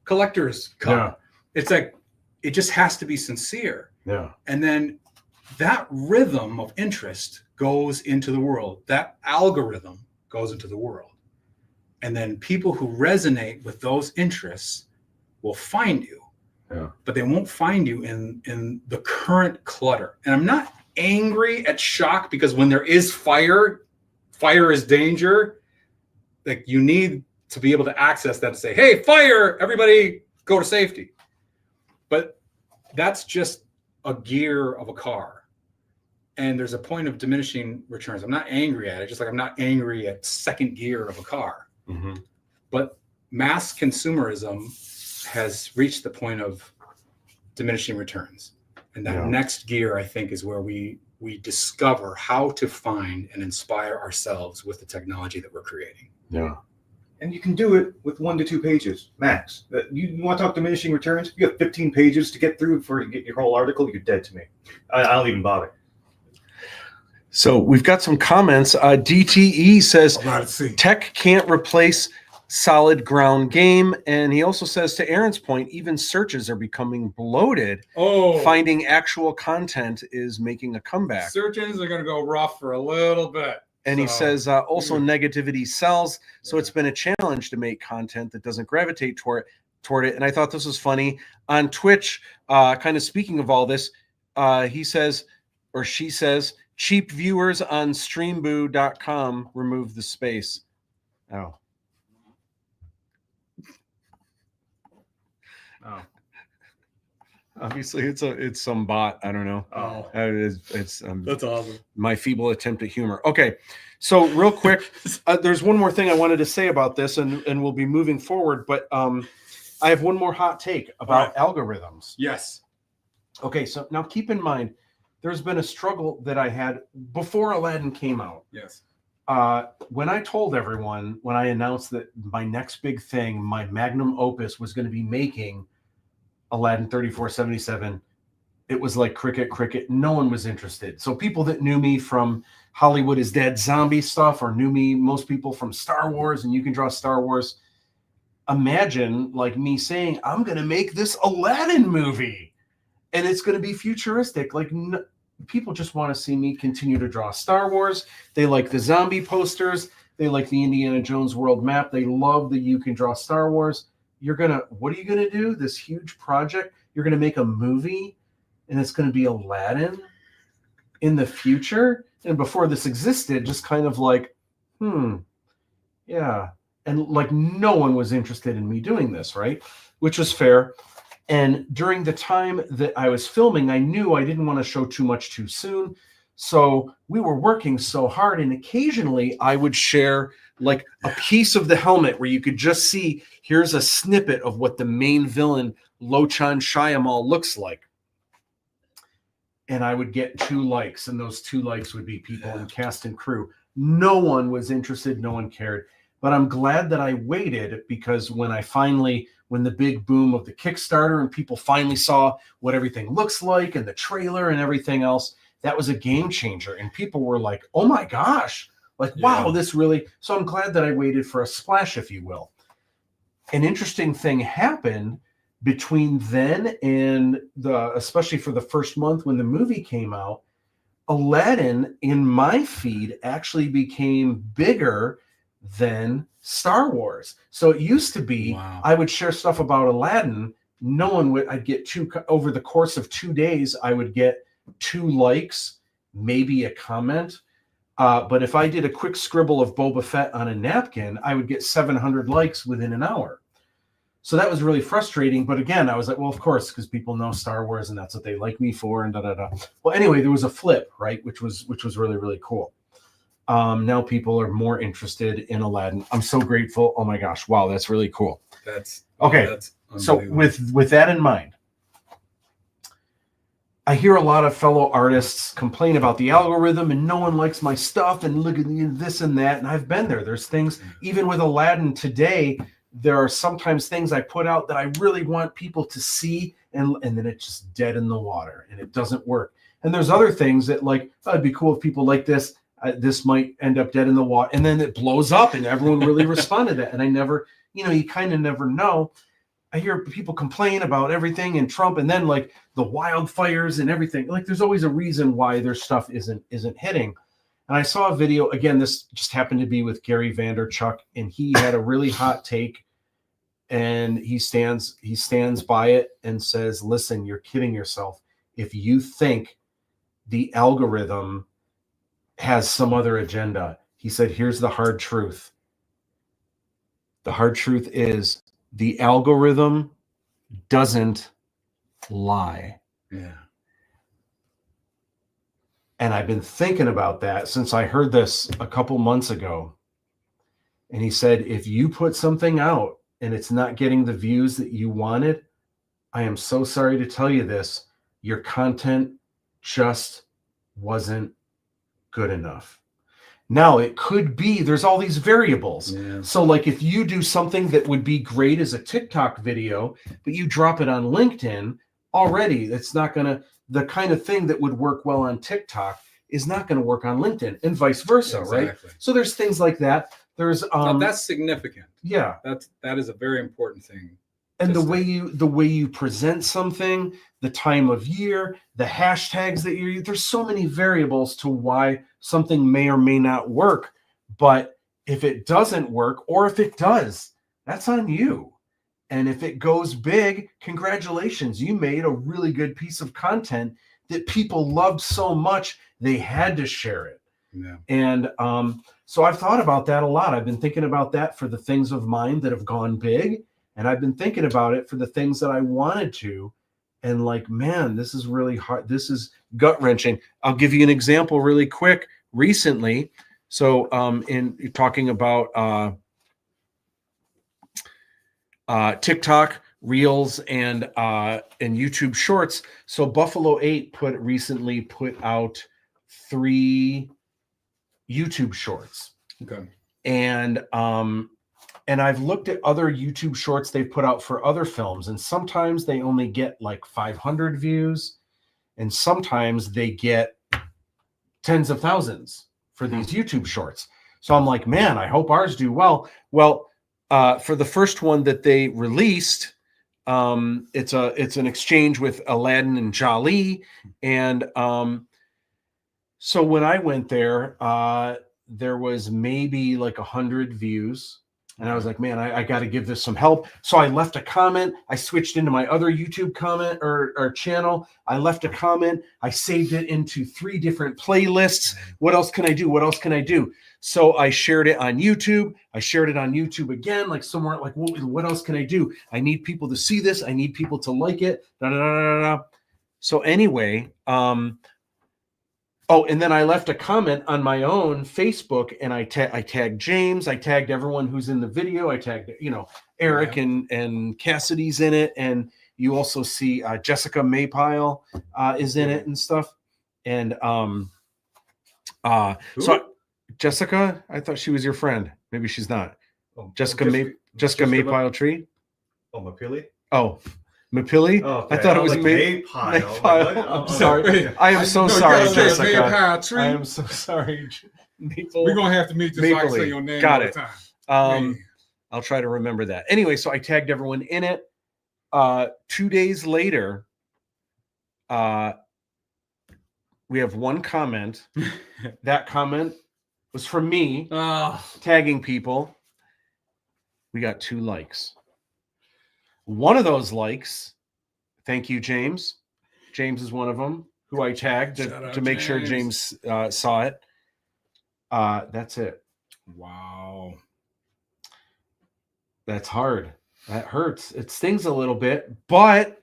collector's cup. It's like, it just has to be sincere. And then that rhythm of interest goes into the world. That algorithm goes into the world. And then people who resonate with those interests will find you. But they won't find you in the current clutter. And I'm not angry at shock, because when there is fire is danger. Like, you need to be able to access that to say, hey, fire, everybody go to safety. But that's just a gear of a car. And there's a point of diminishing returns. I'm not angry at it, just like I'm not angry at second gear of a car. But mass consumerism has reached the point of diminishing returns. And that next gear, I think, is where we discover how to find and inspire ourselves with the technology that we're creating. And you can do it with 1 to 2 pages max. You want to talk diminishing returns? You have 15 pages to get through before you get your whole article. You're dead to me. I don't even bother. So we've got some comments. DTE says tech can't replace solid ground game. And he also says, to Aaron's point, even searches are becoming bloated. Finding actual content is making a comeback. Search engines are going to go rough for a little bit. And he says, also negativity sells. So it's been a challenge to make content that doesn't gravitate toward it. And I thought this was funny. On Twitch, kind of speaking of all this, he says, or she says, cheap viewers on streamboo.com remove the space. Obviously, it's some bot. I don't know. It's that's awesome. My feeble attempt at humor. Okay, so real quick, there's one more thing I wanted to say about this, and we'll be moving forward. But I have one more hot take about algorithms. Yes. Okay, so now keep in mind, there's been a struggle that I had before Aladdin came out. Yes. When I told everyone, when I announced that my next big thing, my magnum opus, was going to be making Aladdin 3477, it was like cricket. No one was interested. So people that knew me from Hollywood is Dead zombie stuff, or knew me, most people from Star Wars and You Can Draw Star Wars, imagine like me saying, I'm going to make this Aladdin movie and it's going to be futuristic. Like, people just want to see me continue to draw Star Wars. They like the zombie posters. They like the Indiana Jones world map. They love the You Can Draw Star Wars. What are you going to do? This huge project? You're going to make a movie and it's going to be Aladdin in the future? And before this existed, just kind of like, yeah. And like, no one was interested in me doing this, right? Which was fair. And during the time that I was filming, I knew I didn't want to show too much too soon. So we were working so hard, and occasionally I would share like a piece of the helmet where you could just see, here's a snippet of what the main villain, Lochan Shyamalan, looks like. And I would get 2 likes, and those 2 likes would be people in cast and crew. No one was interested. No one cared. But I'm glad that I waited, because when the big boom of the Kickstarter and people finally saw what everything looks like and the trailer and everything else, that was a game changer. And people were like, oh my gosh, like, wow, this really. So I'm glad that I waited for a splash, if you will. An interesting thing happened between then and especially for the first month when the movie came out, Aladdin in my feed actually became bigger than Star Wars. So it used to be I would share stuff about Aladdin. No one would, I'd get over the course of 2 days, I would get 2 likes, maybe a comment. But if I did a quick scribble of Boba Fett on a napkin, I would get 700 likes within an hour. So that was really frustrating. But again, I was like, well, of course, because people know Star Wars and that's what they like me for and da-da-da. Well, anyway, there was a flip, right? Which was really, really cool. Now people are more interested in Aladdin. I'm so grateful. Oh my gosh. Wow. That's really cool. That's okay. That's so with that in mind, I hear a lot of fellow artists complain about the algorithm and no one likes my stuff and look at this and that. And I've been there. There's things, even with Aladdin today, there are sometimes things I put out that I really want people to see and then it's just dead in the water and it doesn't work. And there's other things that like, oh, it'd be cool if people like this. This might end up dead in the water. And then it blows up and everyone really responded to that. And I never, you kind of never know. I hear people complain about everything and Trump and then like the wildfires and everything. Like there's always a reason why their stuff isn't hitting. And I saw a video, again, this just happened to be with Gary Vaynerchuk, and he had a really hot take and he stands by it and says, listen, you're kidding yourself. If you think the algorithm has some other agenda, he said, here's the hard truth. The hard truth is the algorithm doesn't lie. Yeah. And I've been thinking about that since I heard this a couple months ago. And he said, if you put something out and it's not getting the views that you wanted, I am so sorry to tell you this, your content just wasn't good enough. Now it could be, there's all these variables. Yeah. So like if you do something that would be great as a TikTok video, but you drop it on LinkedIn, already it's not going to, the kind of thing that would work well on TikTok is not going to work on LinkedIn and vice versa. Exactly. Right? So there's things like that. There's, now that's significant. Yeah. That is a very important thing. And the way you present something, the time of year, the hashtags that you use, there's so many variables to why something may or may not work. But if it doesn't work, or if it does, that's on you. And if it goes big, congratulations. You made a really good piece of content that people loved so much, they had to share it. Yeah. And so I've thought about that a lot. I've been thinking about that for the things of mine that have gone big. And I've been thinking about it for the things that I wanted to. And like, man, this is really hard. This is gut wrenching. I'll give you an example really quick. Recently, so in talking about TikTok Reels and YouTube Shorts. So Buffalo 8 recently put out 3 YouTube Shorts. Okay. And I've looked at other YouTube Shorts they've put out for other films, and sometimes they only get like 500 views, and sometimes they get tens of thousands for these YouTube Shorts. So I'm like, man, I hope ours do well. Well, for the first one that they released, it's an exchange with Aladdin and Jolly, and so when I went there was maybe like 100 views. And I was like, man, I got to give this some help. So I left a comment. I switched into my other YouTube comment or channel. I left a comment. I saved it into 3 different playlists. What else can I do? What else can I do? So I shared it on YouTube. I shared it on YouTube again, like somewhere like, what else can I do? I need people to see this. I need people to like it. Da, da, da, da, da. So anyway, oh, and then I left a comment on my own Facebook, and I tagged James. I tagged everyone who's in the video. I tagged, Eric and Cassidy's in it. And you also see Jessica Maypile is in it and stuff. And so Jessica, I thought she was your friend. Maybe she's not. Jessica Maypile Tree. Oh, Mapili? Oh, Mapili? Okay. I thought it was like Maypile. I'm sorry. I am so sorry, Jessica. Tree. I am so sorry. We're gonna have to meet this so I can say your name Got all it. the time. I'll try to remember that. Anyway, so I tagged everyone in it, 2 days later, we have one comment. That comment was from me tagging people. We got 2 likes. One of those likes, thank you, James. James is one of them who I tagged to make sure James saw it. That's it. Wow. That's hard. That hurts. It stings a little bit, but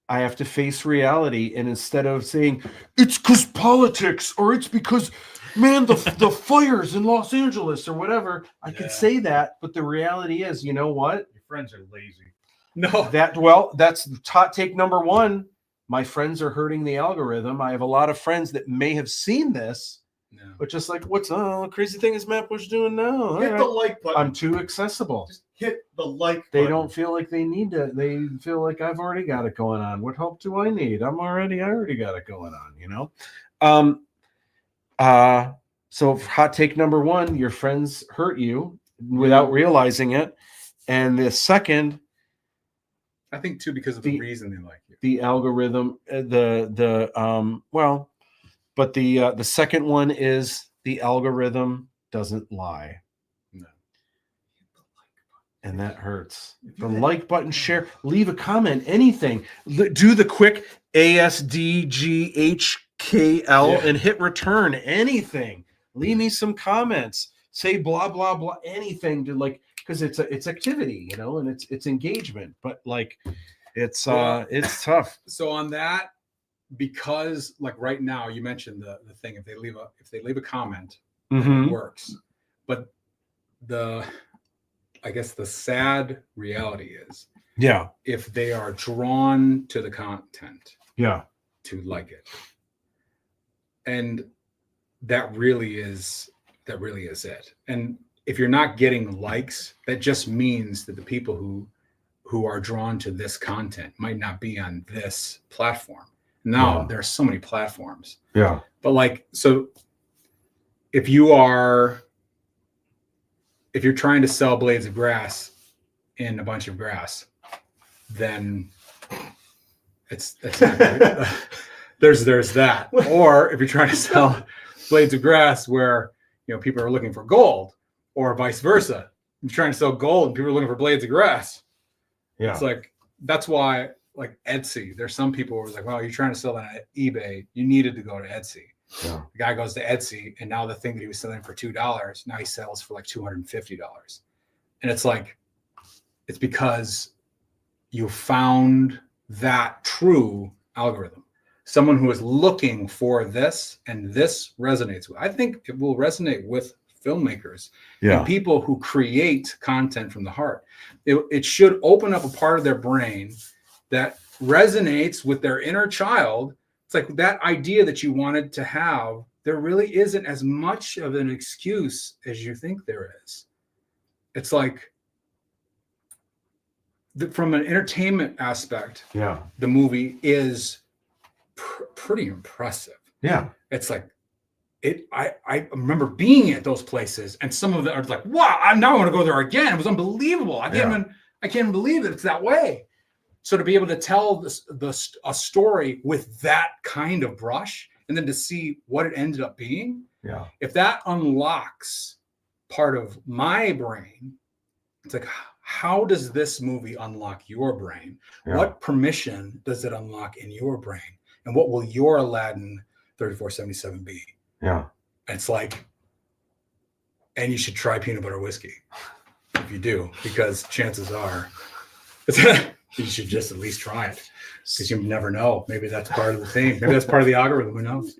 I have to face reality. And instead of saying it's because politics or it's because, man, the fires in Los Angeles or whatever, I could say that. But the reality is, you know what? Your friends are lazy. No. That's hot take number 1. My friends are hurting the algorithm. I have a lot of friends that may have seen this, but just like, what's the crazy thing is Matt Bush doing now? Hit the like button. I'm too accessible. Just hit the like They button. don't feel like they need to. They feel like I've already got it going on. What help do I need? I already got it going on, you know? So hot take number 1, your friends hurt you without realizing it. And the second, I think too, because of the reason they like you. The algorithm, the second one is the algorithm doesn't lie. No. And that hurts. The like button, share, leave a comment, anything. Do the quick ASDGHKL and hit return, anything. Leave me some comments. Say blah blah blah, anything to like, because it's activity, you know, and it's engagement. But like, it's tough. So on that, because like right now you mentioned the thing, if they leave a comment, it works. But I guess the sad reality is, if they are drawn to the content, to like it, and that really is it. And if you're not getting likes, that just means that the people who are drawn to this content might not be on this platform. Now there are so many platforms. Yeah. But like, so if you're trying to sell blades of grass in a bunch of grass, then it's not good. there's that. Or if you're trying to sell blades of grass where, you know, people are looking for gold, or vice versa. You're trying to sell gold and people are looking for blades of grass. Yeah. It's like, that's why, like Etsy, there's some people who are like, well, you're trying to sell that on eBay. You needed to go to Etsy. Yeah. The guy goes to Etsy, and now the thing that he was selling for $2, now he sells for like $250. And it's like, it's because you found that true algorithm. Someone who is looking for this, and this resonates with. I think it will resonate with filmmakers and people who create content from the heart. It should open up a part of their brain that resonates with their inner child. It's like that idea that you wanted to have, there really isn't as much of an excuse as you think there is. It's like, from an entertainment aspect, the movie is pretty impressive. Yeah. It's like, I remember being at those places, and some of them are like, wow, I now want to go there again. It was unbelievable. I can't even believe that it's that way. So to be able to tell a story with that kind of brush, and then to see what it ended up being, if that unlocks part of my brain, it's like, how does this movie unlock your brain? What permission does it unlock in your brain? And what will your Aladdin 3477 be? Yeah. And it's like, and you should try peanut butter whiskey if you do, because chances are you should just at least try it, because you never know. Maybe that's part of the thing. Maybe that's part of the algorithm. Who knows?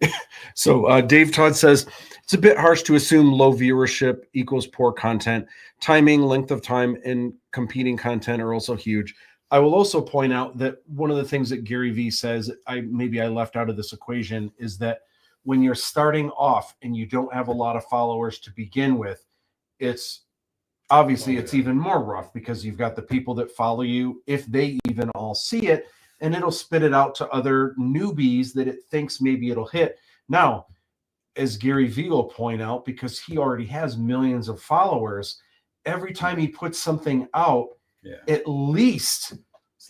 So Dave Todd says, it's a bit harsh to assume low viewership equals poor content. Timing, length of time, and competing content are also huge. I will also point out that one of the things that Gary Vee says, maybe I left out of this equation, is that when you're starting off and you don't have a lot of followers to begin with, it's obviously it's even more rough, because you've got the people that follow you, if they even all see it, and it'll spit it out to other newbies that it thinks maybe it'll hit. Now, as Gary Vee will point out, because he already has millions of followers, every time he puts something out, at least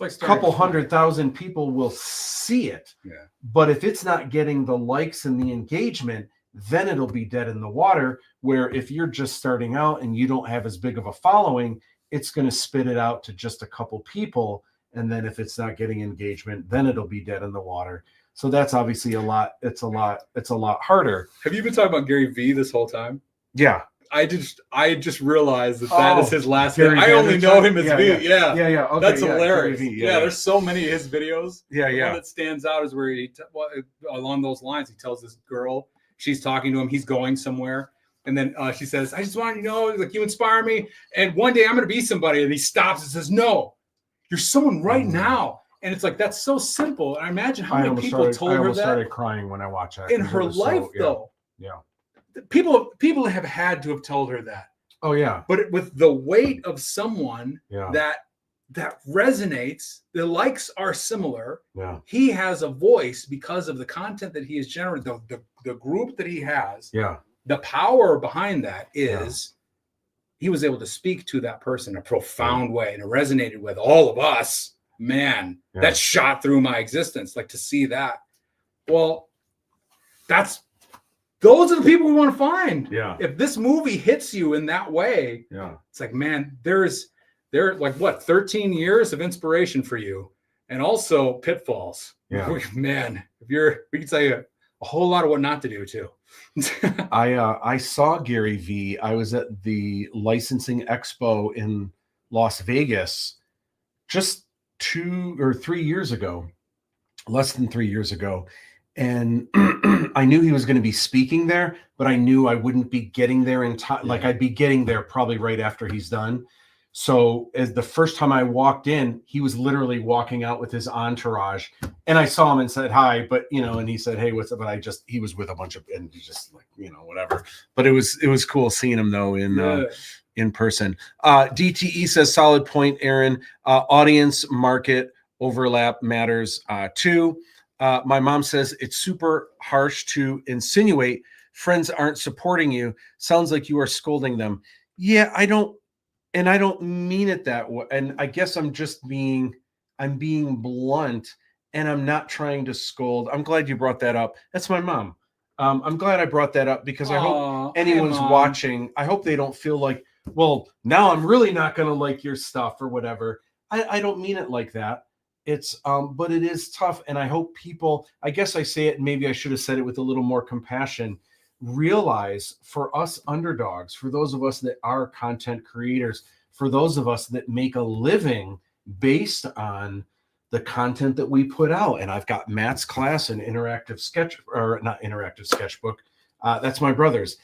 It's like couple 100,000 people will see it. Yeah. But if it's not getting the likes and the engagement, then it'll be dead in the water. Where if you're just starting out and you don't have as big of a following, it's going to spit it out to just a couple people. And then if it's not getting engagement, then it'll be dead in the water. So that's obviously a lot harder. Have you been talking about Gary Vee this whole time? Yeah. I just realized that is his last name. Gary I only know him as yeah, V. Yeah. Yeah. Okay, That's yeah, hilarious. Gary Vee, Yeah, there's so many of his videos. Yeah, The one that stands out is where along those lines, he tells this girl, she's talking to him, he's going somewhere. And then she says, I just want you to know, like, you inspire me. And one day I'm going to be somebody. And he stops and says, no, you're someone right now. And it's like, that's so simple. And I imagine how many people told her that. I started crying when I watched that. In her life, though. Yeah. People have had to have told her that. Oh, yeah. But with the weight of someone that resonates, the likes are similar. Yeah. He has a voice because of the content that he has generated, the group that he has. Yeah. The power behind that is he was able to speak to that person in a profound way, and it resonated with all of us. Man, that shot through my existence. Like, to see that. Well, those are the people we want to find. Yeah. If this movie hits you in that way, it's like, man, there are like, what, 13 years of inspiration for you, and also pitfalls. Yeah. Man, we can tell you a whole lot of what not to do too. I saw Gary Vee. I was at the licensing expo in Las Vegas just 2 or 3 years ago, less than 3 years ago. And I knew he was going to be speaking there, but I knew I wouldn't be getting there in time. Like, I'd be getting there probably right after he's done. So as the first time I walked in, he was literally walking out with his entourage, and I saw him and said hi, but and he said, hey, what's up? But he was with a bunch of, and he just like, whatever. But it was cool seeing him though in person. DTE says, solid point, Aaron. Audience market overlap matters too. My mom says it's super harsh to insinuate friends aren't supporting you. Sounds like you are scolding them. Yeah, I don't mean it that way. And I guess I'm being blunt, and I'm not trying to scold. I'm glad you brought that up. That's my mom. I'm glad I brought that up because I hope anyone's watching, I hope they don't feel like, well, now I'm really not going to like your stuff or whatever. I don't mean it like that. It's, but it is tough. And I hope people, I guess I say it, and maybe I should have said it with a little more compassion, realize for us underdogs, for those of us that are content creators, for those of us that make a living based on the content that we put out. And I've got Matt's class, an interactive sketchbook. That's my brother's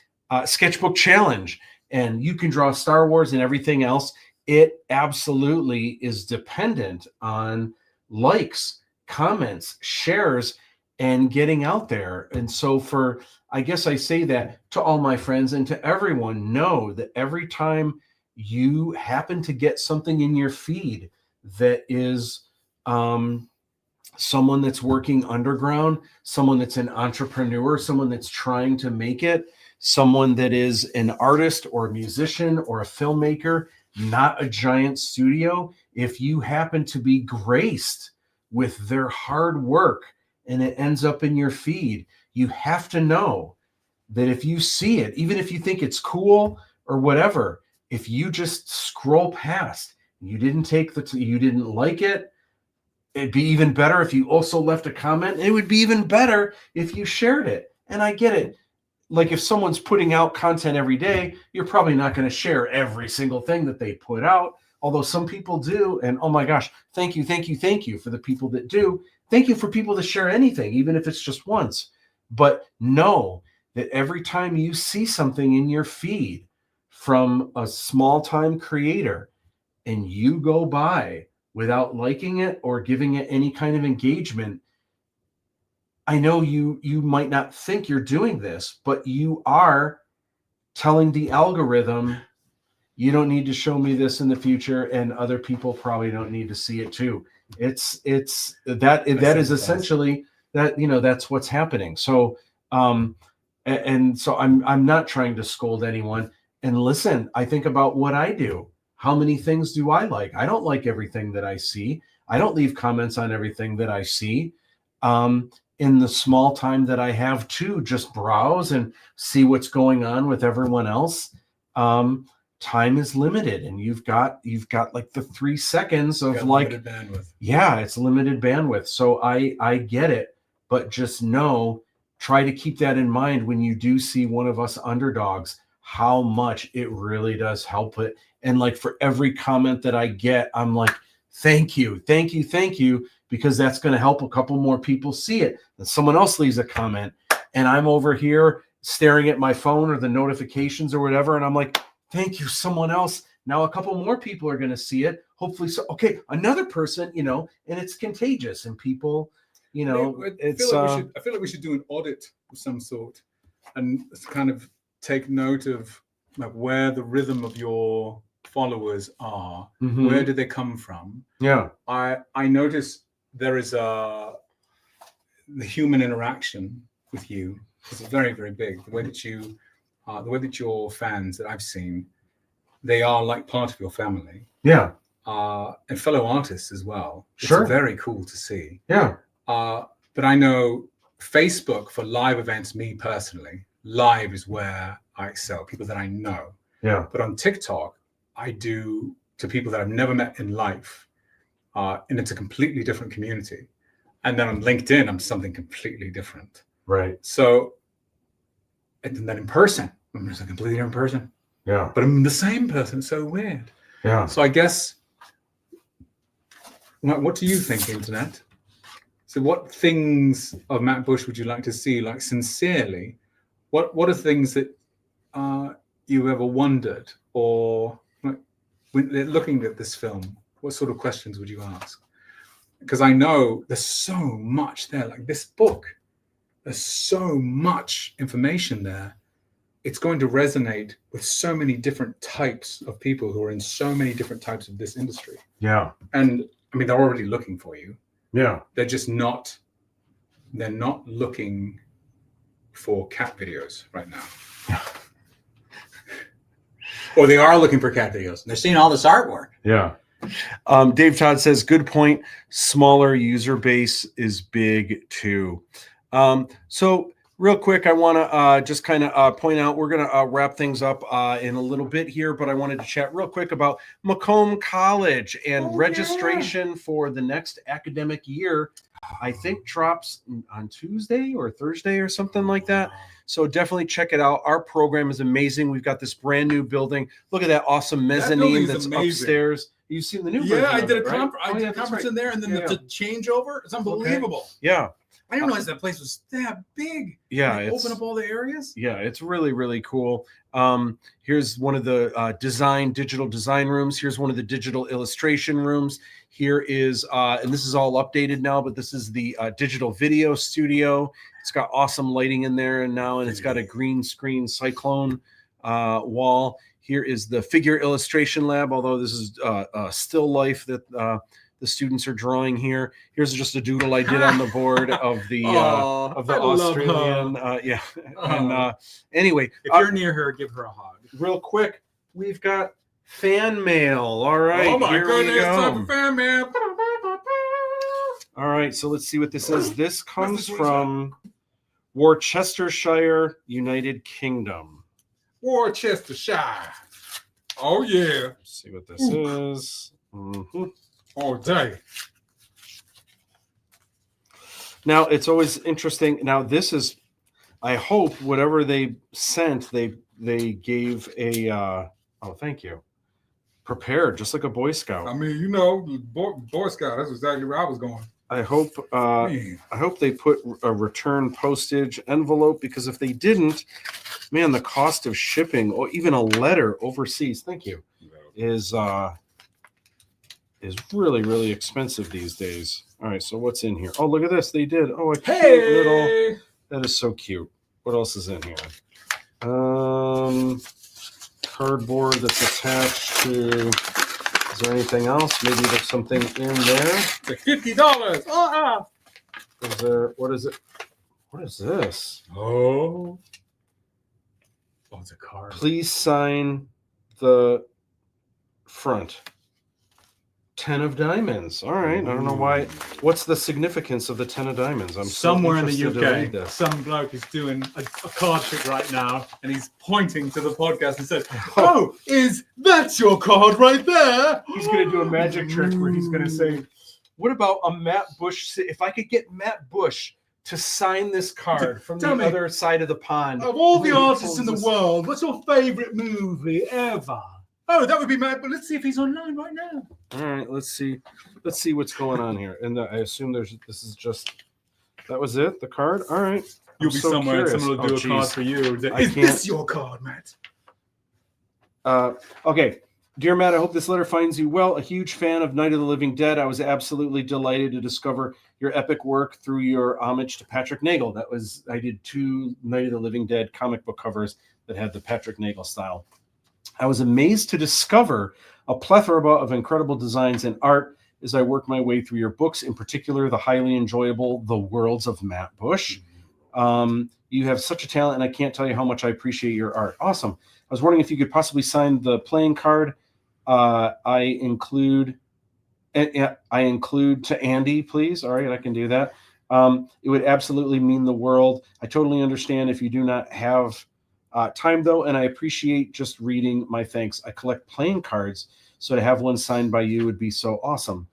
sketchbook challenge. And you can draw Star Wars and everything else. It absolutely is dependent on likes, comments, shares, and getting out there. And so I guess I say that to all my friends and to everyone, know that every time you happen to get something in your feed that is someone that's working underground, someone that's an entrepreneur, someone that's trying to make it, someone that is an artist or a musician or a filmmaker, not a giant studio, if you happen to be graced with their hard work and it ends up in your feed, you have to know that if you see it, even if you think it's cool or whatever, if you just scroll past, you didn't like it, it'd be even better if you also left a comment. It would be even better if you shared it. And I get it. Like, if someone's putting out content every day, you're probably not going to share every single thing that they put out. Although some people do. And oh my gosh, thank you for the people that do. Thank you for people that share anything, even if it's just once. But know that every time you see something in your feed from a small time creator and you go by without liking it or giving it any kind of engagement, I know you might not think you're doing this, but you are telling the algorithm, you don't need to show me this in the future, and other people probably don't need to see it too. That is essentially that, that's what's happening. So and so I'm not trying to scold anyone. And listen, I think about what I do. How many things do I like? I don't like everything that I see. I don't leave comments on everything that I see. In the small time that I have to just browse and see what's going on with everyone else, time is limited, and you've got like the 3 seconds of like limited bandwidth. Yeah, it's limited bandwidth. So I get it, but just know, try to keep that in mind when you do see one of us underdogs, how much it really does help it. And like for every comment that I get, I'm like, thank you, because that's going to help a couple more people see it. And someone else leaves a comment, and I'm over here staring at my phone or the notifications or whatever, and I'm like, thank you, someone else. Now a couple more people are going to see it. Hopefully, so okay, another person, you know, and it's contagious, and people, you know, I feel like we should do an audit of some sort, and kind of take note of like where the rhythm of your followers are. Where do they come from? Yeah, I notice there is the human interaction with you is very, very big. The way that your fans that I've seen, they are like part of your family. Yeah. And fellow artists as well. Sure. It's very cool to see. Yeah. But I know Facebook for live events, me personally, live is where I excel, people that I know. Yeah. But on TikTok, I do to people that I've never met in life. And it's a completely different community. And then on LinkedIn, I'm something completely different. Right. So, and then in person, I'm just a completely different person. Yeah. But I'm the same person. It's so weird. Yeah. So I guess, what do you think, Internet? So what things of Matt Bush would you like to see, like sincerely? What are things that you ever wondered, or like, when looking at this film, what sort of questions would you ask? Because I know there's so much there, like this book, there's so much information there. It's going to resonate with so many different types of people who are in so many different types of this industry. Yeah. And I mean, they're already looking for you. Yeah. They're not looking for cat videos right now. Or they are looking for cat videos. They're seeing all this artwork. Yeah. Dave Todd says, good point. Smaller user base is big too. So real quick, I want to just kind of point out, we're going to wrap things up in a little bit here, but I wanted to chat real quick about Macomb College and registration for the next academic year. I think drops on Tuesday or Thursday or something like that. So definitely check it out. Our program is amazing. We've got this brand new building. Look at that awesome mezzanine that's upstairs. You've seen the new version I did of it, a right? I did a conference in there, and then the changeover. It's unbelievable. Yeah. I didn't realize that place was that big. Yeah, They open up all the areas. Yeah, it's really, really cool. Here's one of the digital design rooms. Here's one of the digital illustration rooms. Here is, and this is all updated now, but this is the digital video studio. It's got awesome lighting in there and it's got a green screen cyclone wall. Here is the figure illustration lab, although this is still life that the students are drawing here. Here's just a doodle I did on the board of the Australian. And anyway, if you're near her, give her a hug. Real quick, we've got fan mail. All right. Oh my here goodness, we go. time for fan mail. All right, so let's see what this is. This comes from Worcestershire, United Kingdom. Worcestershire. Oh yeah. Let's see what this is. All day. Now, it's always interesting. Now, this is, I hope whatever they sent, they gave a, oh, thank you. Prepared, just like a Boy Scout. I mean, Boy Scout, that's exactly where I was going. I hope they put a return postage envelope, because if they didn't, man, the cost of shipping or even a letter overseas, thank you, is really, really expensive these days. All right, so what's in here? Oh, look at this. They did. Oh, a cute little. That is so cute. What else is in here? Cardboard that's attached to. Is there anything else? Maybe there's something in there. The $50. Is there? What is it? What is this? Oh, it's a card. Please sign the front. 10 of diamonds. All right. I don't know why. What's the significance of the 10 of diamonds? I'm Somewhere in the interested to read UK, this. some bloke is doing a card trick right now, and he's pointing to the podcast and says, "Oh, that's your card right there?" He's going to do a magic trick where he's going to say, "What about a Matt Bush? If I could get Matt Bush to sign this card from Tell the me, other side of the pond." Of all the When he artists in the pulls this- world, what's your favorite movie ever? Oh, that would be Matt, but let's see if he's online right now. All right, let's see what's going on here. And I assume this is just that was it, the card. All right, You'll I'm be so somewhere curious. and someone will do a Oh, card geez. for you. I Is can't- this your card, Matt? Okay. Dear Matt, I hope this letter finds you well. A huge fan of Night of the Living Dead. I was absolutely delighted to discover your epic work through your homage to Patrick Nagel. I did 2 Night of the Living Dead comic book covers that had the Patrick Nagel style. I was amazed to discover a plethora of incredible designs and art as I work my way through your books, in particular, the highly enjoyable The Worlds of Matt Bush. You have such a talent, and I can't tell you how much I appreciate your art. Awesome. I was wondering if you could possibly sign the playing card. I include to Andy, please. All right, I can do that. It would absolutely mean the world. I totally understand if you do not have time, though, and I appreciate just reading my thanks. I collect playing cards, so to have one signed by you would be so awesome.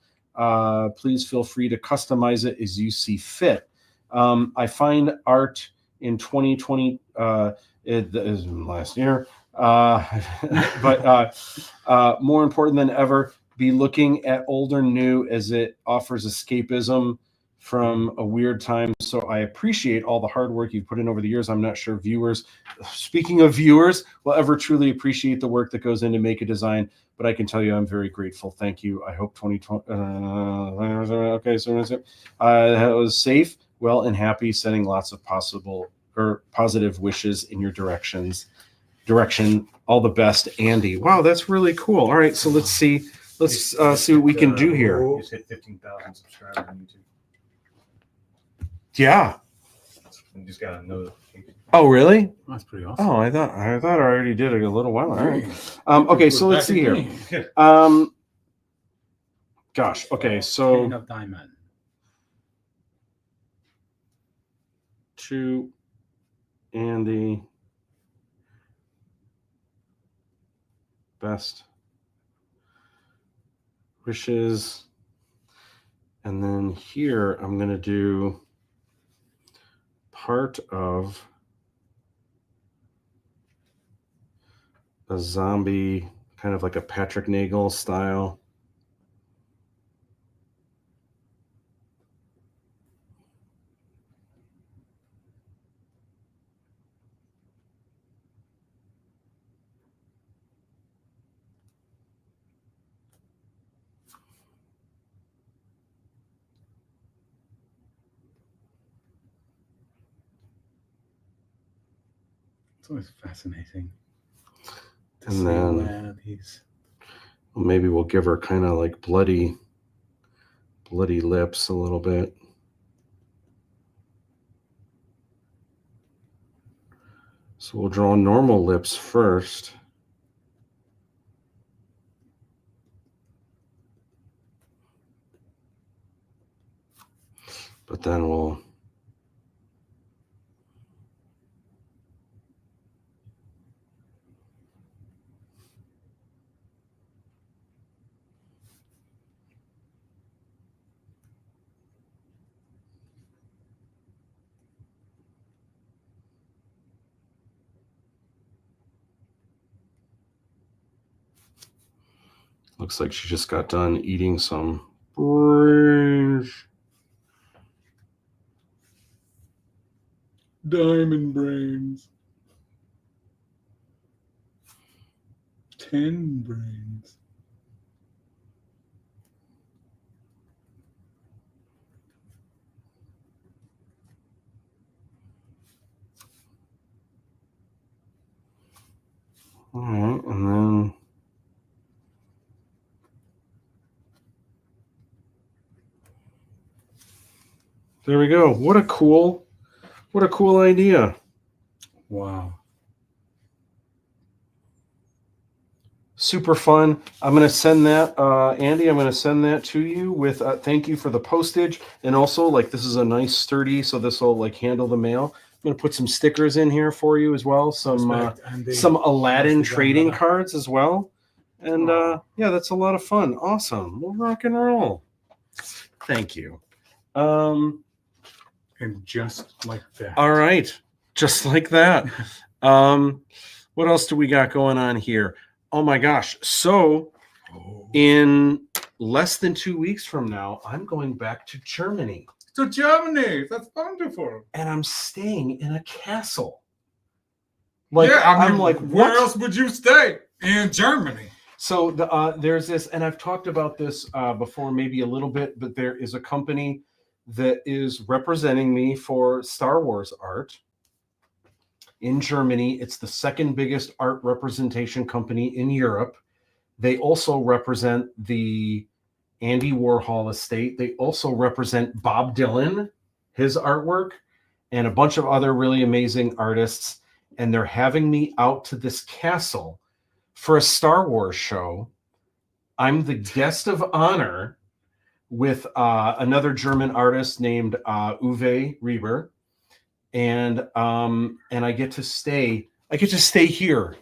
Please feel free to customize it as you see fit. I find art in 2020, it is last year, but more important than ever, be looking at old or new as it offers escapism from a weird time. So I appreciate all the hard work you've put in over the years. I'm not sure viewers, speaking of viewers, will ever truly appreciate the work that goes into make a design, but I can tell you I'm very grateful. Thank you. I hope 2020, okay, so that was safe, well, and happy, sending lots of positive wishes in your direction. All the best, Andy. Wow, that's really cool. All right, so let's see what we can do here. You just hit 15,000 subscribers on YouTube. Yeah. You just got a notification. Oh, really? That's pretty awesome. Oh, I thought I already did it a little while. All right. Okay, so let's see here. Gosh. Okay, so 10 of diamond. to Andy, best wishes, and then here I'm going to do part of a zombie, kind of like a Patrick Nagel style. It's always fascinating. to And see then- where these. Well, maybe we'll give her kind of like bloody lips a little bit. So we'll draw normal lips first. But then we'll looks like she just got done eating some brains. Diamond brains. 10 brains. All right, and then there we go. What a cool idea. Wow. super fun. I'm going to send that, Andy, I'm going to send that to you with thank you for the postage. And also, like, this is a nice sturdy, so this will like handle the mail. I'm going to put some stickers in here for you as well. Some Aladdin trading cards as well. And yeah, that's a lot of fun. Awesome. We'll rock and roll. Thank you. And just like that. All right. Just like that. What else do we got going on here? Oh my gosh. So in less than 2 weeks from now, I'm going back to Germany. To Germany. That's wonderful. And I'm staying in a castle. Like, yeah, I mean, I'm like, where what? else would you stay? In Germany. So there's this, and I've talked about this before, maybe a little bit, but there is a company that is representing me for Star Wars art in Germany. It's the second biggest art representation company in Europe. They also represent the Andy Warhol estate. They also represent Bob Dylan, his artwork, and a bunch of other really amazing artists. And they're having me out to this castle for a Star Wars show. I'm the guest of honor with another German artist named Uwe Reber, and I get to stay. I get to stay here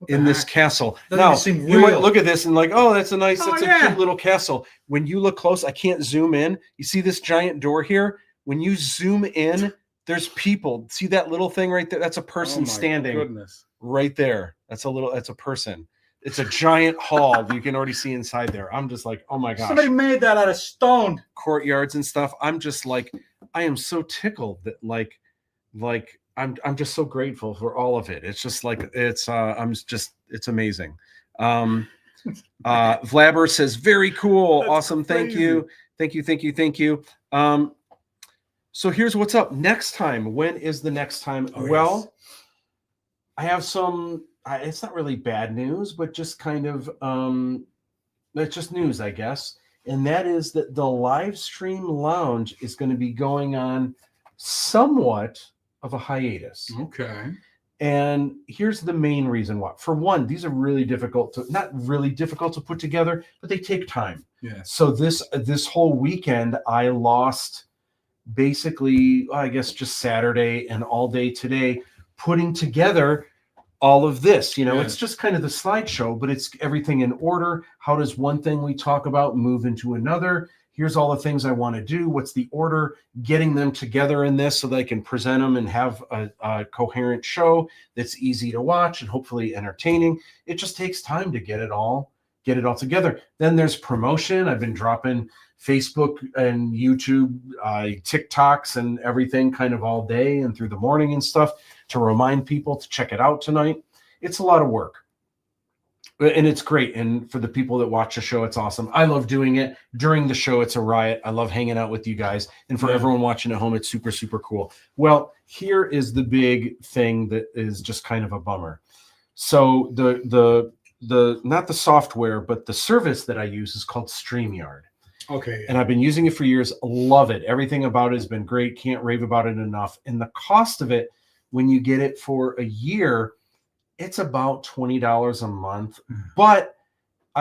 in this castle. Now you might look at this and like, oh, that's a nice, that's a cute little castle. When you look close, I can't zoom in. You see this giant door here? When you zoom in, there's people. See that little thing right there? That's a person standing. Goodness. Right there. That's a person. It's a giant hall. You can already see inside there. I'm just like, oh my gosh. Somebody made that out of stone. Courtyards and stuff. I'm just like, I am so tickled that like I'm just so grateful for all of it. It's just like, it's amazing. Vlaber says, very cool. That's awesome. Crazy. Thank you. So here's what's up next time. When is the next time? Yes. I have some, it's not really bad news, but just kind of, it's just news, I guess. And that is that the Livestream Lounge is going to be going on somewhat of a hiatus. Okay. And here's the main reason why. For one, these are really not really difficult to put together, but they take time. Yeah. So this whole weekend, I lost basically, I guess, just Saturday and all day today, putting together all of this. It's just kind of the slideshow, but it's everything in order. How does one thing we talk about move into another? Here's all the things I want to do. What's the order? Getting them together in this so that I can present them and have a coherent show that's easy to watch and hopefully entertaining. It just takes time to get it all together. Then there's promotion. I've been dropping Facebook and YouTube, TikToks and everything kind of all day and through the morning and stuff to remind people to check it out tonight. It's a lot of work. And it's great. And for the people that watch the show, it's awesome. I love doing it. During the show, it's a riot. I love hanging out with you guys. And for everyone watching at home, it's super, super cool. Well, here is the big thing that is just kind of a bummer. So the not the software, but the service that I use is called StreamYard. Okay. And I've been using it for years. Love it. Everything about it has been great. Can't rave about it enough. And the cost of it, when you get it for a year, it's about $20 a month. But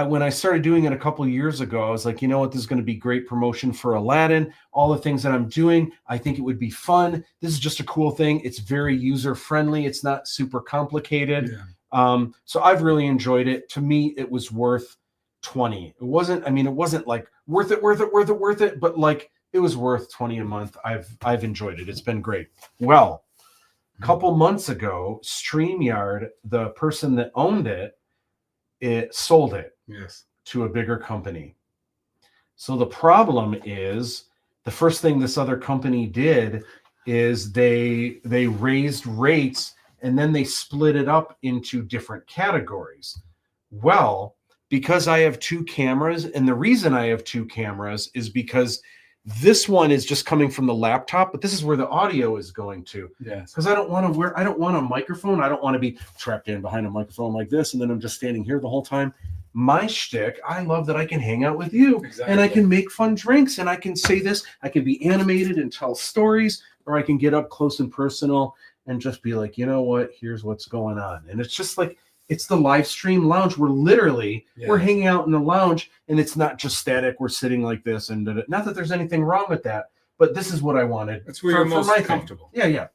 when I started doing it a couple of years ago, I was like, you know what? This is going to be great promotion for Aladdin. All the things that I'm doing, I think it would be fun. This is just a cool thing. It's very user friendly. It's not super complicated. Yeah. So I've really enjoyed it. To me, it was worth $20. It wasn't like worth it, but like it was worth $20 a month. I've enjoyed it. It's been great. Well, a couple months ago, StreamYard, the person that owned it sold it to a bigger company. So the problem is the first thing this other company did is they raised rates and then they split it up into different categories. Well, because I have two cameras, and the reason I have two cameras is because this one is just coming from the laptop, but this is where the audio is going to. Yes. Because I don't want a microphone. I don't want to be trapped in behind a microphone like this, and then I'm just standing here the whole time. My shtick, I love that I can hang out with you, and I can make fun drinks, and I can say this. I can be animated and tell stories, or I can get up close and personal and just be like, you know what? Here's what's going on. And it's just like, It's the live stream lounge. We're literally we're Yeah. hanging out in the lounge, and it's not just static. We're sitting like this, and not that there's anything wrong with that, but this is what I wanted. That's where you're most my thing. comfortable. Yeah.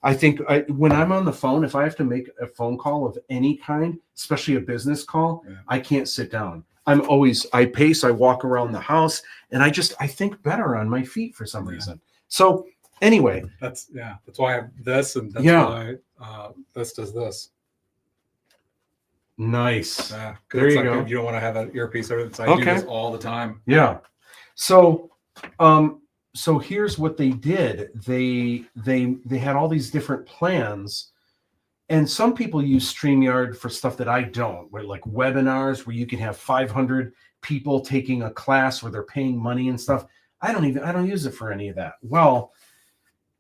I think when I'm on the phone, if I have to make a phone call of any kind, especially a business call, I can't sit down. I pace, I walk around the house, and I think better on my feet for some reason. So anyway, That's why I have this, and that's why this does this. Nice. There you go. You don't want to have an earpiece over the side. I do this all the time. Yeah. So so here's what they did. They had all these different plans, and some people use StreamYard for stuff that I don't, where like webinars where you can have 500 people taking a class where they're paying money and stuff. I don't use it for any of that. Well,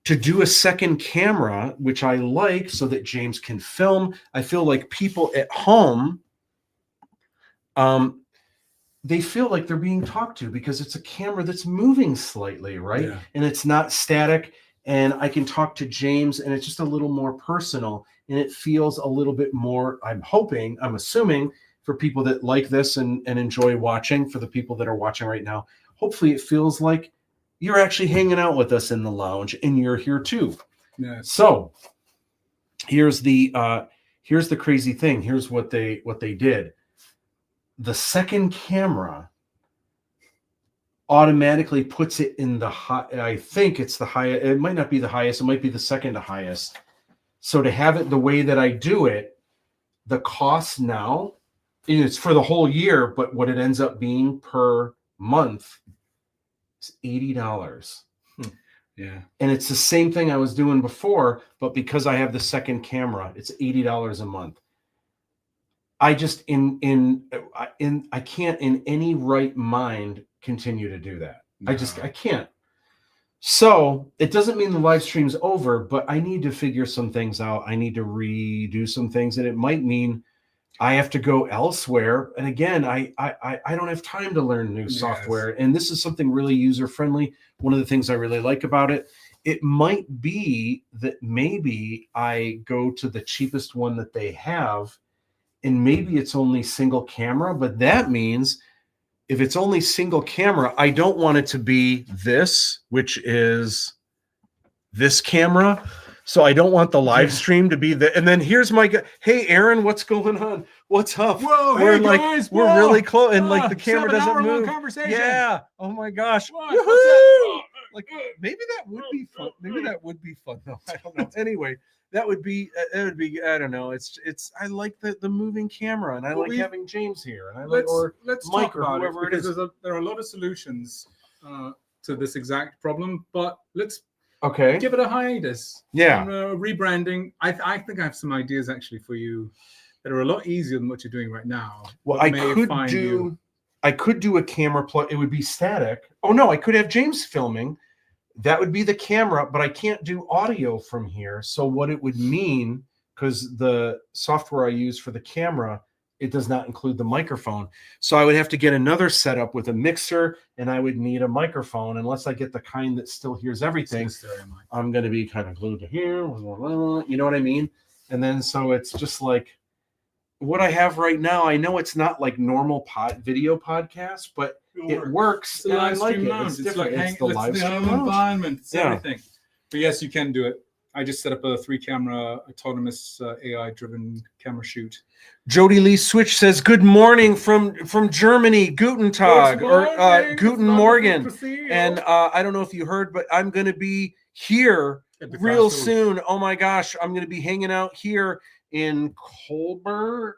to do a second camera, which I like so that James can film, I feel like people at home, they feel like they're being talked to because it's a camera that's moving slightly, right? Yeah. And it's not static, and I can talk to James, and it's just a little more personal, and it feels a little bit more, I'm assuming, for people that like this and enjoy watching, for the people that are watching right now, hopefully it feels like you're actually hanging out with us in the lounge, and you're here too. Yeah. So here's the crazy thing. Here's what they did. The second camera automatically puts it in the high. I think it's the highest. It might not be the highest. It might be the second to highest. So to have it the way that I do it, the cost now, it's for the whole year, but what it ends up being per month is $80. Yeah. And it's the same thing I was doing before, but because I have the second camera, it's $80 a month. I just I can't in any right mind continue to do that. No. I can't. So it doesn't mean the live stream's over, but I need to figure some things out. I need to redo some things, and it might mean I have to go elsewhere. And again, I don't have time to learn new software. And this is something really user friendly. One of the things I really like about it, it might be that maybe I go to the cheapest one that they have, and maybe it's only single camera, but that means if it's only single camera, I don't want it to be this, which is this camera. So I don't want the live stream to be the, and then here's my guy. Hey, Aaron, what's going on? What's up? Whoa, we're hey like, guys, we're whoa. really close, and like the camera doesn't 7-hour-long move. Conversation. Yeah. Oh my gosh. What? Woohoo! What's that? Like maybe that would be fun. Maybe that would be fun. No, I don't know. Anyway, that would be. I don't know. It's. I like the moving camera, and I like having James here, and I like let's Mike talk or about whoever it, it is. because there are a lot of solutions to this exact problem, but let's Okay. give it a hiatus. Yeah. Rebranding. I think I have some ideas actually for you that are a lot easier than what you're doing right now. Well, I could do a camera plug. It would be static. Oh no, I could have James filming. That would be the camera, but I can't do audio from here. So what it would mean, because the software I use for the camera, it does not include the microphone. So I would have to get another setup with a mixer, and I would need a microphone. Unless I get the kind that still hears everything, I'm going to be kind of glued to here. You know what I mean? And then so it's just like what I have right now. I know it's not like normal video podcast, but it works. It's And I like it. It's different. It's the live stream environment. It's Yeah. everything. But yes, you can do it. I just set up a 3-camera autonomous AI-driven camera shoot. Jody Lee Switch says, "Good morning from Germany. Guten Tag or Guten Morgen." And I don't know if you heard, but I'm going to be here real soon. Oh my gosh, I'm going to be hanging out here in Kolber,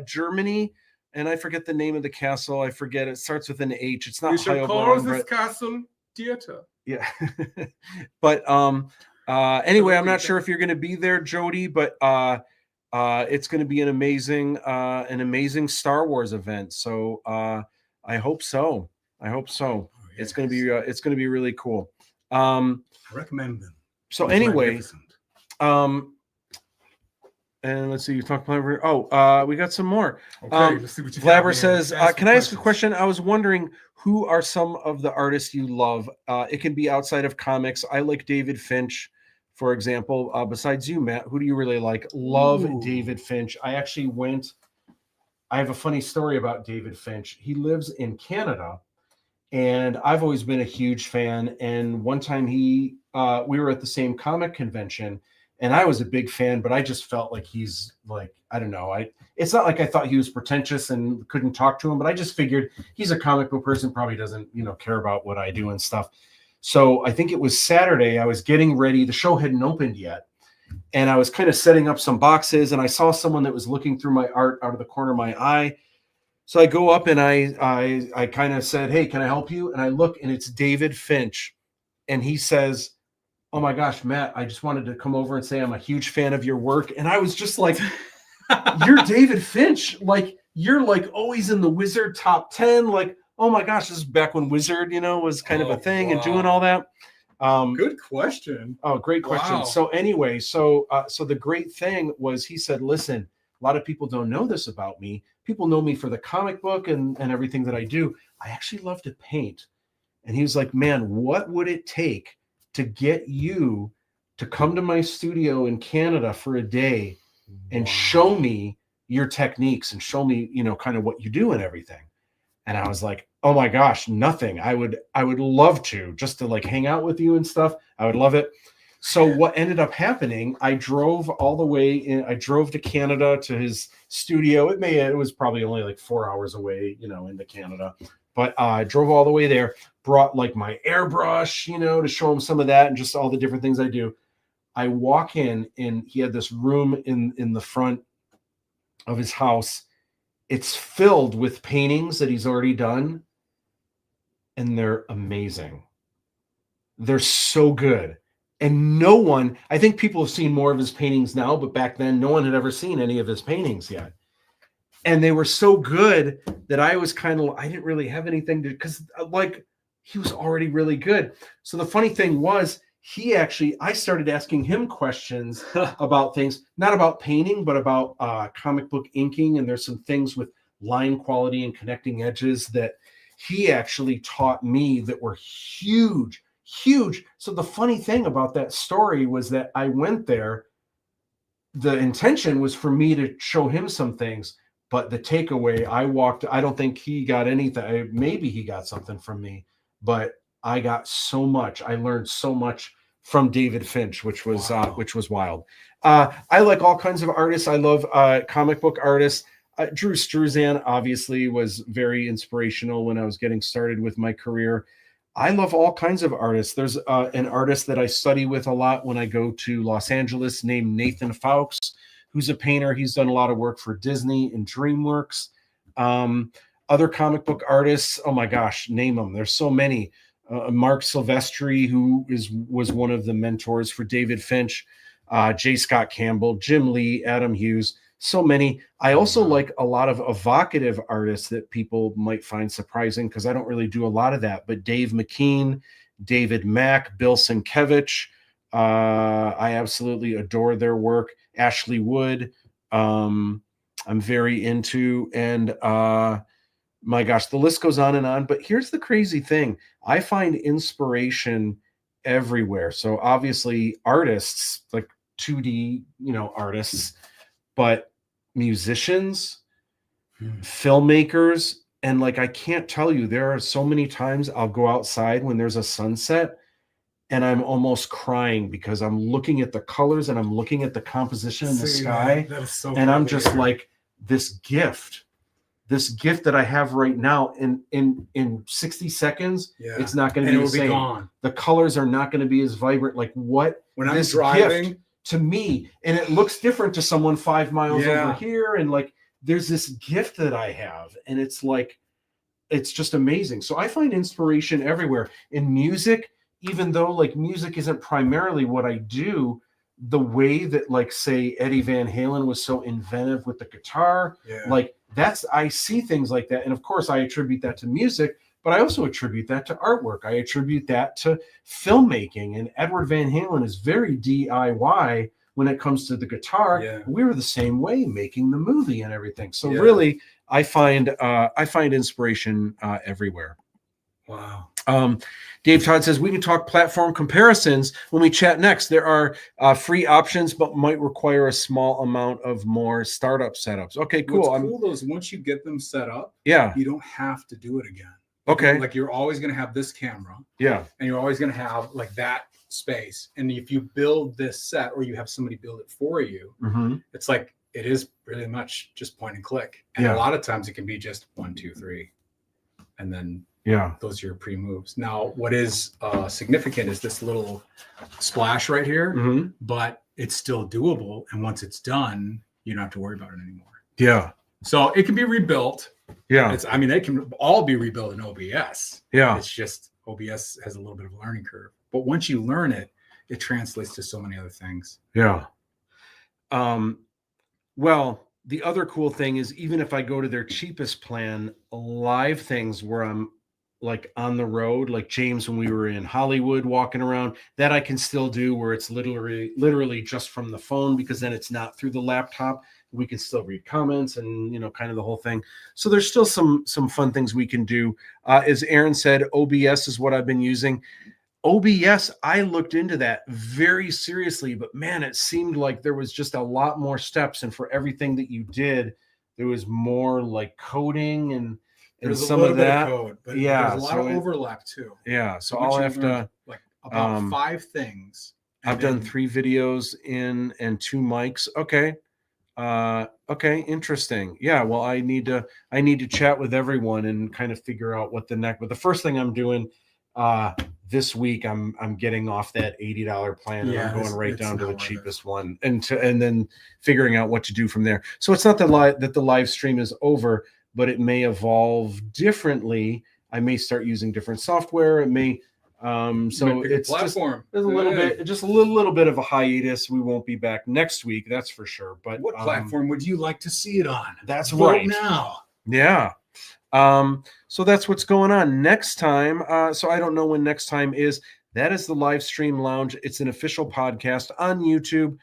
Germany. And I forget the name of the castle. I forget. It starts with an H. It's not You should call Heilbronn, this but castle theater. yeah. But anyway, I'm not sure if you're going to be there, Jody, but it's going to be an amazing Star Wars event. So I hope so. Oh, It's going to be really cool. I recommend them. So It's anyway, magnificent. and let's see, you talked about, we got some more. Okay, let's see what you got, Flabber man. says, Ask can me I ask a questions. question? I was wondering, who are some of the artists you love? It can be outside of comics. I like David Finch for example, besides you, Matt, who do you really like? Love Ooh. David Finch. I have a funny story about David Finch. He lives in Canada, and I've always been a huge fan. And one time we were at the same comic convention, and I was a big fan, but I just felt like he's like, I don't know. It's not like I thought he was pretentious and couldn't talk to him, but I just figured he's a comic book person, probably doesn't, care about what I do and stuff. So I think it was Saturday. I was getting ready. The show hadn't opened yet. And I was kind of setting up some boxes, and I saw someone that was looking through my art out of the corner of my eye. So I go up and I kind of said, "Hey, can I help you?" And I look, and it's David Finch. And he says, "Oh my gosh, Matt, I just wanted to come over and say I'm a huge fan of your work." And I was just like, "You're David Finch. Like, you're like always in the Wizard top 10. Like, oh my gosh, this is back when Wizard, was kind of a thing and doing all that." Good question. Oh, great question. Wow. So anyway, so the great thing was he said, "Listen, a lot of people don't know this about me. People know me for the comic book and everything that I do. I actually love to paint." And he was like, "Man, what would it take to get you to come to my studio in Canada for a day and show me your techniques and show me, kind of what you do and everything?" And I was like, "Oh my gosh, nothing. I would love to, just to like hang out with you and stuff. I would love it." So what ended up happening, I drove all the way in. I drove to Canada to his studio. It was probably only like 4 hours away, into Canada. But I drove all the way there, brought like my airbrush, to show him some of that and just all the different things I do. I walk in, and he had this room in the front of his house. It's filled with paintings that he's already done, and they're amazing. They're so good. And no one, I think people have seen more of his paintings now, but back then no one had ever seen any of his paintings yet. And they were so good that I didn't really have anything to, because like he was already really good. So the funny thing was, I started asking him questions about things, not about painting, but about comic book inking. And there's some things with line quality and connecting edges that he actually taught me that were huge. So the funny thing about that story was that I went there. The intention was for me to show him some things, but the takeaway, I don't think he got anything. Maybe he got something from me, but I got so much. I learned so much from David Finch, which was wild. I like all kinds of artists. I love comic book artists. Drew Struzan obviously was very inspirational when I was getting started with my career. I love all kinds of artists. There's an artist that I study with a lot when I go to Los Angeles named Nathan Fawkes, who's a painter. He's done a lot of work for Disney and DreamWorks. Other comic book artists, oh my gosh, name them. There's so many. Mark Silvestri, who was one of the mentors for David Finch, J. Scott Campbell, Jim Lee, Adam Hughes, so many. I also like a lot of evocative artists that people might find surprising because I don't really do a lot of that. But Dave McKean, David Mack, Bill Sienkiewicz, I absolutely adore their work. Ashley Wood, I'm very into, and my gosh, the list goes on and on. But here's the crazy thing. I find inspiration everywhere. So obviously artists, like 2D, artists, but musicians, filmmakers, and like, I can't tell you, there are so many times I'll go outside when there's a sunset and I'm almost crying because I'm looking at the colors and I'm looking at the composition in the sky. That is so and I'm just like, this gift that I have right now in 60 seconds, it's not going to be the same. Gone. The colors are not going to be as vibrant. Like what when I'm this driving gift to me, and it looks different to someone 5 miles over here. And like, there's this gift that I have, and it's like, it's just amazing. So I find inspiration everywhere in music, even though like music isn't primarily what I do. The way that, like, say Eddie Van Halen was so inventive with the guitar, like I see things like that. And of course I attribute that to music, but I also attribute that to artwork. I attribute that to filmmaking. And Edward Van Halen is very DIY when it comes to the guitar. We were the same way making the movie and everything. So really, I find inspiration everywhere. Wow. Dave Todd says we can talk platform comparisons when we chat next. There are free options, but might require a small amount of more startup setups. Okay, cool. What's cool though is once you get them set up, Yeah. you don't have to do it again. Okay. Like you're always going to have this camera. Yeah. And you're always going to have like that space. And if you build this set or you have somebody build it for you, it's like it is really much just point and click. And a lot of times it can be just 1, 2, 3, and then those are your pre moves. Now, what is significant is this little splash right here, but it's still doable. And once it's done, you don't have to worry about it anymore. Yeah. So it can be rebuilt. Yeah. I mean, they can all be rebuilt in OBS. Yeah. It's just OBS has a little bit of a learning curve. But once you learn it, it translates to so many other things. Yeah. Well, the other cool thing is even if I go to their cheapest plan, live things where I'm like on the road, like James, when we were in Hollywood walking around, that I can still do where it's literally just from the phone, because then it's not through the laptop. We can still read comments and, you know, kind of the whole thing. So there's still some fun things we can do. As Aaron said, OBS is what I've been using. OBS, I looked into that very seriously, but man, it seemed like there was just a lot more steps. And for everything that you did, there was more like coding and some of that. Code, but yeah, there's a lot of overlap too. Yeah. So I'll have to like about 5 things. I've done 3 videos in and 2 mics. Okay. Okay. Interesting. Yeah. Well, I need to chat with everyone and kind of figure out what but the first thing I'm doing, this week I'm getting off that $80 plan and I'm going right down to the cheapest one and then figuring out what to do from there. So it's not that the live stream is over, but it may evolve differently. I may start using different software. It may so it's platform. Just, there's a little bit of a hiatus. We won't be back next week, that's for sure. But what platform would you like to see it on? That's Vote right now. Yeah. So that's what's going on next time. So I don't know when next time is. That is the Livestream Lounge. It's an official podcast on YouTube.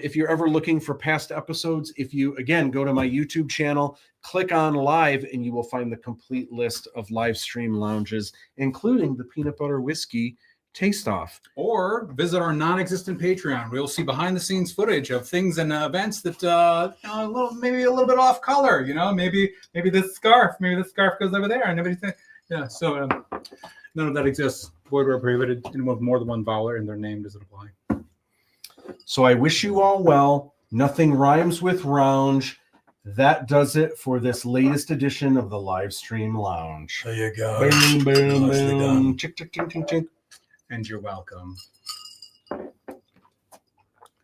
If you're ever looking for past episodes, if you, again, go to my YouTube channel, click on live, and you will find the complete list of Livestream lounges, including the peanut butter whiskey taste off. Or visit our non-existent Patreon, where you'll see behind-the-scenes footage of things and events that maybe a little bit off color. You know, maybe this scarf goes over there, and nobody thinks. Yeah, so none of that exists. Void where prohibited. Anyone with more than one vowel in their name doesn't apply. So I wish you all well. Nothing rhymes with rounge. That does it for this latest edition of the Livestream Lounge. There you go. Boom, boom, Nicely boom. done. Chick, chick, ching, ching, ching. And you're welcome.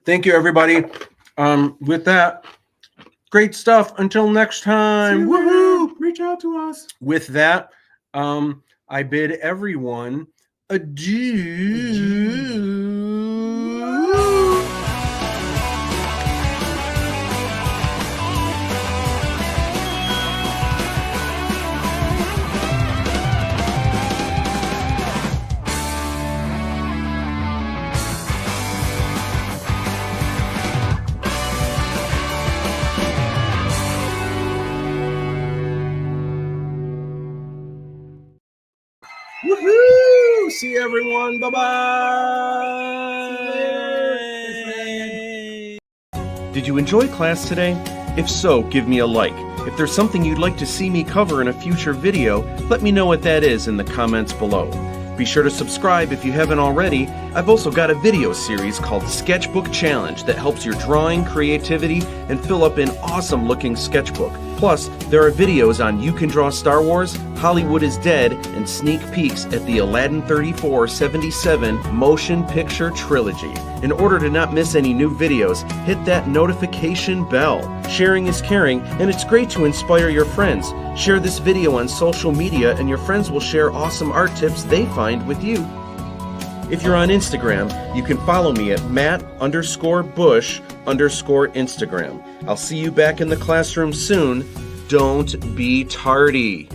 Thank you, everybody. With that, great stuff. Until next time. Woohoo! Reach out to us. With that, I bid everyone adieu. Woohoo! See everyone. Bye-bye. Did you enjoy class today? If so, give me a like. If there's something you'd like to see me cover in a future video, let me know what that is in the comments below. Be sure to subscribe if you haven't already. I've also got a video series called Sketchbook Challenge that helps your drawing, creativity, and fill up an awesome looking sketchbook. Plus, there are videos on You Can Draw Star Wars, Hollywood is Dead, and sneak peeks at the Aladdin 3477 motion picture trilogy. In order to not miss any new videos, hit that notification bell. Sharing is caring, and it's great to inspire your friends. Share this video on social media and your friends will share awesome art tips they find with you. If you're on Instagram, you can follow me at Matt_Bush_Instagram. I'll see you back in the classroom soon. Don't be tardy.